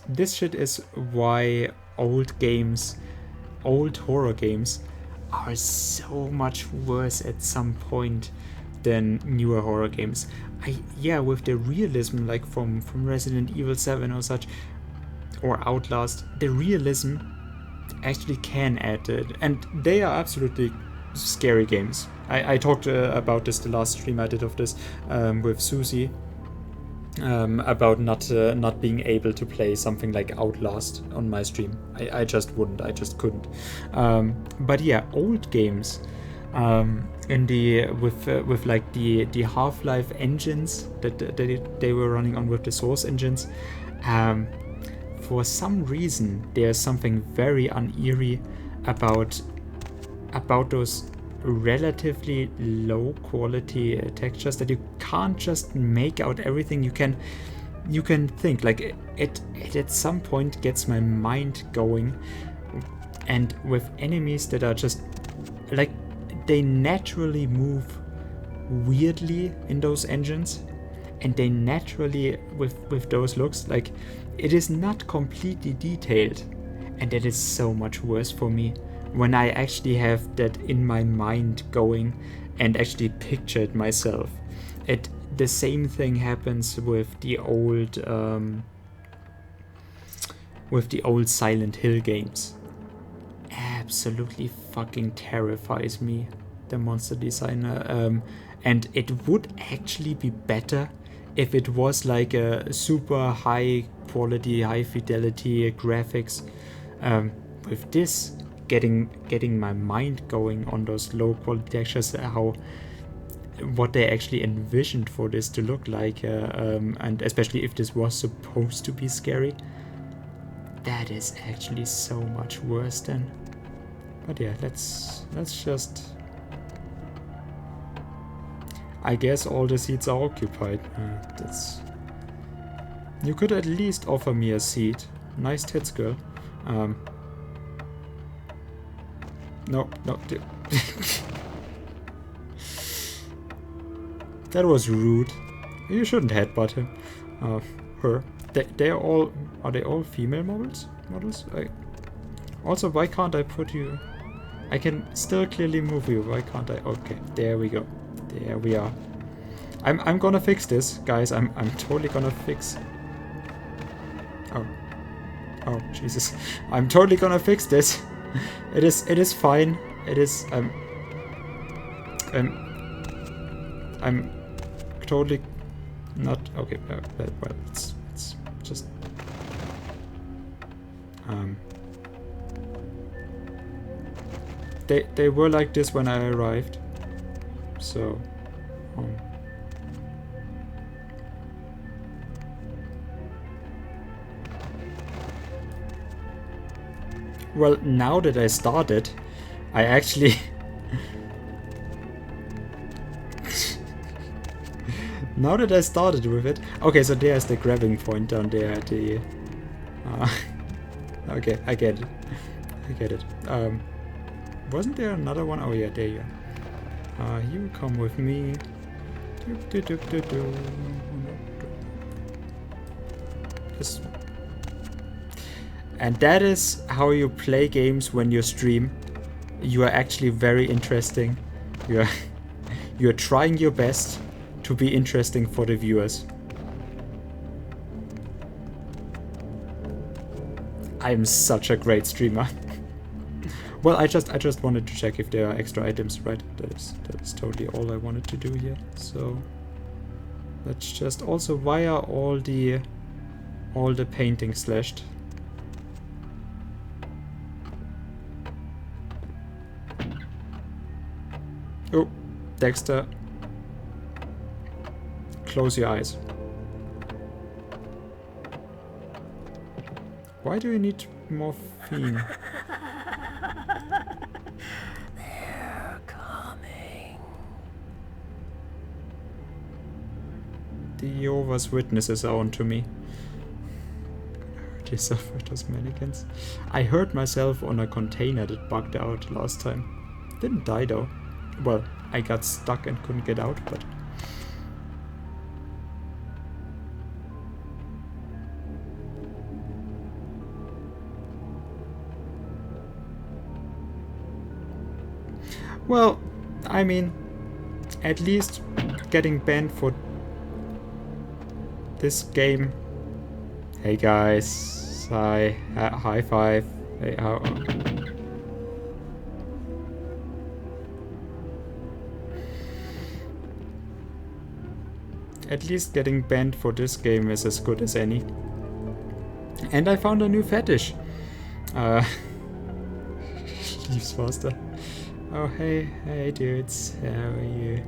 This shit is why old horror games are so much worse at some point than newer horror games. Yeah, with the realism, like from Resident Evil 7 or such, or Outlast, the realism actually can add it, and they are absolutely scary games. I talked about this the last stream I did of this with Susie. About not being able to play something like Outlast on my stream. I just wouldn't. I just couldn't. But yeah, old games in the with like the Half-Life engines that they were running on with the Source engines. For some reason, there's something very uneery about those relatively low quality textures that you can't just make out everything. You can think, like it at some point gets my mind going, and with enemies that are just like they naturally move weirdly in those engines, and they naturally with those looks, like it is not completely detailed, and that is so much worse for me when I actually have that in my mind going and actually pictured myself. The same thing happens with the old Silent Hill games. Absolutely fucking terrifies me, the monster designer. And it would actually be better if it was like a super high quality, high fidelity graphics. With this, getting my mind going on those low quality textures, what they actually envisioned for this to look like, and especially if this was supposed to be scary, that is actually so much worse then. But yeah, let's just, I guess all the seats are occupied. You could at least offer me a seat. Nice tits, girl. No, dude. That was rude. You shouldn't headbutt him. Her. Are they all female models? Also, why can't I put you... I can still clearly move you. Why can't I? Okay, there we go. There we are. I'm gonna fix this, guys. I'm totally gonna fix. Oh. Oh, Jesus. I'm totally gonna fix this. It is fine. It is I'm totally not okay. Well, it's just they were like this when I arrived, so well, now that I started, I actually now that I started with it. Okay, so there's the grabbing point down there at the okay, I get it. I get it. Wasn't there another one? Oh yeah, there you are. You come with me. Yes. And that is how you play games when you stream. You are actually very interesting. You're trying your best to be interesting for the viewers. I'm such a great streamer. Well, I just wanted to check if there are extra items, right? That is totally all I wanted to do here. So let's just also wire all the painting slashed. Oh, Dexter. Close your eyes. Why do you need morphine? They're coming. The Jehovah's Witnesses are onto me. Hurt yourself with those mannequins. I hurt myself on a container that bugged out last time. Didn't die though. Well, I got stuck and couldn't get out, but... Well, I mean, at least getting banned for this game. Hey guys, high five. Hey, at least getting banned for this game is as good as any. And I found a new fetish. Leaves faster. Oh hey dudes, how are you?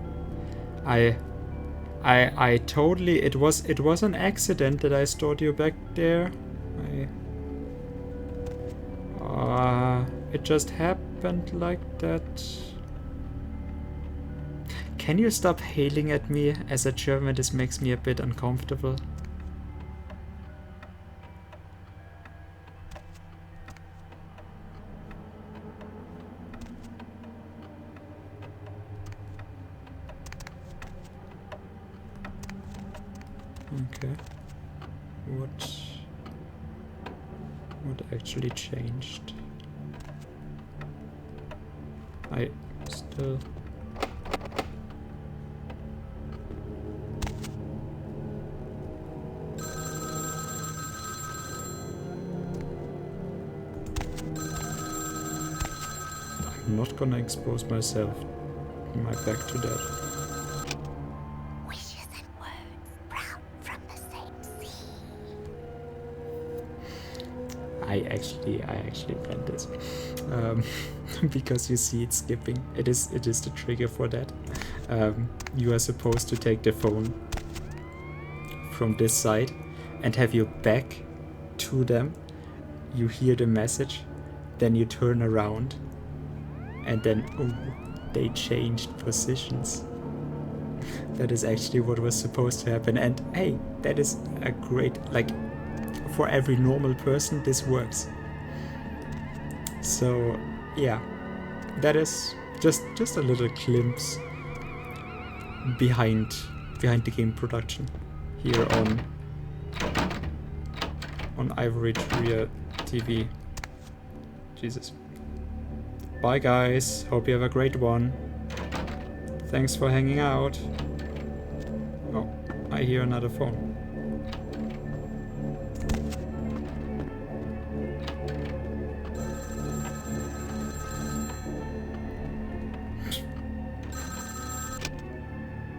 I totally, it was an accident that I stored you back there. It just happened like that. Can you stop hailing at me as a German? This makes me a bit uncomfortable. Okay. What actually changed? I still... I'm not gonna expose myself, my back to that. Wishes and words brown from the same sea. I actually planned this. Because you see it skipping. It is the trigger for that. You are supposed to take the phone from this side and have your back to them. You hear the message, then you turn around, and then they changed positions. That is actually what was supposed to happen. And hey, that is a great, like, for every normal person this works. So yeah, that is just a little glimpse behind the game production here on Ivory Tree TV. Jesus. Bye guys, hope you have a great one. Thanks for hanging out. Oh, I hear another phone.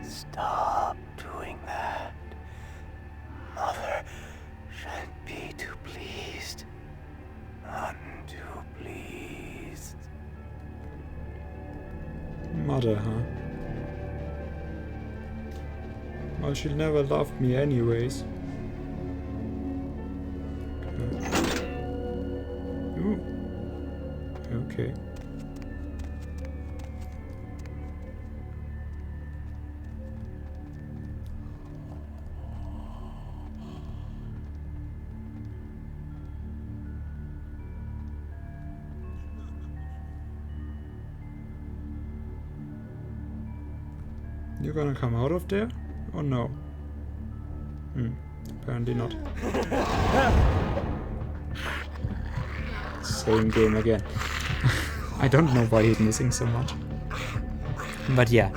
Stop doing that. Mother shan't be too pleased. None too pleased. Mother, huh? Well, she never loved me anyways. Ooh. Okay. You're gonna come out of there? Or no? Apparently not. Same game again. I don't know why he's missing so much. But yeah,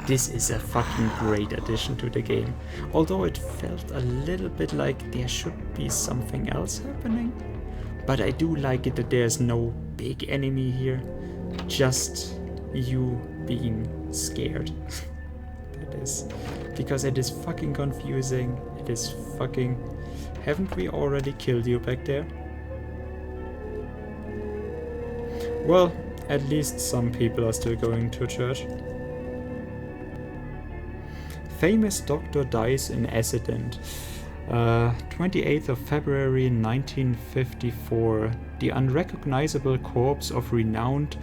this is a fucking great addition to the game. Although it felt a little bit like there should be something else happening. But I do like it that there's no big enemy here. Just you being scared. That is... Because it is fucking confusing. It is fucking... Haven't we already killed you back there? Well, at least some people are still going to church. Famous doctor dies in accident. 28th of February 1954. The unrecognizable corpse of renowned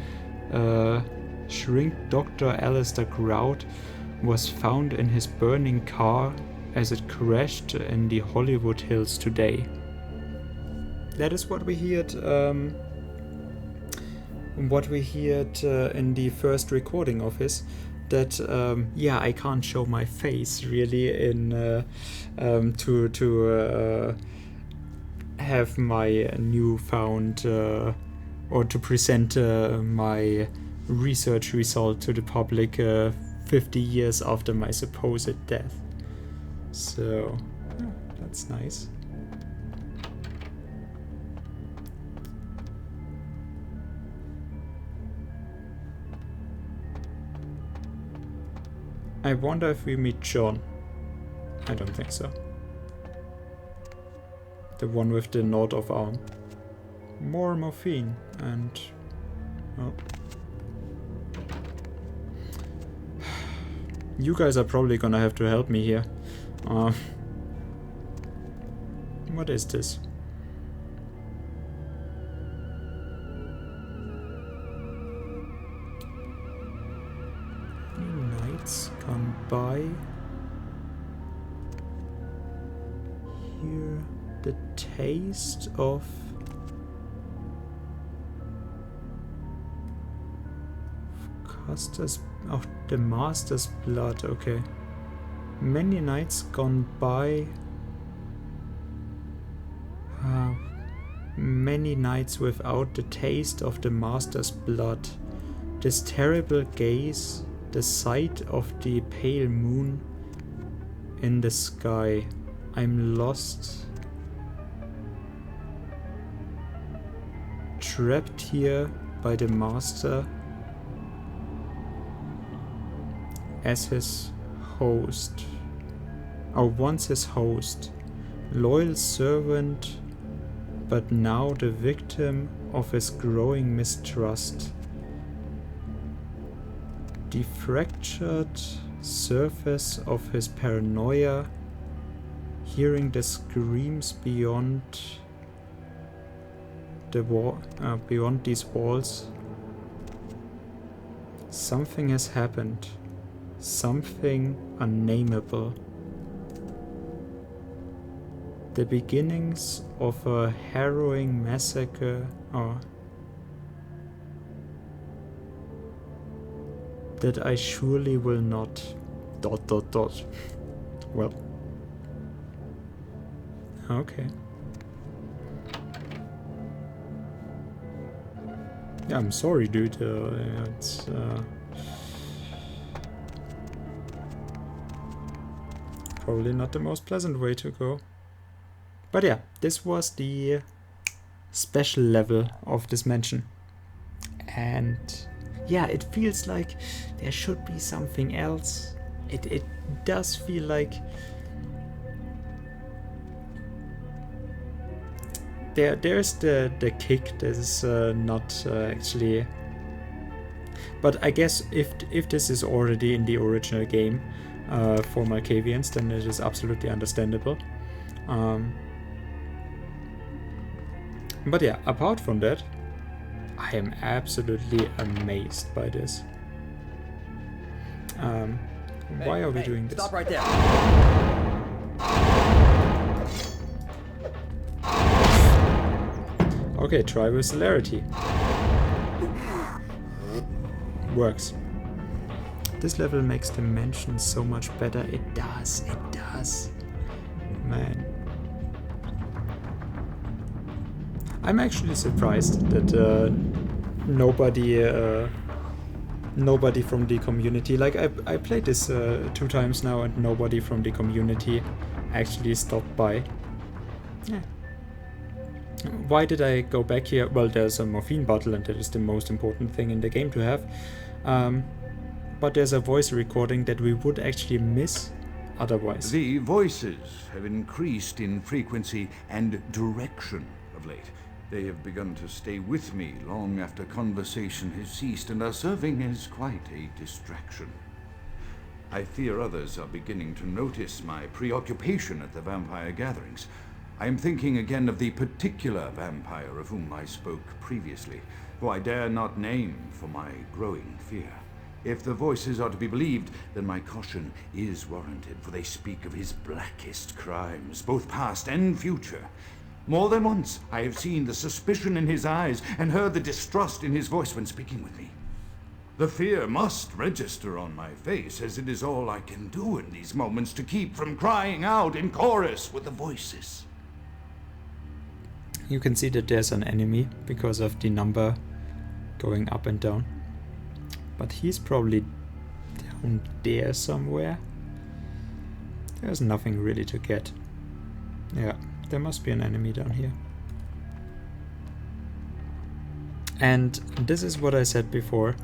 shrink Dr. Alistair Grout was found in his burning car as it crashed in the Hollywood Hills today. That is what we heard. What we heard in the first recording of his. That yeah, I can't show my face really in to have my newfound or to present my research result to the public 50 years after my supposed death. So yeah, that's nice. I wonder if we meet John. I don't think so. The one with the nod of arm. More morphine and... well... You guys are probably gonna have to help me here. What is this? Come by. Here, the taste of Custer's, oh, the Master's blood. Okay, many nights gone by. Many nights without the taste of the Master's blood. This terrible gaze. The sight of the pale moon in the sky. I'm lost. Trapped here by the Master as his host. Or once his host. Loyal servant, but now the victim of his growing mistrust. The fractured surface of his paranoia, hearing the screams beyond the wall, beyond these walls. Something has happened, something unnameable. The beginnings of a harrowing massacre are that I surely will not... ... Well. Okay. Yeah, I'm sorry, dude. It's probably not the most pleasant way to go. But yeah, this was the special level of this mansion. And yeah, it feels like there should be something else. It does feel like there's the kick that is not actually. But I guess if this is already in the original game for Malkavians, then it is absolutely understandable. But yeah, apart from that, I am absolutely amazed by this. Why are we doing this? Stop right there. Okay, try with celerity. Works. This level makes the mansion so much better. It does. Man. I'm actually surprised that nobody from the community, like I played this 2 times now and nobody from the community actually stopped by. Yeah. Why did I go back here? Well, there's a morphine bottle and that is the most important thing in the game to have. But there's a voice recording that we would actually miss otherwise. The voices have increased in frequency and direction of late. They have begun to stay with me long after conversation has ceased and are serving as quite a distraction. I fear others are beginning to notice my preoccupation at the vampire gatherings. I am thinking again of the particular vampire of whom I spoke previously, who I dare not name for my growing fear. If the voices are to be believed, then my caution is warranted, for they speak of his blackest crimes, both past and future. More than once, I have seen the suspicion in his eyes and heard the distrust in his voice when speaking with me. The fear must register on my face, as it is all I can do in these moments to keep from crying out in chorus with the voices. You can see that there's an enemy because of the number going up and down. But he's probably down there somewhere. There's nothing really to get. Yeah, there must be an enemy down here. And this is what I said before.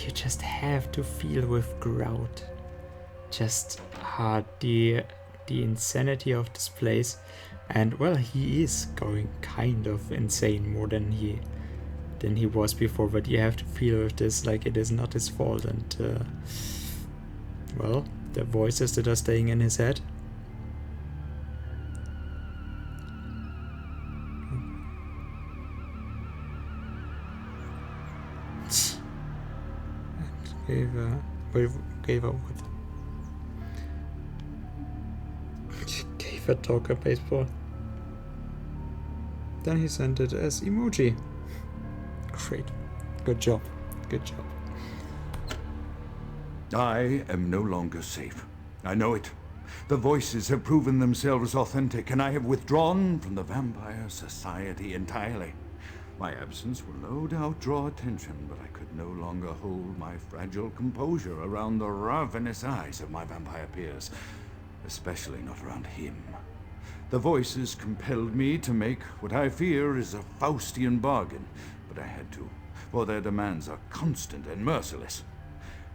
You just have to feel with Grout. Just the insanity of this place. And well, he is going kind of insane more than he was before, but you have to feel with this like it is not his fault. And well, the voices that are staying in his head. Gave up with. Gave a talker baseball. Then he sent it as emoji. Great. Good job. Good job. I am no longer safe. I know it. The voices have proven themselves authentic, and I have withdrawn from the Vampire Society entirely. My absence will no doubt draw attention, but I could no longer hold my fragile composure around the ravenous eyes of my vampire peers, especially not around him. The voices compelled me to make what I fear is a Faustian bargain, but I had to, for their demands are constant and merciless.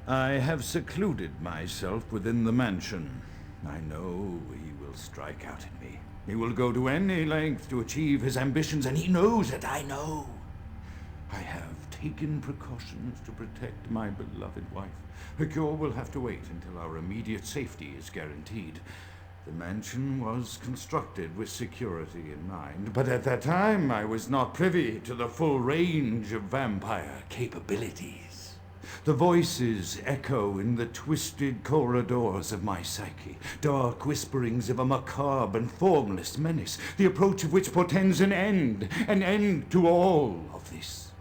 I have secluded myself within the mansion. I know he will strike out at me. He will go to any length to achieve his ambitions, and he knows it, I know. I have taken precautions to protect my beloved wife. A cure will have to wait until our immediate safety is guaranteed. The mansion was constructed with security in mind, but at that time I was not privy to the full range of vampire capabilities. The voices echo in the twisted corridors of my psyche, dark whisperings of a macabre and formless menace, the approach of which portends an end to all of this.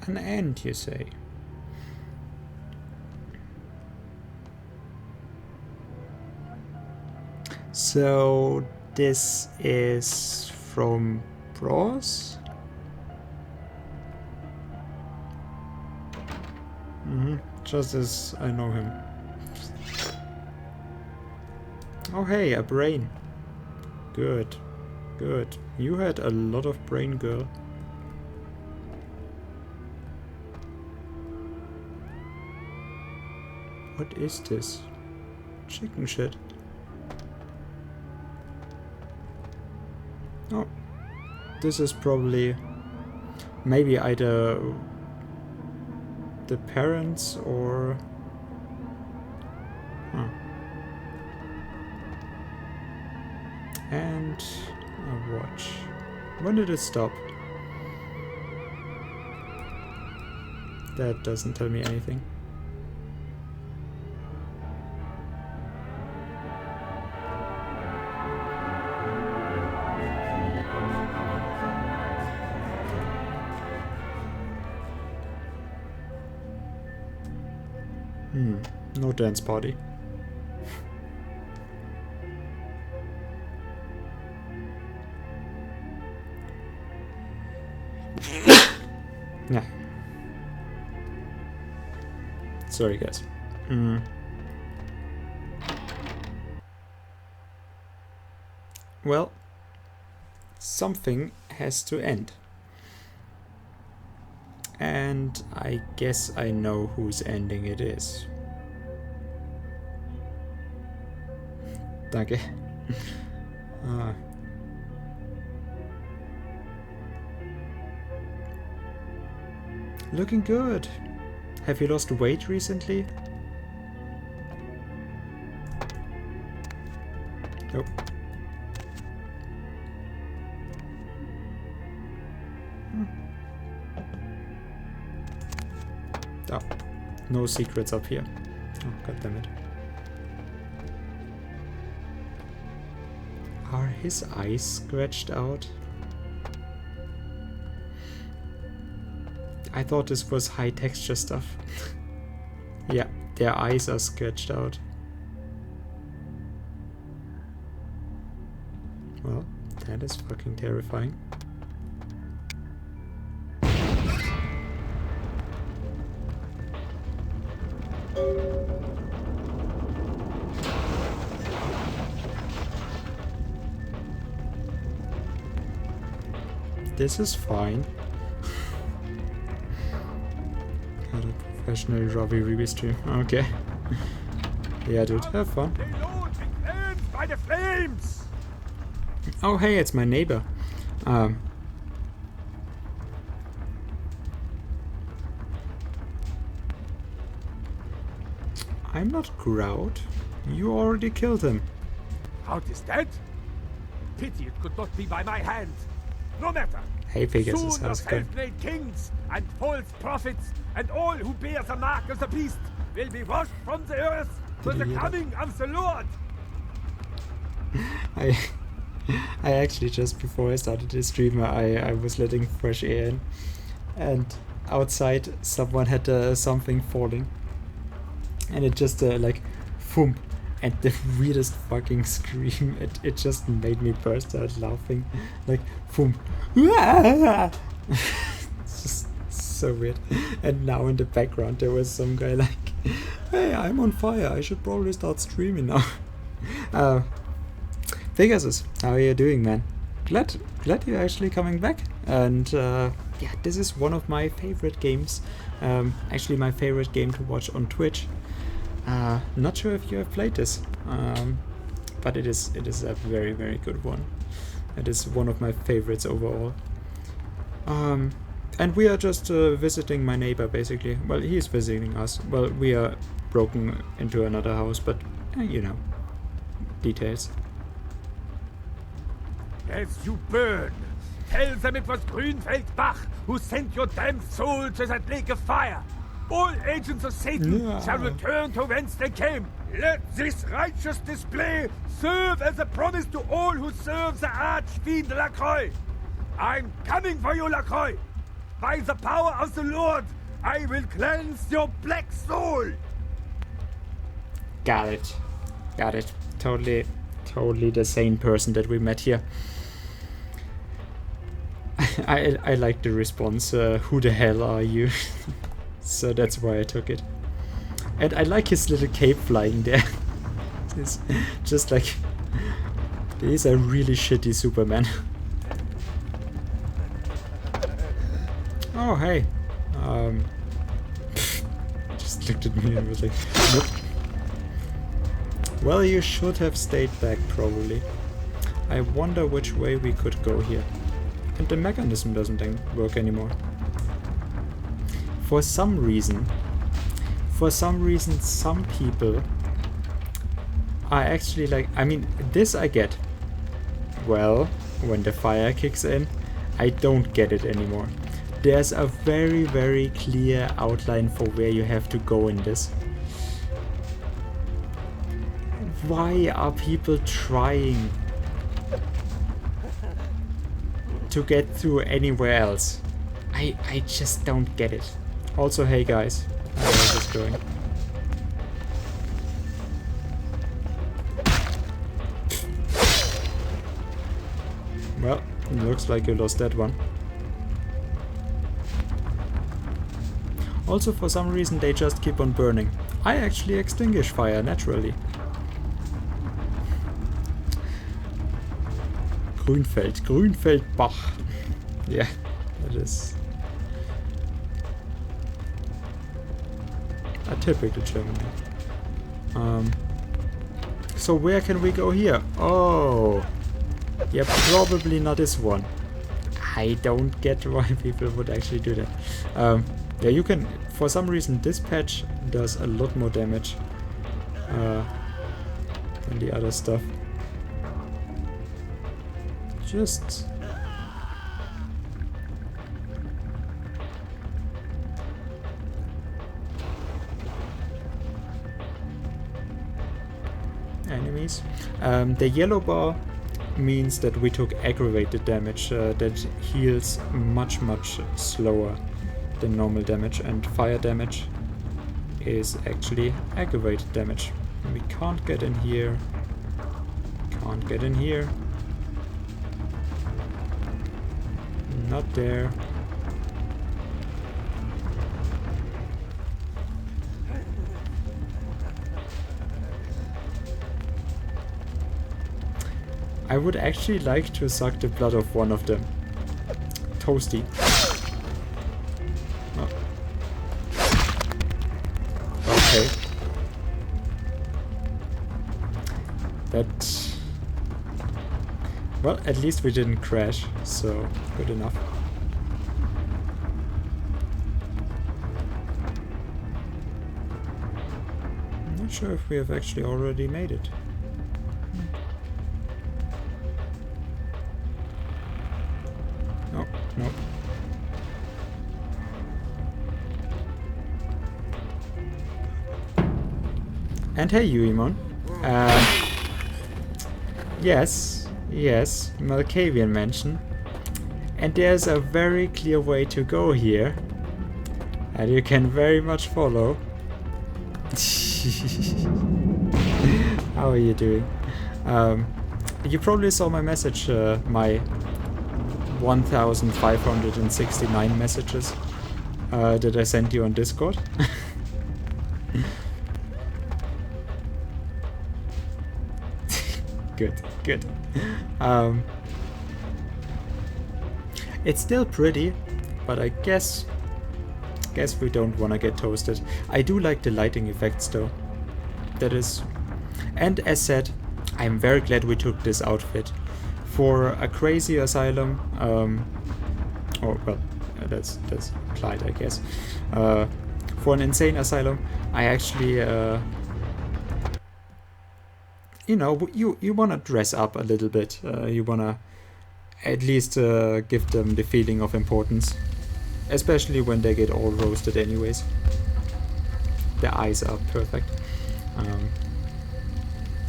An end, you say? So this is from Bros? Just as I know him. Oh hey, a brain. Good. Good. You had a lot of brain, girl. What is this? Chicken shit. Oh. This is probably maybe either the parents or... Huh. And a watch. When did it stop? That doesn't tell me anything. No dance party. Yeah. Sorry, guys. Well, something has to end. And I guess I know whose ending it is. Danke. Looking good. Have you lost weight recently? Nope. Oh, no secrets up here. Oh, god damn it. Are his eyes scratched out? I thought this was high texture stuff. Yeah, their eyes are scratched out. Well, that is fucking terrifying. This is fine. Got a professional Robbie Ruby stream. Okay. Yeah, dude, have fun. By the flames! Oh, hey, it's my neighbor. I'm not Grout. You already killed him. Grout is dead? Pity it could not be by my hand. No matter. Hey, Pegasus, Soon the how's it going? self-made kings and false prophets and all who bear the mark of the beast will be washed from the earth for the coming of the Lord. I actually, just before I started this stream, I was letting fresh air in, and outside someone had something falling, and it just like thump, and the weirdest fucking scream. It just made me burst out laughing, like thump. It's just so weird. And now in the background there was some guy like, "Hey, I'm on fire. I should probably start streaming now." Pegasus, how are you doing, man? Glad you're actually coming back. And yeah, this is one of my favorite games. Actually, my favorite game to watch on Twitch. Not sure if you have played this, but it is a very, very good one. It is one of my favorites overall. And we are just visiting my neighbor, basically. Well, he is visiting us. Well, we are broken into another house, but you know, details. As you burn, tell them it was Grünfeld Bach who sent your damned soul to that lake of fire. All agents of Satan shall return to whence they came. Let this righteous display serve as a promise to all who serve the archfiend Lacroix. I'm coming for you, Lacroix. By the power of the Lord, I will cleanse your black soul. Got it. Got it. Totally the same person that we met here. I like the response, who the hell are you? So that's why I took it. And I like his little cape flying there. It's just like... He's a really shitty Superman. Oh, hey. Just looked at me and was like, nope. Well, you should have stayed back, probably. I wonder which way we could go here. And the mechanism doesn't work anymore. For some reason, some people are actually like... I mean, this I get. Well, when the fire kicks in, I don't get it anymore. There's a very, very clear outline for where you have to go in this. Why are people trying to get through anywhere else? I just don't get it. Also, hey guys, how is this going? Well, looks like you lost that one. Also, for some reason, they just keep on burning. I actually extinguish fire naturally. Grünfeldbach. Yeah, that is a typical German name. So where can we go here? Oh, yeah, probably not this one. I don't get why people would actually do that. Yeah, you can, for some reason this patch does a lot more damage than the other stuff. Just... enemies. The yellow bar means that we took aggravated damage that heals much slower than normal damage, and fire damage is actually aggravated damage. We can't get in here. Can't get in here. Not there. I would actually like to suck the blood of one of them. Toasty. Oh. Okay. That... Well, at least we didn't crash, so good enough. I'm not sure if we have actually already made it. No, no. And hey, Uemon. Yes, Malkavian Mansion. And there's a very clear way to go here. And you can very much follow. How are you doing? You probably saw my message, my 1569 messages that I sent you on Discord. Good. It's still pretty, but I guess we don't want to get toasted. I do like the lighting effects though. That is... And as said, I'm very glad we took this outfit. For a crazy asylum, oh well, that's Clyde, I guess. For an insane asylum, I actually, you know, you wanna dress up a little bit. You wanna at least give them the feeling of importance, especially when they get all roasted anyways. The eyes are perfect.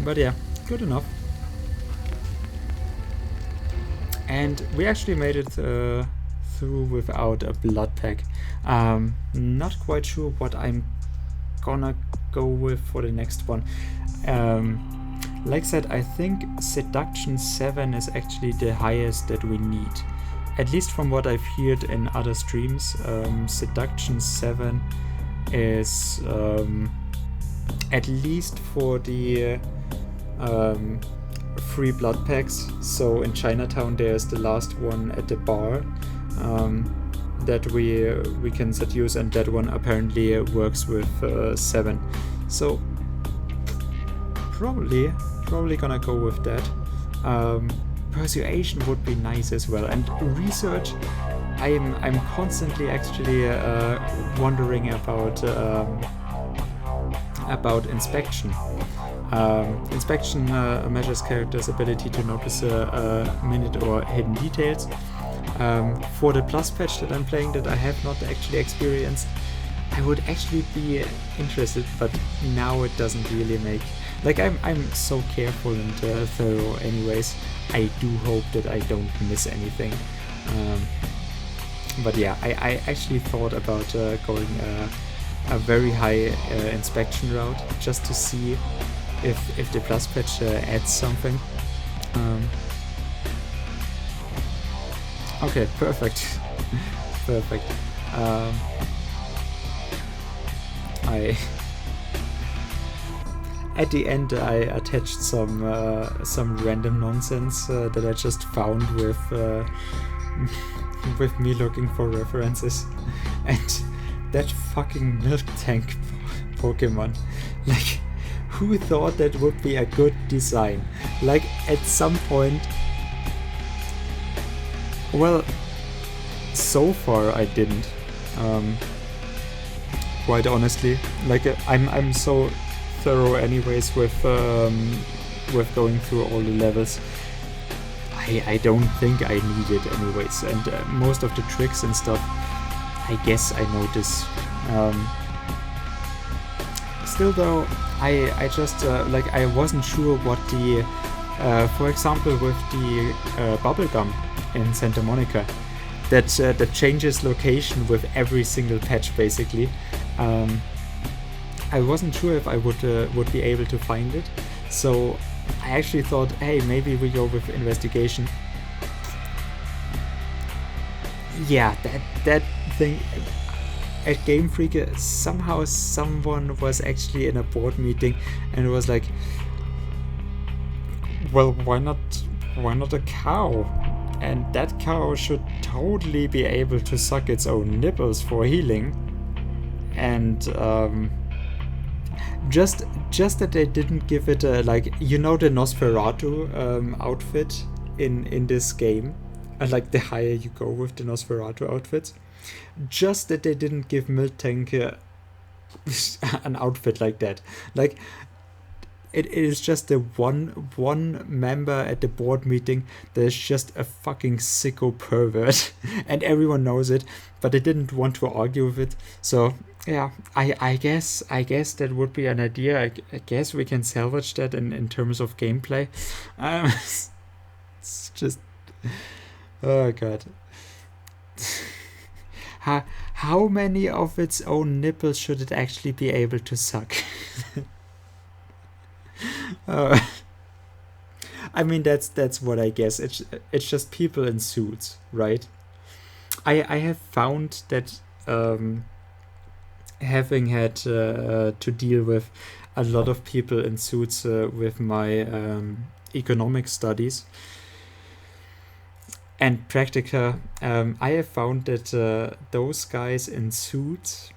But yeah, good enough. And we actually made it through without a blood pack. Not quite sure what I'm gonna go with for the next one. Like I said, I think Seduction 7 is actually the highest that we need. At least from what I've heard in other streams, Seduction 7 is at least for the free blood packs. So in Chinatown there's the last one at the bar that we can seduce, and that one apparently works with 7. So probably gonna go with that. Persuasion would be nice as well, and research. I'm constantly actually wondering about inspection. Inspection measures characters' ability to notice minute or hidden details. For the plus patch that I'm playing that I have not actually experienced, I would actually be interested, but now it doesn't really make... Like, I'm so careful and thorough anyways. I do hope that I don't miss anything. But yeah, I actually thought about going a very high inspection route just to see if the plus patch adds something. Okay, perfect. Perfect. At the end I attached some random nonsense that I just found with me looking for references, and that fucking milk tank Pokemon, like, who thought that would be a good design? Like, at some point, well, so far I didn't, quite honestly. Like, I'm so thorough anyways with going through all the levels. I don't think I need it anyways, and most of the tricks and stuff, I guess I know this. Still though, I just like, I wasn't sure what the for example with the bubblegum in Santa Monica that changes location with every single patch basically. I wasn't sure if I would be able to find it, so I actually thought, hey, maybe we go with investigation. Yeah, that thing at Game Freak, somehow someone was actually in a board meeting and was like, well, why not a cow? And that cow should totally be able to suck its own nipples for healing. And just that they didn't give it a, like, you know, the Nosferatu outfit in this game, and like the higher you go with the Nosferatu outfits, just that they didn't give Milk Tank an outfit like that. Like, it is just the one member at the board meeting that is just a fucking sicko pervert, and everyone knows it, but they didn't want to argue with it. So yeah, I guess that would be an idea. I guess we can salvage that in terms of gameplay. It's just, oh god. How many of its own nipples should it actually be able to suck? I mean, that's what I guess. It's just people in suits, right? I have found that having had to deal with a lot of people in suits with my economic studies and practica, I have found that those guys in suits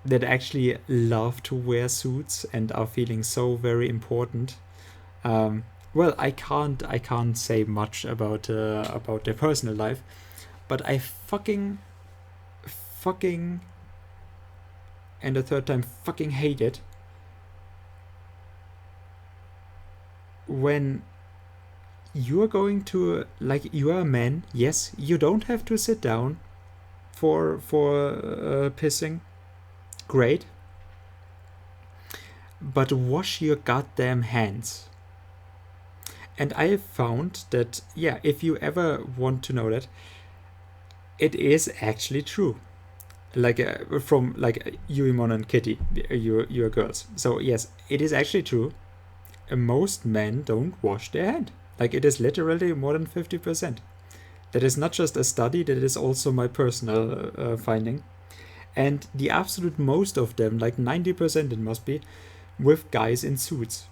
that actually love to wear suits and are feeling so very important. Well, I can't say much about their personal life, but I fucking, and the third time, fucking hate it when you're going to, like, you are a man, yes, you don't have to sit down for pissing, great, but wash your goddamn hands. And I have found that, yeah, if you ever want to know that, it is actually true. Like, from, like, Yuimon and Kitty, you're girls. So yes, it is actually true. Most men don't wash their hand. Like, it is literally more than 50%. That is not just a study, that is also my personal finding. And the absolute most of them, like 90% it must be, with guys in suits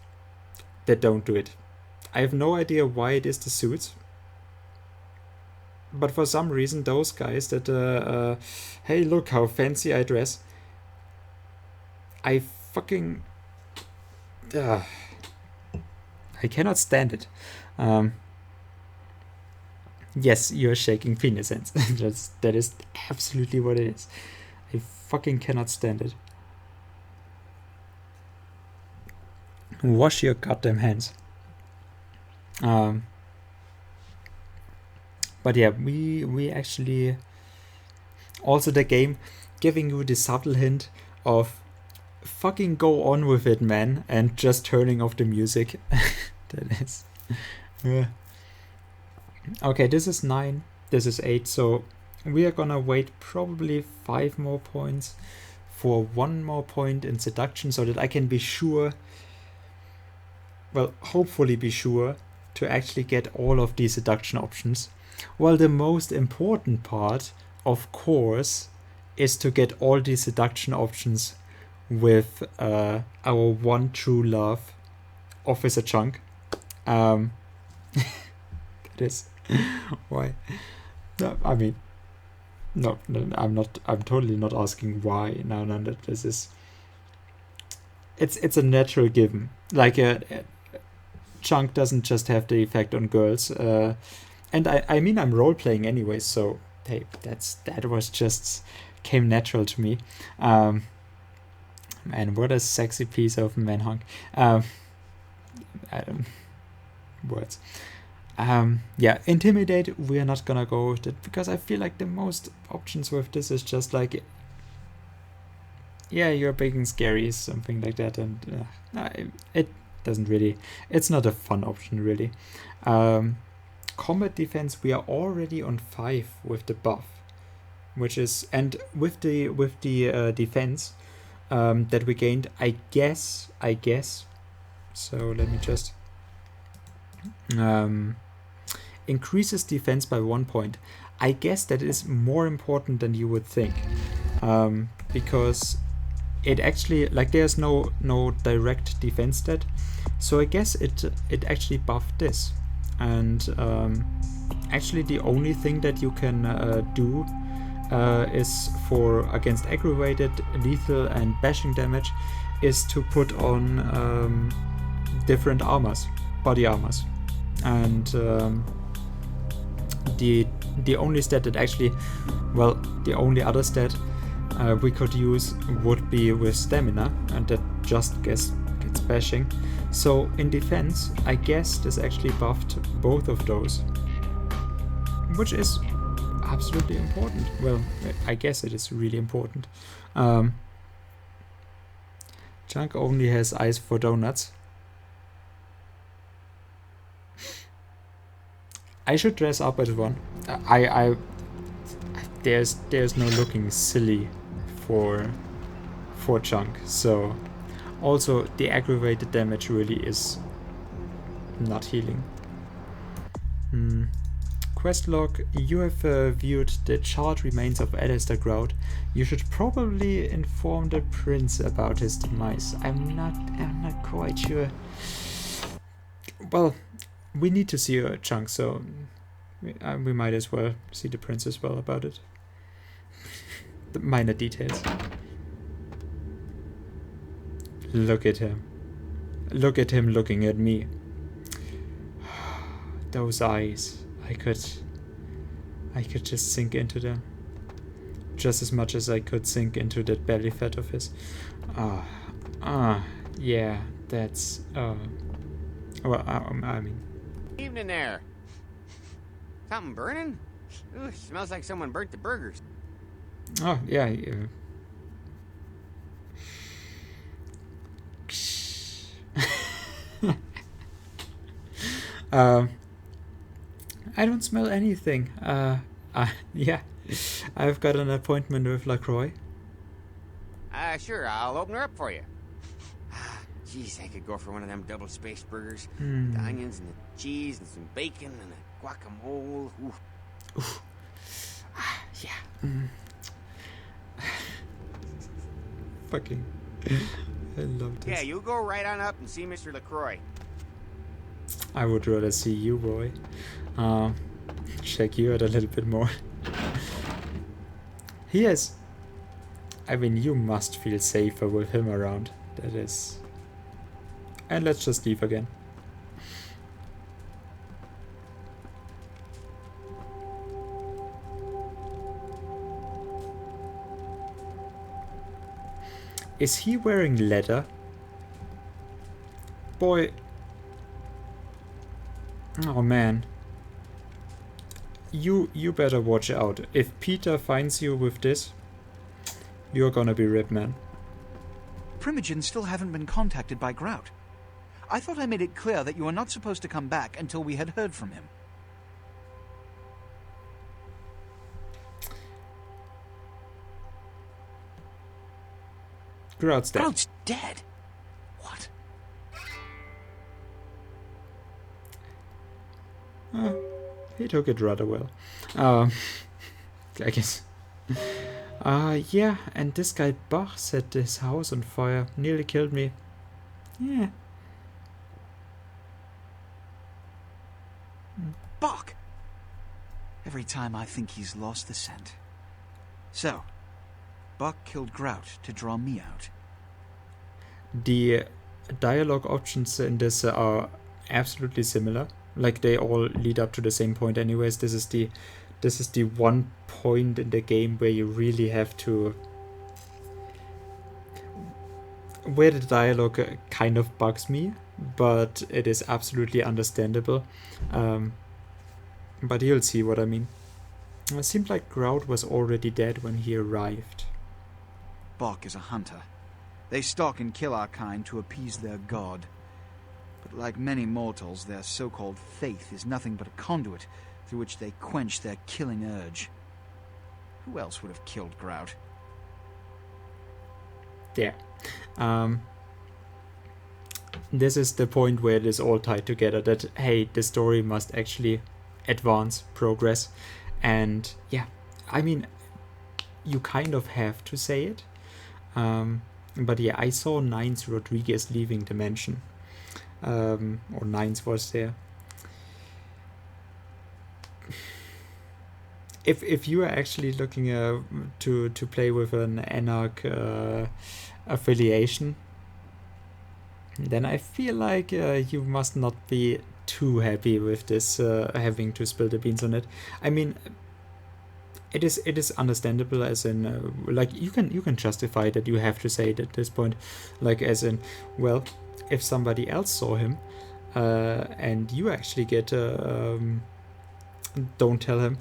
that don't do it. I have no idea why it is the suits. But for some reason, those guys that, hey, look how fancy I dress. I fucking... I cannot stand it. Yes, you're shaking penis hands. That is absolutely what it is. I fucking cannot stand it. Wash your goddamn hands. But yeah, we actually... Also the game giving you the subtle hint of fucking go on with it, man, and just turning off the music. That is... Yeah. Okay, this is 9, this is 8, so we are gonna wait probably 5 more points for 1 more point in seduction so that I can be sure, well, hopefully be sure, to actually get all of these seduction options. Well, the most important part, of course, is to get all these seduction options with our one true love, Officer Chunk. That is why. No, I mean, no, I'm not. I'm totally not asking why. No, this is. It's a natural given. Like Chunk doesn't just have the effect on girls. And I mean I'm role playing anyway, so hey, that was just came natural to me. Man, what a sexy piece of manhunk. Words. Yeah, intimidate, we're not gonna go with it because I feel like the most options with this is just like, yeah, you're big and scary, something like that, and it doesn't really, it's not a fun option really. Combat defense, we are already on 5 with the buff, which is, and with the defense that we gained, I guess, so let me just increases defense by 1 point. I guess that is more important than you would think, because it actually, like, there's no direct defense stat, so I guess it actually buffed this. And actually the only thing that you can do is for against aggravated, lethal and bashing damage is to put on different armors, body armors. And the only stat that actually, well, the only other stat we could use would be with stamina, and that just gets bashing. So in defense, I guess this actually buffed both of those, which is absolutely important. Well, I guess it is really important. Chunk only has eyes for donuts. I should dress up as one. There's no looking silly for Chunk, so also the aggravated damage really is not healing. Quest log, you have viewed the charred remains of Alistair Grout. You should probably inform the prince about his demise. I'm not quite sure. Well, we need to see a Chunk, so we might as well see the prince as well about it. The minor details. Look at him. Look at him looking at me. Those eyes. I could just sink into them. Just as much as I could sink into that belly fat of his. Yeah, that's, well, I mean. Evening there. Something burning? Ooh, smells like someone burnt the burgers. Oh, yeah. I don't smell anything. Yeah, I've got an appointment with LaCroix. Sure, I'll open her up for you. Jeez, I could go for one of them double-spaced burgers. The onions and the cheese and some bacon and a guacamole. Ooh. Yeah. Fucking, I love this. Yeah, you go right on up and see Mr. LaCroix. I would rather see you, boy. Check you out a little bit more. He is. I mean, you must feel safer with him around. That is. And let's just leave again. Is he wearing leather? Boy. Oh man. You better watch out. If Peter finds you with this, you're gonna be ripped, man. Primogen still haven't been contacted by Grout. I thought I made it clear that you were not supposed to come back until we had heard from him. Grout's dead. Grout's dead? What? He took it rather well. I guess. Yeah, and this guy Bach set his house on fire. Nearly killed me. Yeah. Bach! Every time I think he's lost the scent. So, Bach killed Grout to draw me out. The dialogue options in this are absolutely similar. Like they all lead up to the same point anyways. This is the one point in the game where you really have to, where the dialogue kind of bugs me, but it is absolutely understandable. But you'll see what I mean. It seemed like Grout was already dead when he arrived. Bach is a hunter. They stalk and kill our kind to appease their god. But like many mortals, their so-called faith is nothing but a conduit through which they quench their killing urge. Who else would have killed Grout? Yeah. This is the point where it is all tied together, that, hey, the story must actually advance, progress. And yeah, I mean, you kind of have to say it. But yeah, I saw Nines Rodriguez leaving the mansion. Or Nines was there. If you are actually looking to play with an Anarch affiliation, then I feel like you must not be too happy with this having to spill the beans on it. I mean, it is understandable, as in like you can justify that you have to say it at this point, like as in, well, if somebody else saw him and you actually get don't tell him,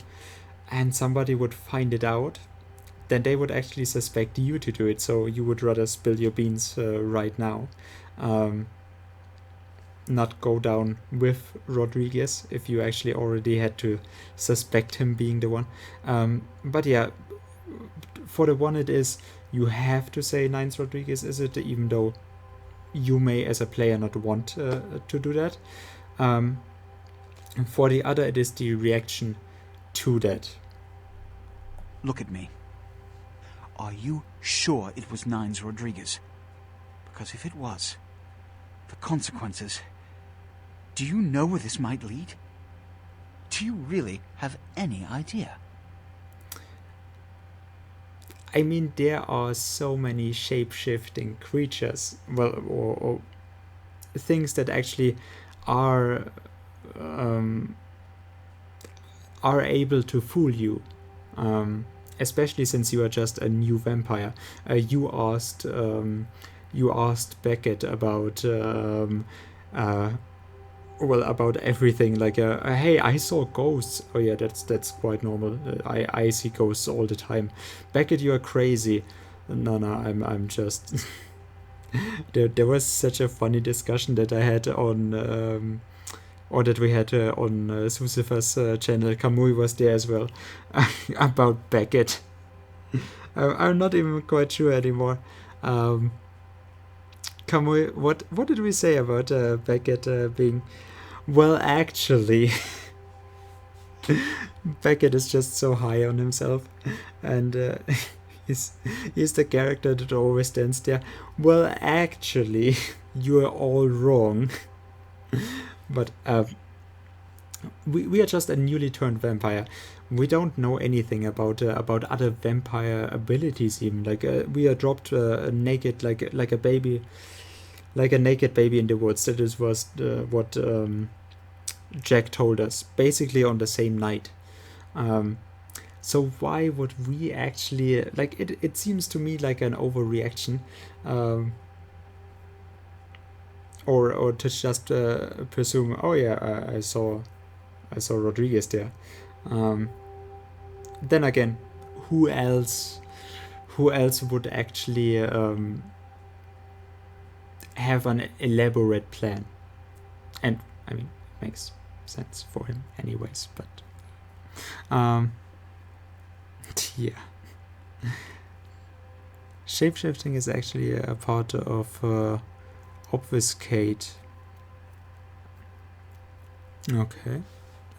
and somebody would find it out, then they would actually suspect you to do it, so you would rather spill your beans right now. Not go down with Rodriguez if you actually already had to suspect him being the one. But yeah, for the one it is, you have to say Nines Rodriguez is it, even though you may as a player not want to do that. For the other, it is the reaction to that. Look at me. Are you sure it was Nines Rodriguez? Because if it was, the consequences... Do you know where this might lead? Do you really have any idea? I mean, there are so many shape-shifting creatures, well, or things that actually are able to fool you. Especially since you are just a new vampire. You asked Beckett about about everything, like hey, I saw ghosts. Oh yeah, that's quite normal. I see ghosts all the time. Beckett, you are crazy. No, I'm just there was such a funny discussion that I had on or that we had on Sucifer's channel. Kamui was there as well about Beckett. I'm not even quite sure anymore. Kamui, what did we say about Beckett being... Well, actually, Beckett is just so high on himself, and he's the character that always stands there. Well, actually, you are all wrong. But we are just a newly turned vampire. We don't know anything about other vampire abilities. Even like we are dropped naked, like a baby, like a naked baby in the woods. That is was what Jack told us, basically on the same night. So why would we actually like it? It seems to me like an overreaction, or to just presume, oh yeah, I saw Rodriguez there. Then again, who else would actually have an elaborate plan? And I mean, makes sense for him anyways, but yeah. Shapeshifting is actually a part of obfuscate. Okay,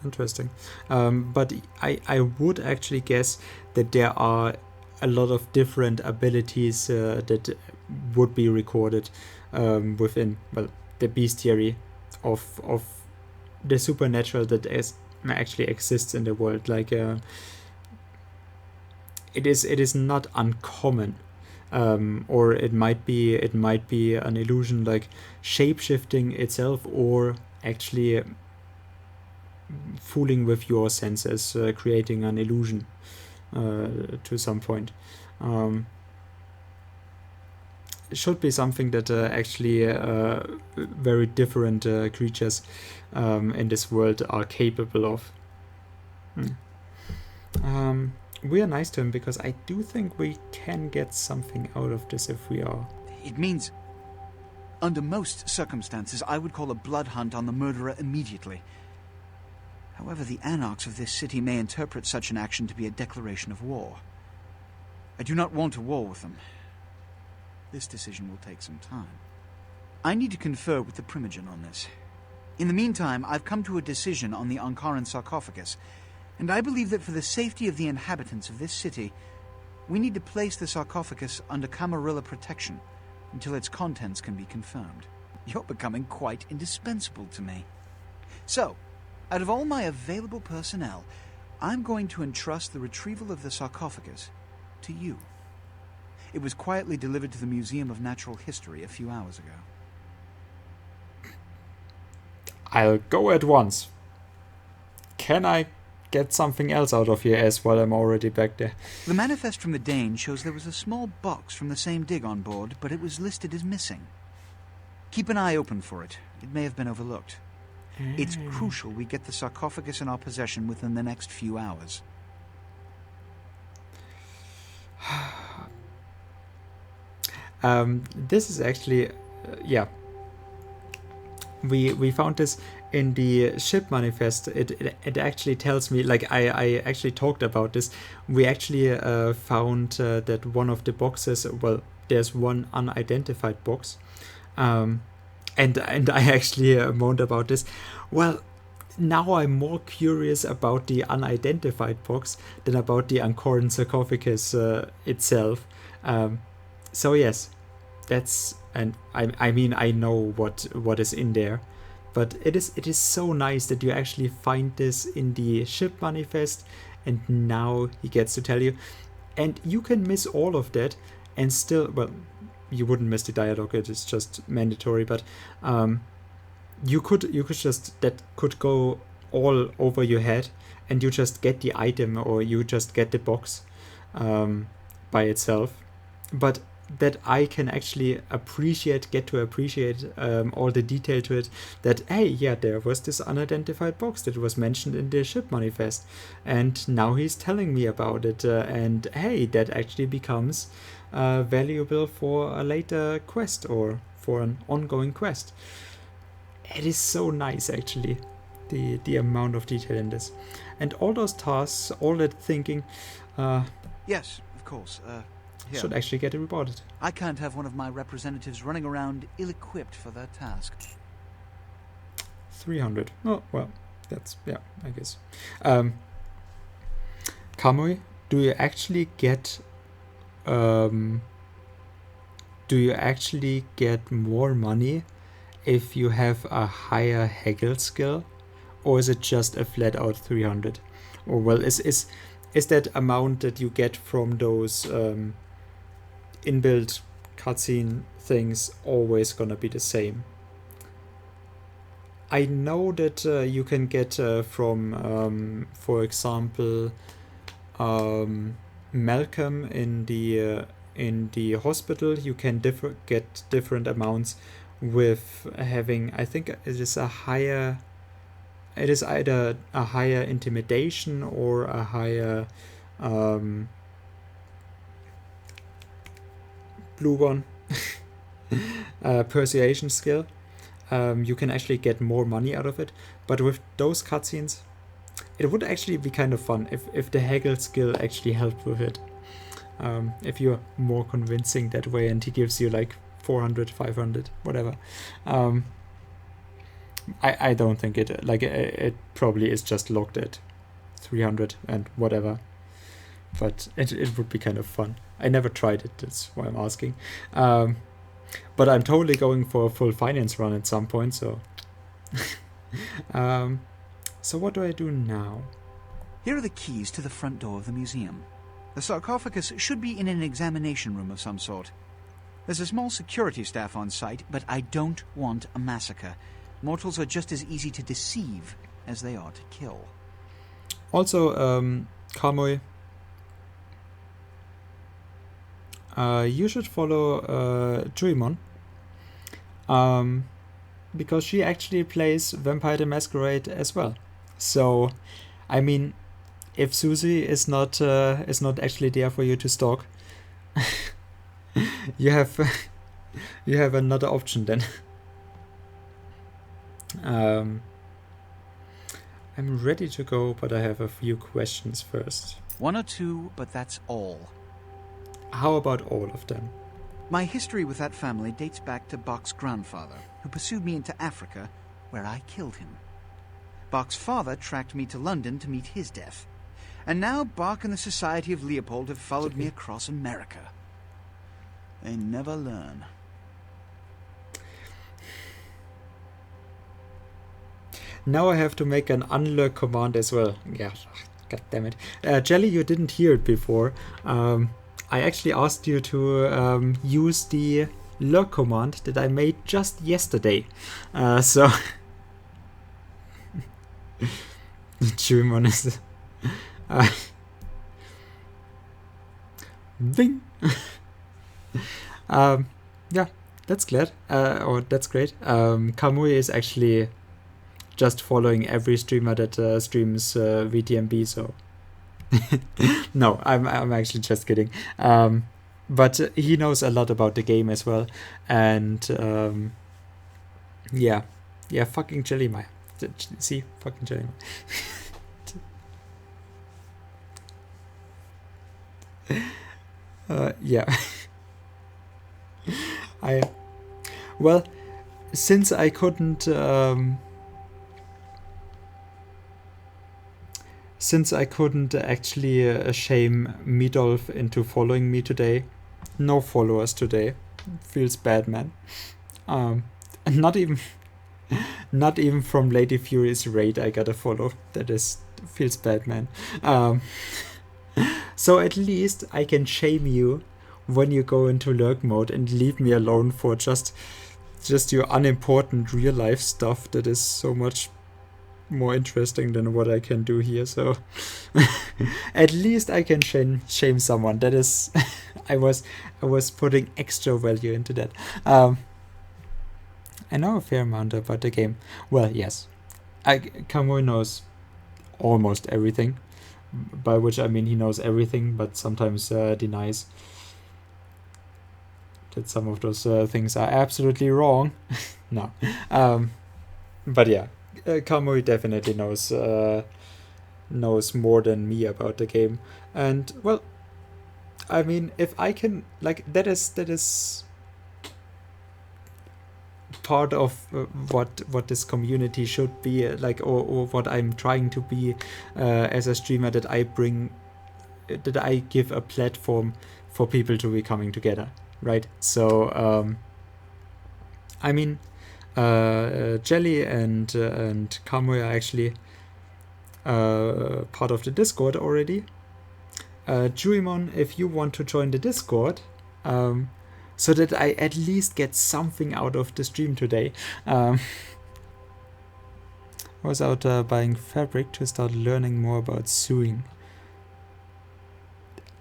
interesting. But I would actually guess that there are a lot of different abilities that would be recorded within, well, the bestiary of the supernatural that actually exists in the world. Like it is not uncommon, or it might be an illusion, like shapeshifting itself, or actually fooling with your senses, creating an illusion to some point. It should be something that actually very different creatures in this world are capable of. We are nice to him because I do think we can get something out of this if we are. It means, under most circumstances, I would call a blood hunt on the murderer immediately. However, the anarchs of this city may interpret such an action to be a declaration of war. I do not want a war with them. This decision will take some time. I need to confer with the Primogen on this. In the meantime, I've come to a decision on the Ankaran sarcophagus, and I believe that for the safety of the inhabitants of this city, we need to place the sarcophagus under Camarilla protection until its contents can be confirmed. You're becoming quite indispensable to me. So, out of all my available personnel, I'm going to entrust the retrieval of the sarcophagus to you. It was quietly delivered to the Museum of Natural History a few hours ago. I'll go at once. Can I get something else out of your ass while I'm already back there? The manifest from the Dane shows there was a small box from the same dig on board, but it was listed as missing. Keep an eye open for it. It may have been overlooked. It's crucial we get the sarcophagus in our possession within the next few hours. This is actually, yeah. We found this in the ship manifest. It actually tells me, like I actually talked about this. We actually found that one of the boxes, well, there's one unidentified box, and I actually moaned about this. Well, now I'm more curious about the unidentified box than about the Ankaran sarcophagus itself. So yes, that's, and I mean, I know what is in there, but it is so nice that you actually find this in the ship manifest, and now he gets to tell you, and you can miss all of that and still, well, you wouldn't miss the dialogue, it is just mandatory, but you could just, that could go all over your head and you just get the item, or you just get the box by itself, but that I can actually get to appreciate all the detail to it, that hey, yeah, there was this unidentified box that was mentioned in the ship manifest, and now he's telling me about it, and hey, that actually becomes valuable for a later quest or for an ongoing quest. It is so nice, actually, the amount of detail in this, and all those tasks, all that thinking. Yes, of course. Here. Should actually get it reported. I can't have one of my representatives running around ill-equipped for that task. 300. Oh, well, that's, yeah, I guess. Kamui, do you actually get actually get more money if you have a higher haggle skill, or is it just a flat out 300? Or well, is that amount that you get from those inbuilt cutscene things always gonna be the same? I know that you can get from, for example, Malcolm in the hospital. You can get different amounts with having. I think it is a higher. It is either a higher intimidation or a higher blue one persuasion skill. You can actually get more money out of it. But with those cutscenes, it would actually be kind of fun if the haggle skill actually helped with it. If you're more convincing that way and he gives you like 400, 500, whatever. I don't think it probably is just locked at 300 and whatever. But it would be kind of fun. I never tried it, that's why I'm asking. But I'm totally going for a full finance run at some point, so... so what do I do now? Here are the keys to the front door of the museum. The sarcophagus should be in an examination room of some sort. There's a small security staff on site, but I don't want a massacre. Mortals are just as easy to deceive as they are to kill. Also, Kamui, you should follow Juimon, because she actually plays Vampire the Masquerade as well. So, I mean, if Susie is not actually there for you to stalk, you have another option then. I'm ready to go, but I have a few questions first. One or two, but that's all. How about all of them? My history with that family dates back to Bach's grandfather, who pursued me into Africa, where I killed him. Bach's father tracked me to London to meet his death. And now Bach and the Society of Leopold have followed me across America. They never learn. Now I have to make an unlurk command as well. Yeah, god damn it. Jelly, you didn't hear it before. I actually asked you to use the lurk command that I made just yesterday. So... Juimon is... Bing! Yeah, that's glad. Or that's great. Kamui is actually just following every streamer that streams Vtmb, so... No, I'm actually just kidding. But he knows a lot about the game as well. And yeah, fucking Jellymire. See, fucking Jellymire. Yeah. Well, since I couldn't actually shame Meadolf into following me today, no followers today. Feels bad, man. Not even from Lady Fury's raid I got a follow. Feels bad, man. So at least I can shame you when you go into lurk mode and leave me alone for just your unimportant real life stuff that is so much more interesting than what I can do here. So at least I can shame someone. That is I was putting extra value into that. I know a fair amount about the game. Well, yes, Kamui knows almost everything, by which I mean he knows everything, but sometimes denies that some of those things are absolutely wrong. No, but yeah, Kamui definitely knows more than me about the game. And well, I mean, if I can, like, that is part of what this community should be, like, or what I'm trying to be as a streamer, that I bring I give a platform for people to be coming together, right? So I mean, Jelly and Kamui are actually part of the Discord already. Juimon, if you want to join the Discord, so that I at least get something out of the stream today. I was out buying fabric to start learning more about sewing.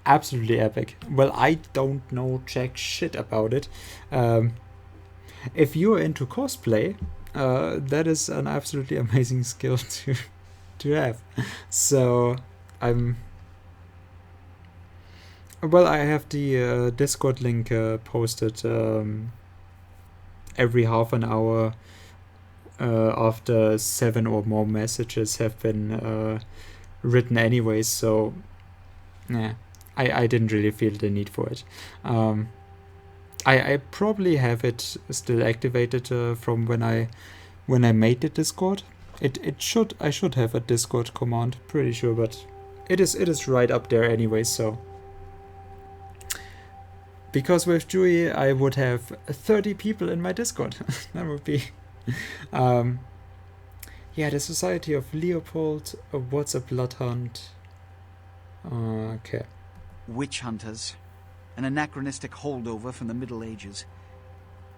Absolutely epic. Well, I don't know jack shit about it. If you're into cosplay, that is an absolutely amazing skill to have. So well, I have the Discord link posted every half an hour after 7 or more messages have been written anyways, so yeah, I didn't really feel the need for it. I probably have it still activated from when I made the Discord. I should have a Discord command, pretty sure, but it is right up there anyway, so. Because with Jui, I would have 30 people in my Discord. That would be... yeah, the Society of Leopold. What's a blood hunt? Okay. Witch hunters. An anachronistic holdover from the Middle Ages.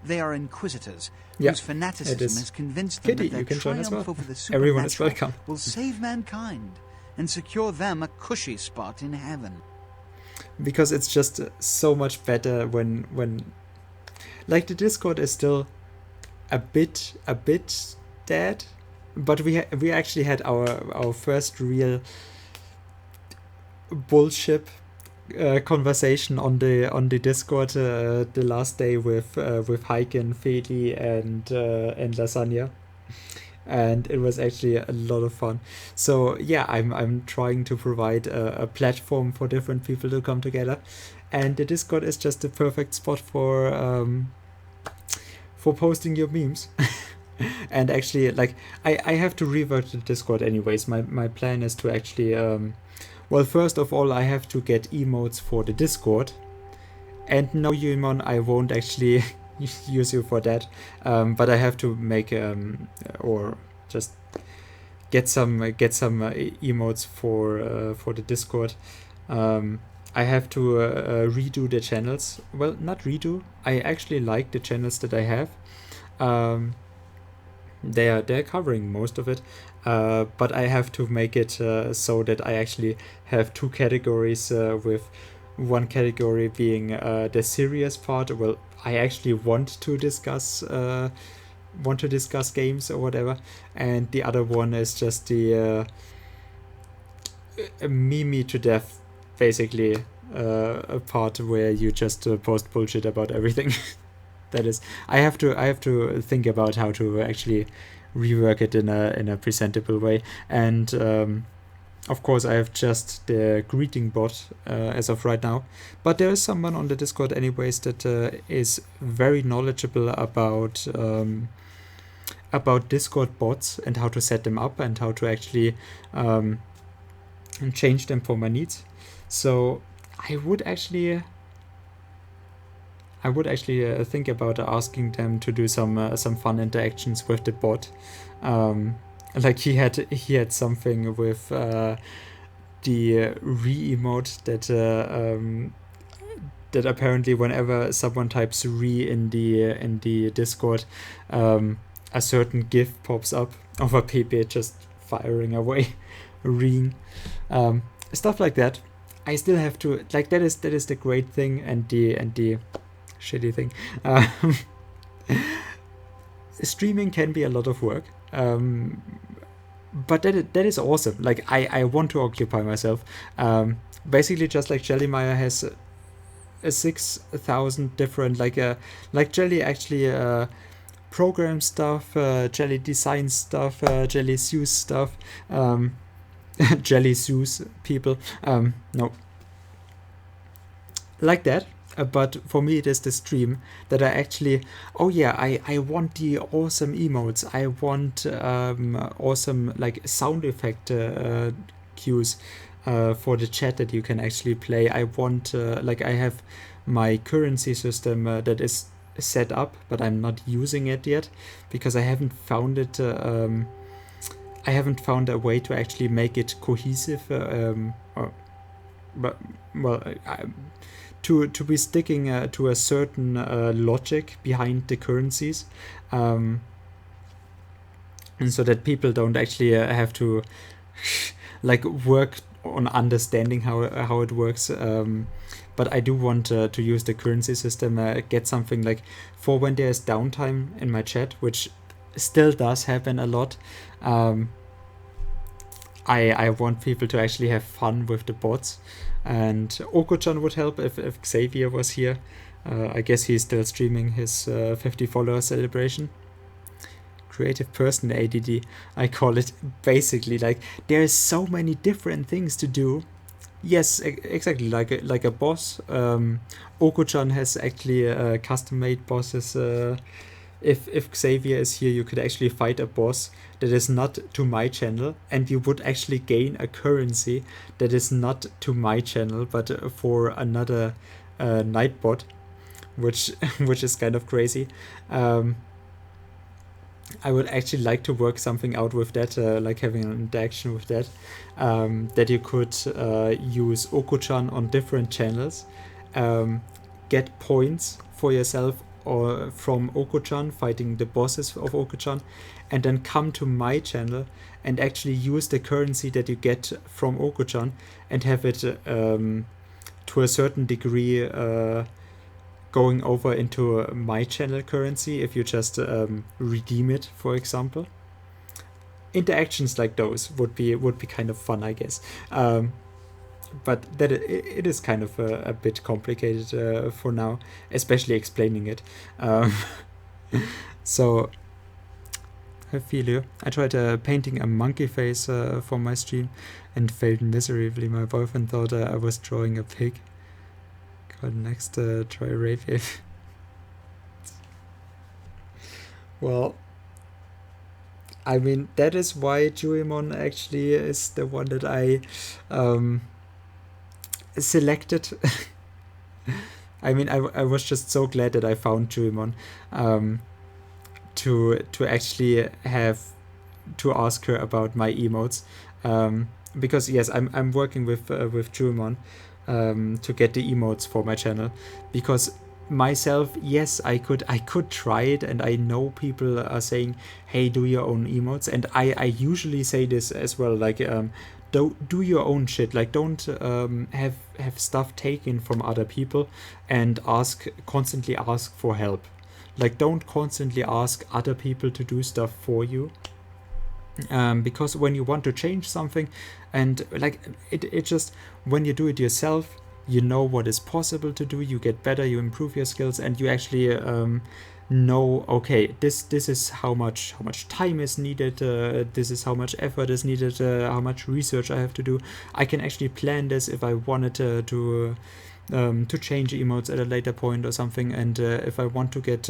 They are inquisitors, whose fanaticism has convinced them Kitty, that you their can join as triumph well. over the Everyone is supernatural welcome. will save mankind and secure them a cushy spot in heaven. Because it's just so much better when like the Discord is still a bit dead, but we actually had our first real bullshit conversation on the Discord the last day with Heiken, Feli, and Lasagna. And it was actually a lot of fun. So yeah, I'm trying to provide a platform for different people to come together, and the Discord is just the perfect spot for posting your memes. And actually, like I have to rework the Discord anyways. My plan is to actually well, first of all, I have to get emotes for the Discord, and no, Yumon, I won't actually use you for that, but I have to make or just get some emotes for the Discord. I have to redo the channels. Well, not redo. I actually like the channels that I have. They're covering most of it, but I have to make it so that I actually have two categories, with one category being the serious part. Well, I actually want to discuss games or whatever, and the other one is just the meme to death, basically, a part where you just post bullshit about everything. That is, I have to think about how to actually rework it in a presentable way, and of course, I have just the greeting bot as of right now, but there is someone on the Discord anyways that is very knowledgeable about Discord bots and how to set them up and how to actually change them for my needs. So I would actually think about asking them to do some fun interactions with the bot. Like he had something with the re-emote that apparently whenever someone types re in the Discord, a certain GIF pops up of a Pepe just firing away, reeing, stuff like that. I still have to, like, that is the great thing and the shitty thing. Streaming can be a lot of work, but that is awesome. Like, I want to occupy myself. Basically, just like Jellymeyer has 6,000 different, like Jelly actually program stuff, Jelly design stuff, Jelly sews stuff, Jelly sews people. No, like that. But for me, it is the stream that I actually, oh yeah, I want the awesome emotes. I want awesome, like, sound effect cues. for the chat that you can actually play. I want like I have my currency system that is set up, but I'm not using it yet because I haven't found it. I haven't found a way to actually make it cohesive, to be sticking to a certain logic behind the currencies, and so that people don't actually have to like work on understanding how it works. But I do want to use the currency system, get something like for when there's downtime in my chat, which still does happen a lot. I want people to actually have fun with the bots, and Oko-chan would help if Xavier was here. I guess he's still streaming his 50 follower celebration. Creative person ADD, I call it. Basically, like there's so many different things to do. Yes, exactly, like a boss. Oko-chan has actually custom-made bosses. If Xavier is here, you could actually fight a boss that is not to my channel, and you would actually gain a currency that is not to my channel, but for another Nightbot, which is kind of crazy. I would actually like to work something out with that, like having an interaction with that, that you could use Oko-chan on different channels, get points for yourself or from Oko-chan, fighting the bosses of Oko-chan, and then come to my channel and actually use the currency that you get from Oko-chan and have it to a certain degree going over into my channel currency if you just redeem it, for example. Interactions like those would be kind of fun, I guess. But that it is kind of a bit complicated for now, especially explaining it. So I feel you. I tried painting a monkey face for my stream and failed miserably. My boyfriend thought I was drawing a pig. God, next try rape if. Well, I mean, that is why Juimon actually is the one that I selected. I mean, I was just so glad that I found Juimon to actually have to ask her about my emotes, because yes, I'm working with Juimon to get the emotes for my channel, because myself, yes, I could try it, and I know people are saying, hey, do your own emotes, and I usually say this as well, like do your own shit, like don't have stuff taken from other people and constantly ask for help. Like don't constantly ask other people to do stuff for you, because when you want to change something, and like it just, when you do it yourself, you know what is possible to do, you get better, you improve your skills, and you actually know, okay, this is how much time is needed, this is how much effort is needed, how much research I have to do. I can actually plan this if I wanted to change emotes at a later point or something, and if I want to get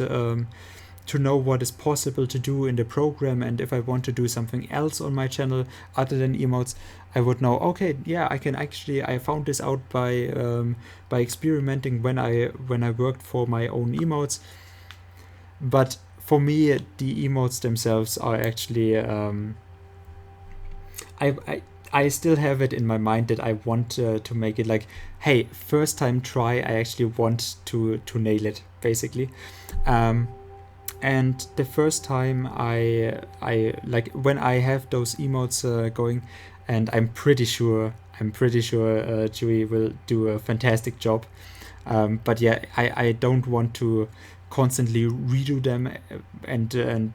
to know what is possible to do in the program, and if I want to do something else on my channel other than emotes, I would know, okay, yeah, I found this out by experimenting when I worked for my own emotes. But for me, the emotes themselves are actually I still have it in my mind that I want to make it like, hey, first time try, I actually want to nail it, basically. And the first time I like, when I have those emotes going, and I'm pretty sure Chewy will do a fantastic job. But yeah, I don't want to constantly redo them and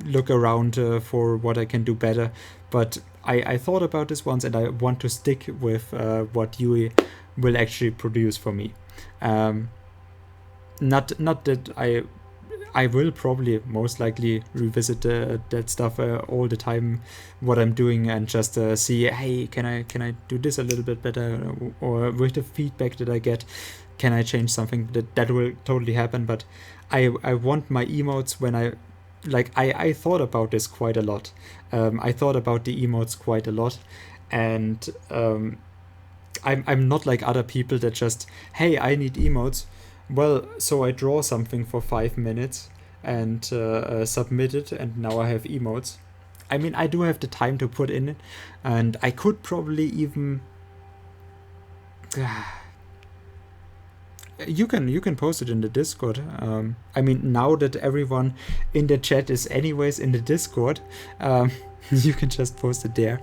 look around for what I can do better. But I thought about this once, and I want to stick with what Yui will actually produce for me. Not that I will probably most likely revisit that stuff all the time, what I'm doing, and just see, hey, can I do this a little bit better, or with the feedback that I get, can I change something? That will totally happen. But I want my emotes, when I thought about this quite a lot. I thought about the emotes quite a lot, and I'm not like other people that just, hey, I need emotes. Well, so I draw something for 5 minutes and submit it, and now I have emotes. I mean, I do have the time to put in it, and I could probably even. You can post it in the Discord. I mean, now that everyone in the chat is anyways in the Discord, you can just post it there.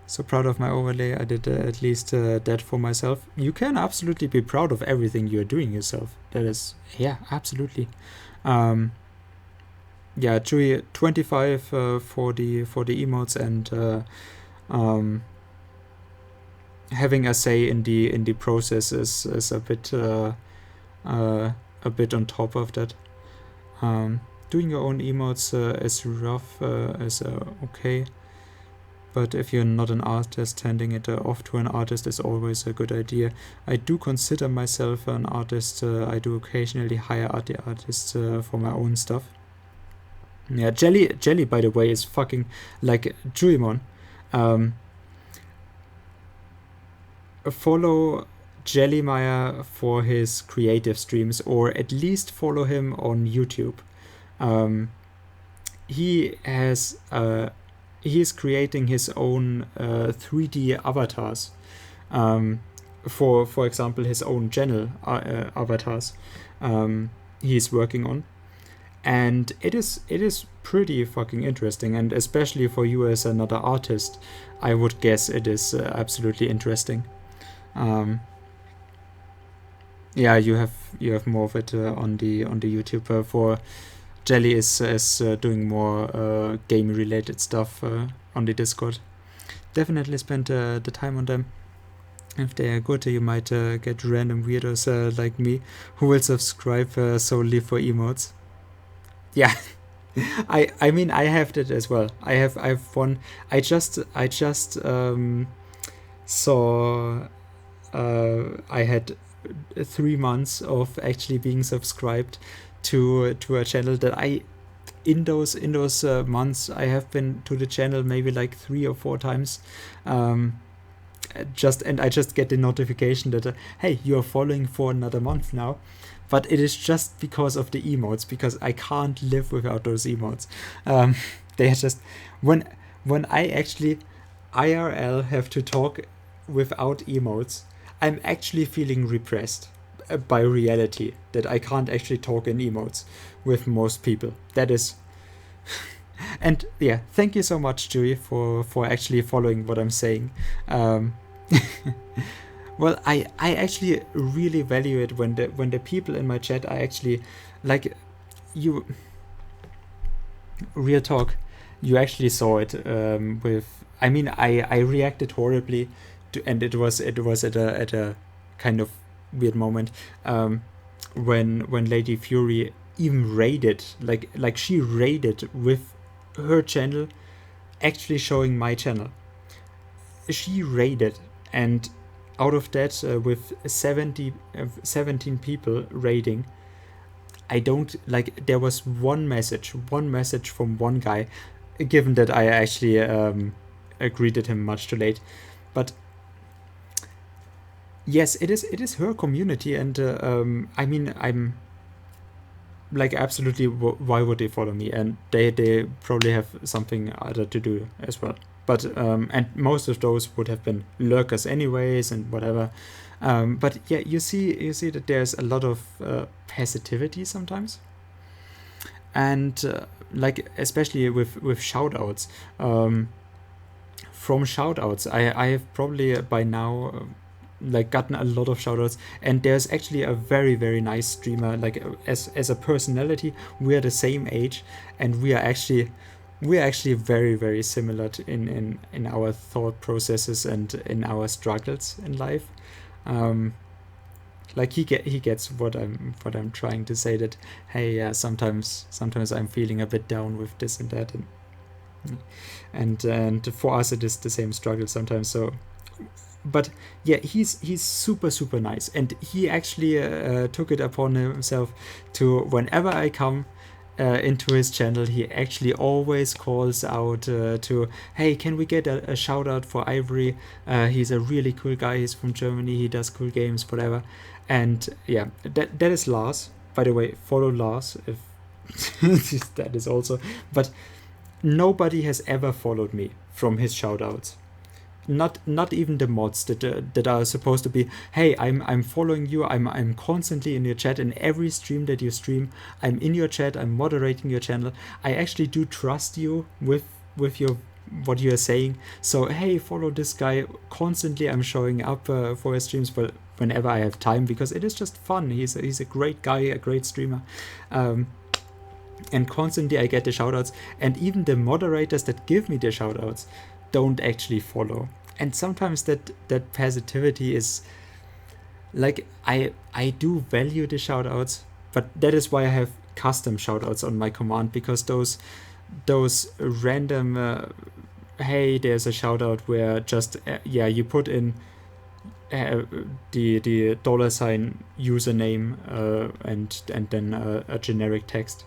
So proud of my overlay. I did at least that for myself. You can absolutely be proud of everything you're doing yourself. That is, yeah, absolutely. Yeah, Chewy, 25 for the emotes, and having a say in the process is a bit on top of that. Doing your own emotes is rough, is okay. But if you're not an artist, handing it off to an artist is always a good idea. I do consider myself an artist. I do occasionally hire artists for my own stuff. Yeah, Jelly, by the way, is fucking like Juimon. Follow Jellymeyer for his creative streams, or at least follow him on YouTube. He is creating his own 3D avatars. For example, his own channel avatars he's working on. And it is pretty fucking interesting, and especially for you as another artist, I would guess it is absolutely interesting. Yeah, you have more of it on the YouTube. For Jelly is doing more game related stuff on the Discord. Definitely spend the time on them. If they are good, you might get random weirdos like me who will subscribe solely for emotes. Yeah, I mean, I have that as well. I've one. I just saw. I had 3 months of actually being subscribed to a channel that in those months I have been to the channel maybe like 3 or 4 times. I just get the notification that hey, you are following for another month now. But it is just because of the emotes, because I can't live without those emotes. They are just when I actually IRL have to talk without emotes, I'm actually feeling repressed by reality that I can't actually talk in emotes with most people. That is. And yeah, thank you so much, Chewy, for actually following what I'm saying. Well, I actually really value it when the people in my chat are actually like, you. Real talk, you actually saw it with. I mean, I reacted horribly, and it was at a kind of weird moment when Lady Fury even raided, like she raided with her channel, actually showing my channel. She raided, and out of that, with 17 people raiding, I don't like. There was one message from one guy, given that I actually greeted him much too late, but yes, it is her community, and I mean, I'm like, absolutely, why would they follow me? And they probably have something other to do as well. But and most of those would have been lurkers anyways, and whatever. But yeah, you see that there's a lot of passivity sometimes, and like especially with shoutouts. From shoutouts, I have probably by now like gotten a lot of shoutouts, and there's actually a very, very nice streamer. Like as a personality, we are the same age, and we are actually very, very similar in our thought processes and in our struggles in life. Like he gets what I'm trying to say, that hey, yeah, sometimes I'm feeling a bit down with this and that, and for us it is the same struggle sometimes. So, but yeah, he's super, super nice, and he actually took it upon himself to, whenever I come, into his channel, he actually always calls out to, hey, can we get a shout out for Ivory? He's a really cool guy. He's from Germany. He does cool games, whatever. And yeah, that is Lars. By the way, follow Lars if that is also. But nobody has ever followed me from his shout outs. Not even the mods that are supposed to be, hey, I'm following you, I'm constantly in your chat. In every stream that you stream, I'm in your chat, I'm moderating your channel. I actually do trust you with your what you are saying. So hey, follow this guy. Constantly I'm showing up for his streams, but whenever I have time, because it is just fun. He's a great guy, a great streamer. And constantly I get the shoutouts, and even the moderators that give me the shoutouts don't actually follow. And sometimes that passivity is like, I do value the shoutouts, but that is why I have custom shoutouts on my command, because those random hey, there's a shoutout where just you put in the $sign username and then a generic text.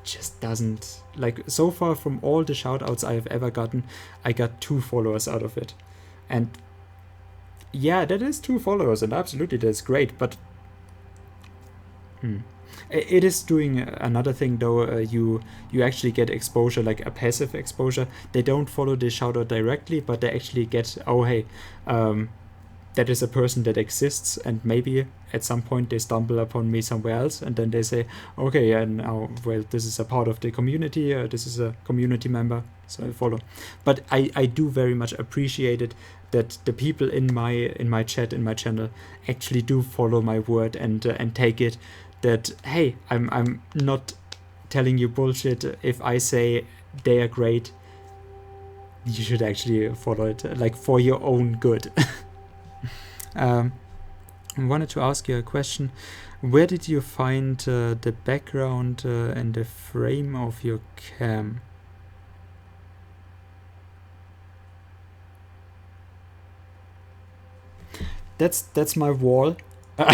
Just doesn't, like, so far from all the shoutouts I have ever gotten, I got 2 followers out of it. And yeah, that is 2 followers, and absolutely that's great, but it is doing another thing though. You actually get exposure, like a passive exposure. They don't follow the shoutout directly, but they actually get, oh hey, that is a person that exists, and maybe at some point they stumble upon me somewhere else, and then they say, okay, and now, well, this is a part of the community, this is a community member, so I follow. But I do very much appreciate it that the people in my chat, in my channel, actually do follow my word and take it that, hey, I'm not telling you bullshit. If I say they are great, you should actually follow it, like, for your own good. I wanted to ask you a question. Where did you find the background and the frame of your cam? That's my wall. I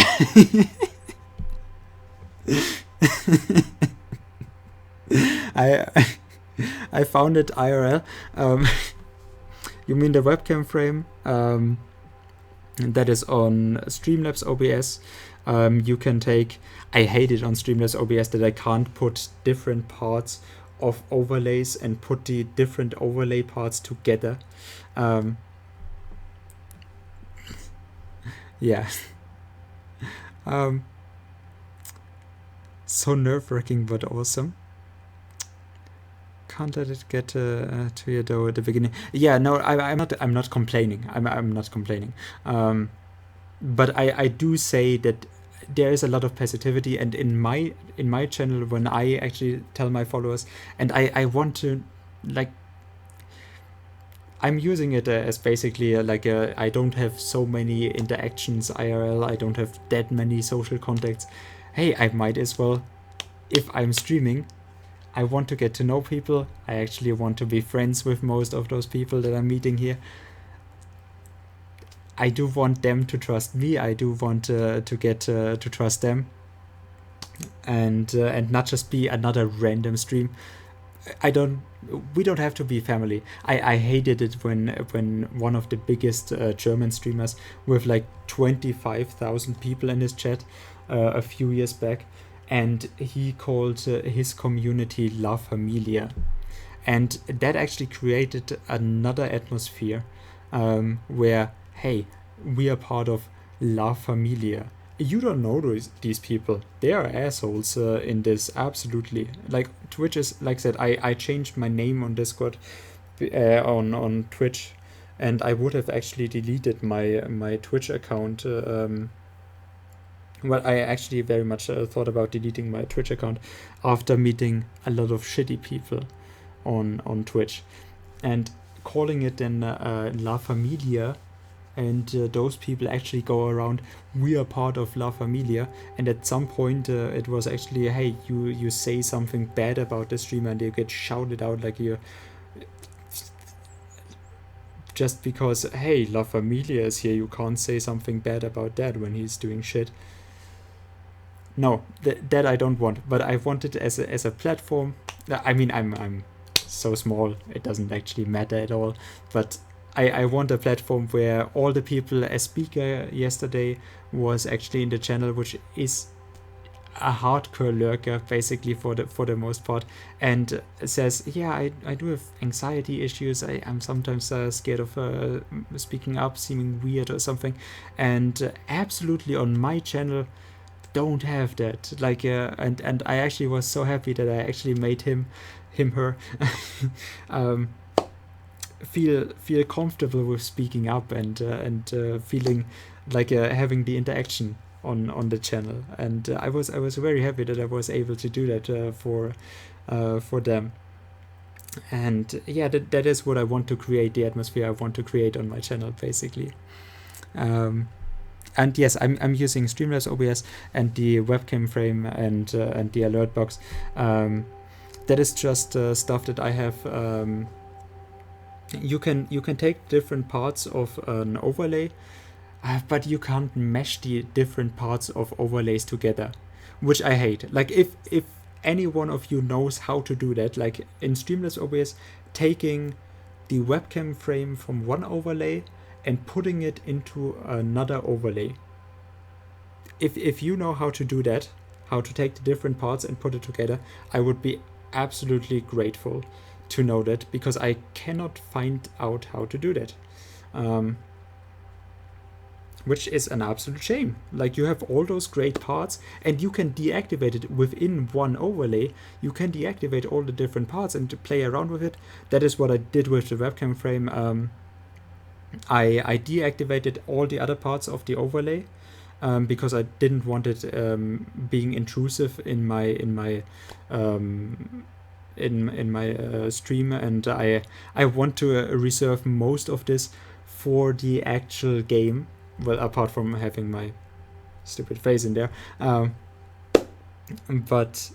found it IRL. You mean the webcam frame? That is on Streamlabs OBS. You can take, I hate it on Streamlabs OBS that I can't put different parts of overlays and put the different overlay parts together. Yeah. So nerve-wracking, but awesome. Can't let it get to you though at the beginning. Yeah, no, I'm not complaining. I'm not complaining. But I do say that there is a lot of passivity, and in my channel, when I actually tell my followers, and I want to, like, I'm using it as basically I don't have so many interactions IRL. I don't have that many social contacts. Hey, I might as well, if I'm streaming, I want to get to know people. I actually want to be friends with most of those people that I'm meeting here. I do want them to trust me. I do want to get to trust them, and not just be another random stream. We don't have to be family. I hated it when one of the biggest German streamers with like 25,000 people in his chat a few years back, and he called his community La Familia, and that actually created another atmosphere where, hey, we are part of La Familia. You don't know these people. They are assholes in this, absolutely. Like, Twitch is, like I said, I changed my name on Discord, on Twitch, and I would have actually deleted my Twitch account. Well, I actually very much thought about deleting my Twitch account after meeting a lot of shitty people on Twitch, and calling it then La Familia. And those people actually go around, we are part of La Familia, and at some point it was actually, hey, you say something bad about the streamer and you get shouted out like you're, just because, hey, La Familia is here, you can't say something bad about that when he's doing shit. No, that I don't want. But I want it as a platform. I mean, I'm so small, it doesn't actually matter at all. But I want a platform where all the people, as speaker yesterday was actually in the channel, which is a hardcore lurker basically for the most part, and says, yeah, I do have anxiety issues, I'm sometimes scared of speaking up, seeming weird or something, and absolutely on my channel don't have that, like and I actually was so happy that I actually made her feel comfortable with speaking up and feeling like having the interaction on the channel, and I was very happy that I was able to do that for them. And yeah, that is what I want to create, the atmosphere I want to create on my channel basically. And yes, I'm using Streamlabs OBS and the webcam frame and the alert box. That is just stuff that I have. You can take different parts of an overlay, but you can't mesh the different parts of overlays together, which I hate. Like if any one of you knows how to do that, like in Streamlabs OBS, taking the webcam frame from one overlay and putting it into another overlay. If you know how to do that, how to take the different parts and put it together, I would be absolutely grateful to know that, because I cannot find out how to do that. Which is an absolute shame. Like, you have all those great parts and you can deactivate it within one overlay. You can deactivate all the different parts and to play around with it. That is what I did with the webcam frame. I deactivated all the other parts of the overlay because I didn't want it being intrusive in my stream, and I want to reserve most of this for the actual game. Well, apart from having my stupid face in there, but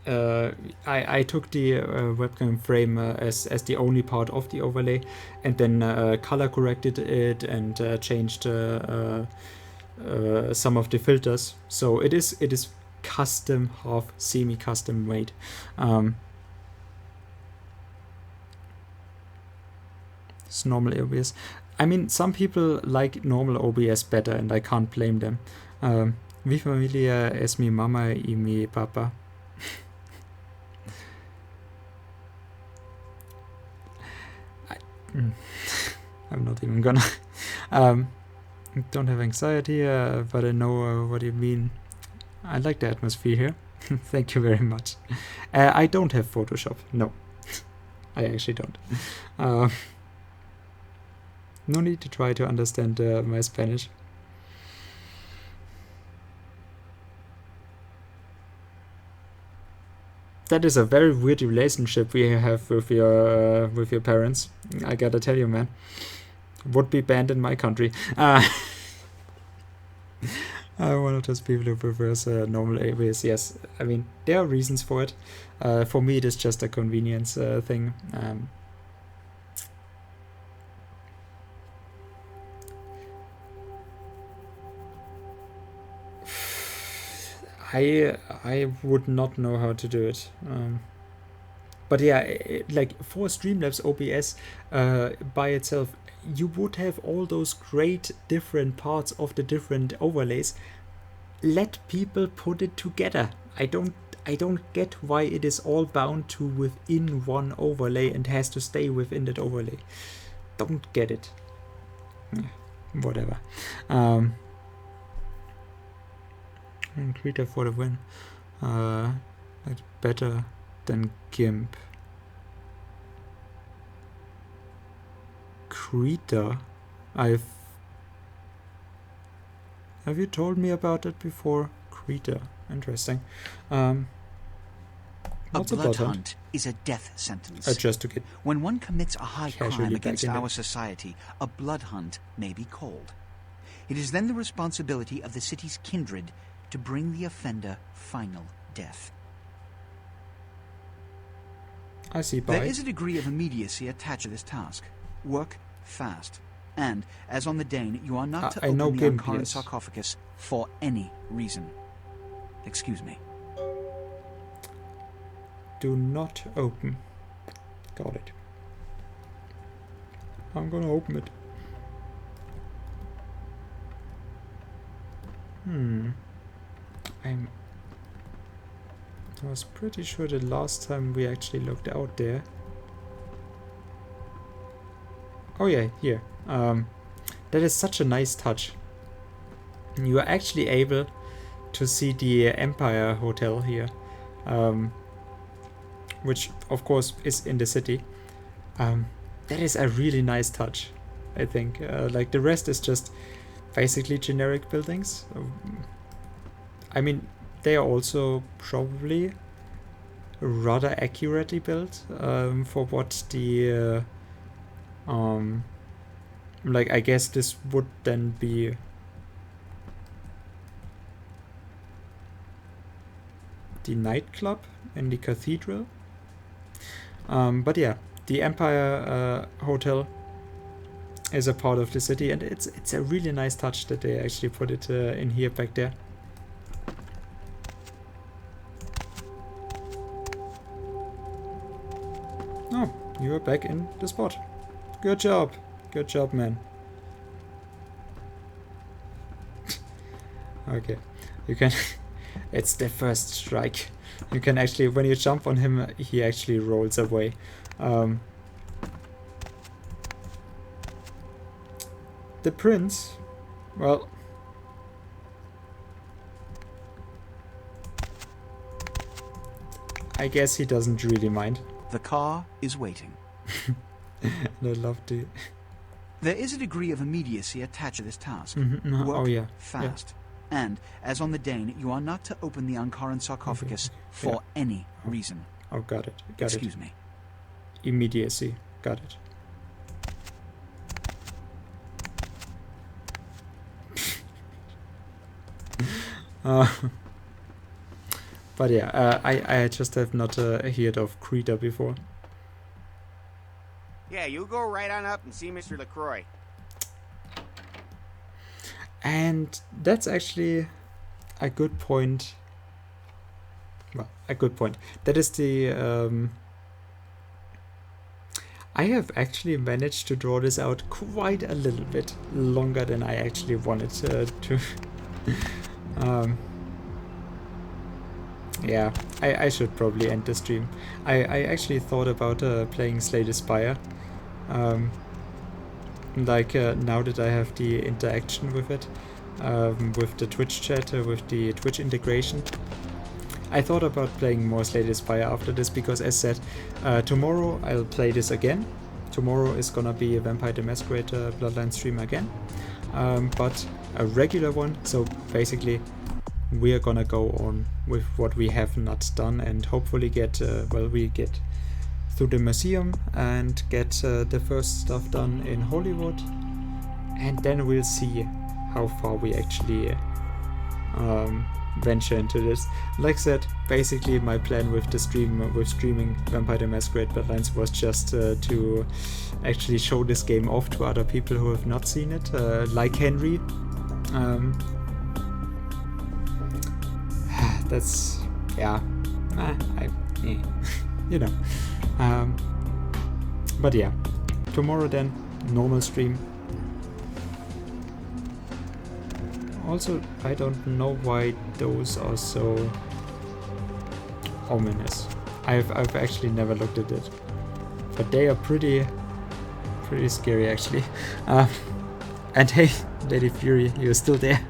I took the webcam frame as the only part of the overlay, and then color corrected it and changed some of the filters. So it is custom, half semi-custom made. It's normal OBS. I mean, some people like normal OBS better, and I can't blame them. Mi familia es mi mamá y mi papá. I'm not even gonna. Don't have anxiety, but I know what you mean. I like the atmosphere here. Thank you very much. I don't have Photoshop. No, I actually don't. No need to try to understand my Spanish. That is a very weird relationship we have with your parents. I gotta tell you, man. Would be banned in my country. One of those people who prefers normal ABS. Yes, I mean, there are reasons for it. For me, it is just a convenience thing. I would not know how to do it. But yeah, like for Streamlabs OBS by itself, you would have all those great different parts of the different overlays. Let people put it together. I don't get why it is all bound to within one overlay and has to stay within that overlay. Don't get it. Whatever. And Krita for the win. That's better than Gimp. Krita? Have you told me about it before? Krita. Interesting. A What's a blood blood hunt is a death sentence. Just to get When one commits a high casually crime back against in our it. society, a blood hunt may be called. It is then the responsibility of the city's kindred to bring the offender final death. I see. There Bye. is a degree of immediacy attached to this task. Work fast. And, as on the Dane, you are not to I know open the Gimp, Ankara yes. sarcophagus for any reason. Excuse me. Do not open. Got it. I'm gonna open it. I was pretty sure the last time we actually looked out there. Oh yeah, here. That is such a nice touch. You are actually able to see the Empire Hotel here, which of course is in the city. That is a really nice touch, I think. Like the rest is just basically generic buildings. I mean, they are also probably rather accurately built for what the like I guess this would then be the nightclub in the cathedral. But yeah, the Empire Hotel is a part of the city, and it's a really nice touch that they actually put it in here back there. Oh, you are back in the spot. Good job. Good job, man. Okay, you can... It's the first strike. You can actually, when you jump on him, he actually rolls away. The prince, well... I guess he doesn't really mind. The car is waiting. And I love to... There is a degree of immediacy attached to this task. No, Work oh yeah. fast. Yeah. And, as on the Dane, you are not to open the Ankaran sarcophagus for any reason. Oh, got it. Got Excuse me. Immediacy. Got it. But yeah, I just have not heard of Krita before. Yeah, you go right on up and see Mr. LaCroix. And that's actually a good point. Well, a good point. That is the... I have actually managed to draw this out quite a little bit longer than I actually wanted to. Yeah, I should probably end the stream. I actually thought about playing Slay the Spire. Like now that I have the interaction with it, with the Twitch chat, with the Twitch integration. I thought about playing more Slay the Spire after this because, as said, tomorrow I'll play this again. Tomorrow is gonna be a Vampire the Masquerade Bloodline stream again, but a regular one, so basically we are gonna go on with what we have not done and hopefully get, well, we get through the museum and get the first stuff done in Hollywood, and then we'll see how far we actually venture into this. Like I said, basically my plan with the streaming Vampire the Masquerade Bloodlines was just to actually show this game off to other people who have not seen it, like Henry. That's, yeah, you know. But yeah, tomorrow then, normal stream. Also, I don't know why those are so ominous. I've actually never looked at it, but they are pretty scary actually. And hey, Lady Fury, you're still there.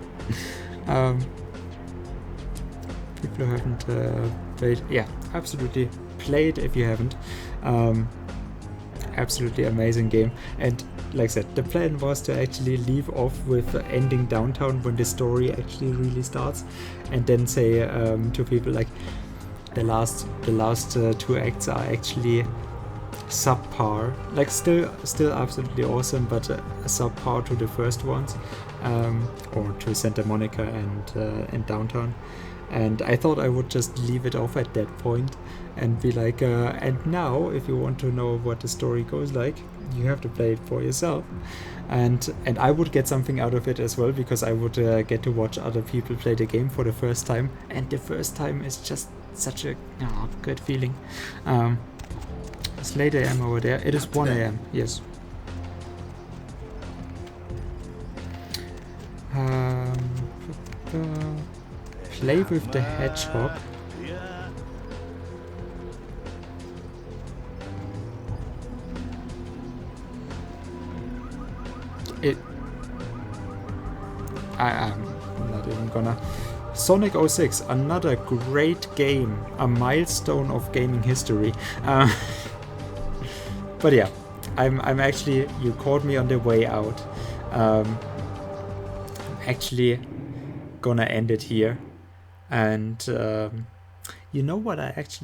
People who haven't played, yeah, absolutely play it if you haven't. Absolutely amazing game. And like I said, the plan was to actually leave off with ending downtown when the story actually really starts, and then say to people like the last two acts are actually subpar, like still absolutely awesome, but a subpar to the first ones, or to Santa Monica and Downtown. And I thought I would just leave it off at that point and be like, and now if you want to know what the story goes like, you have to play it for yourself. And I would get something out of it as well, because I would get to watch other people play the game for the first time, and the first time is just such a good feeling. It's late AM over there. It is 1 AM, yes. Play with the hedgehog. I'm not even gonna. Sonic 06, another great game, a milestone of gaming history. But yeah, I'm actually, you caught me on the way out. I'm actually gonna end it here. And you know what I actually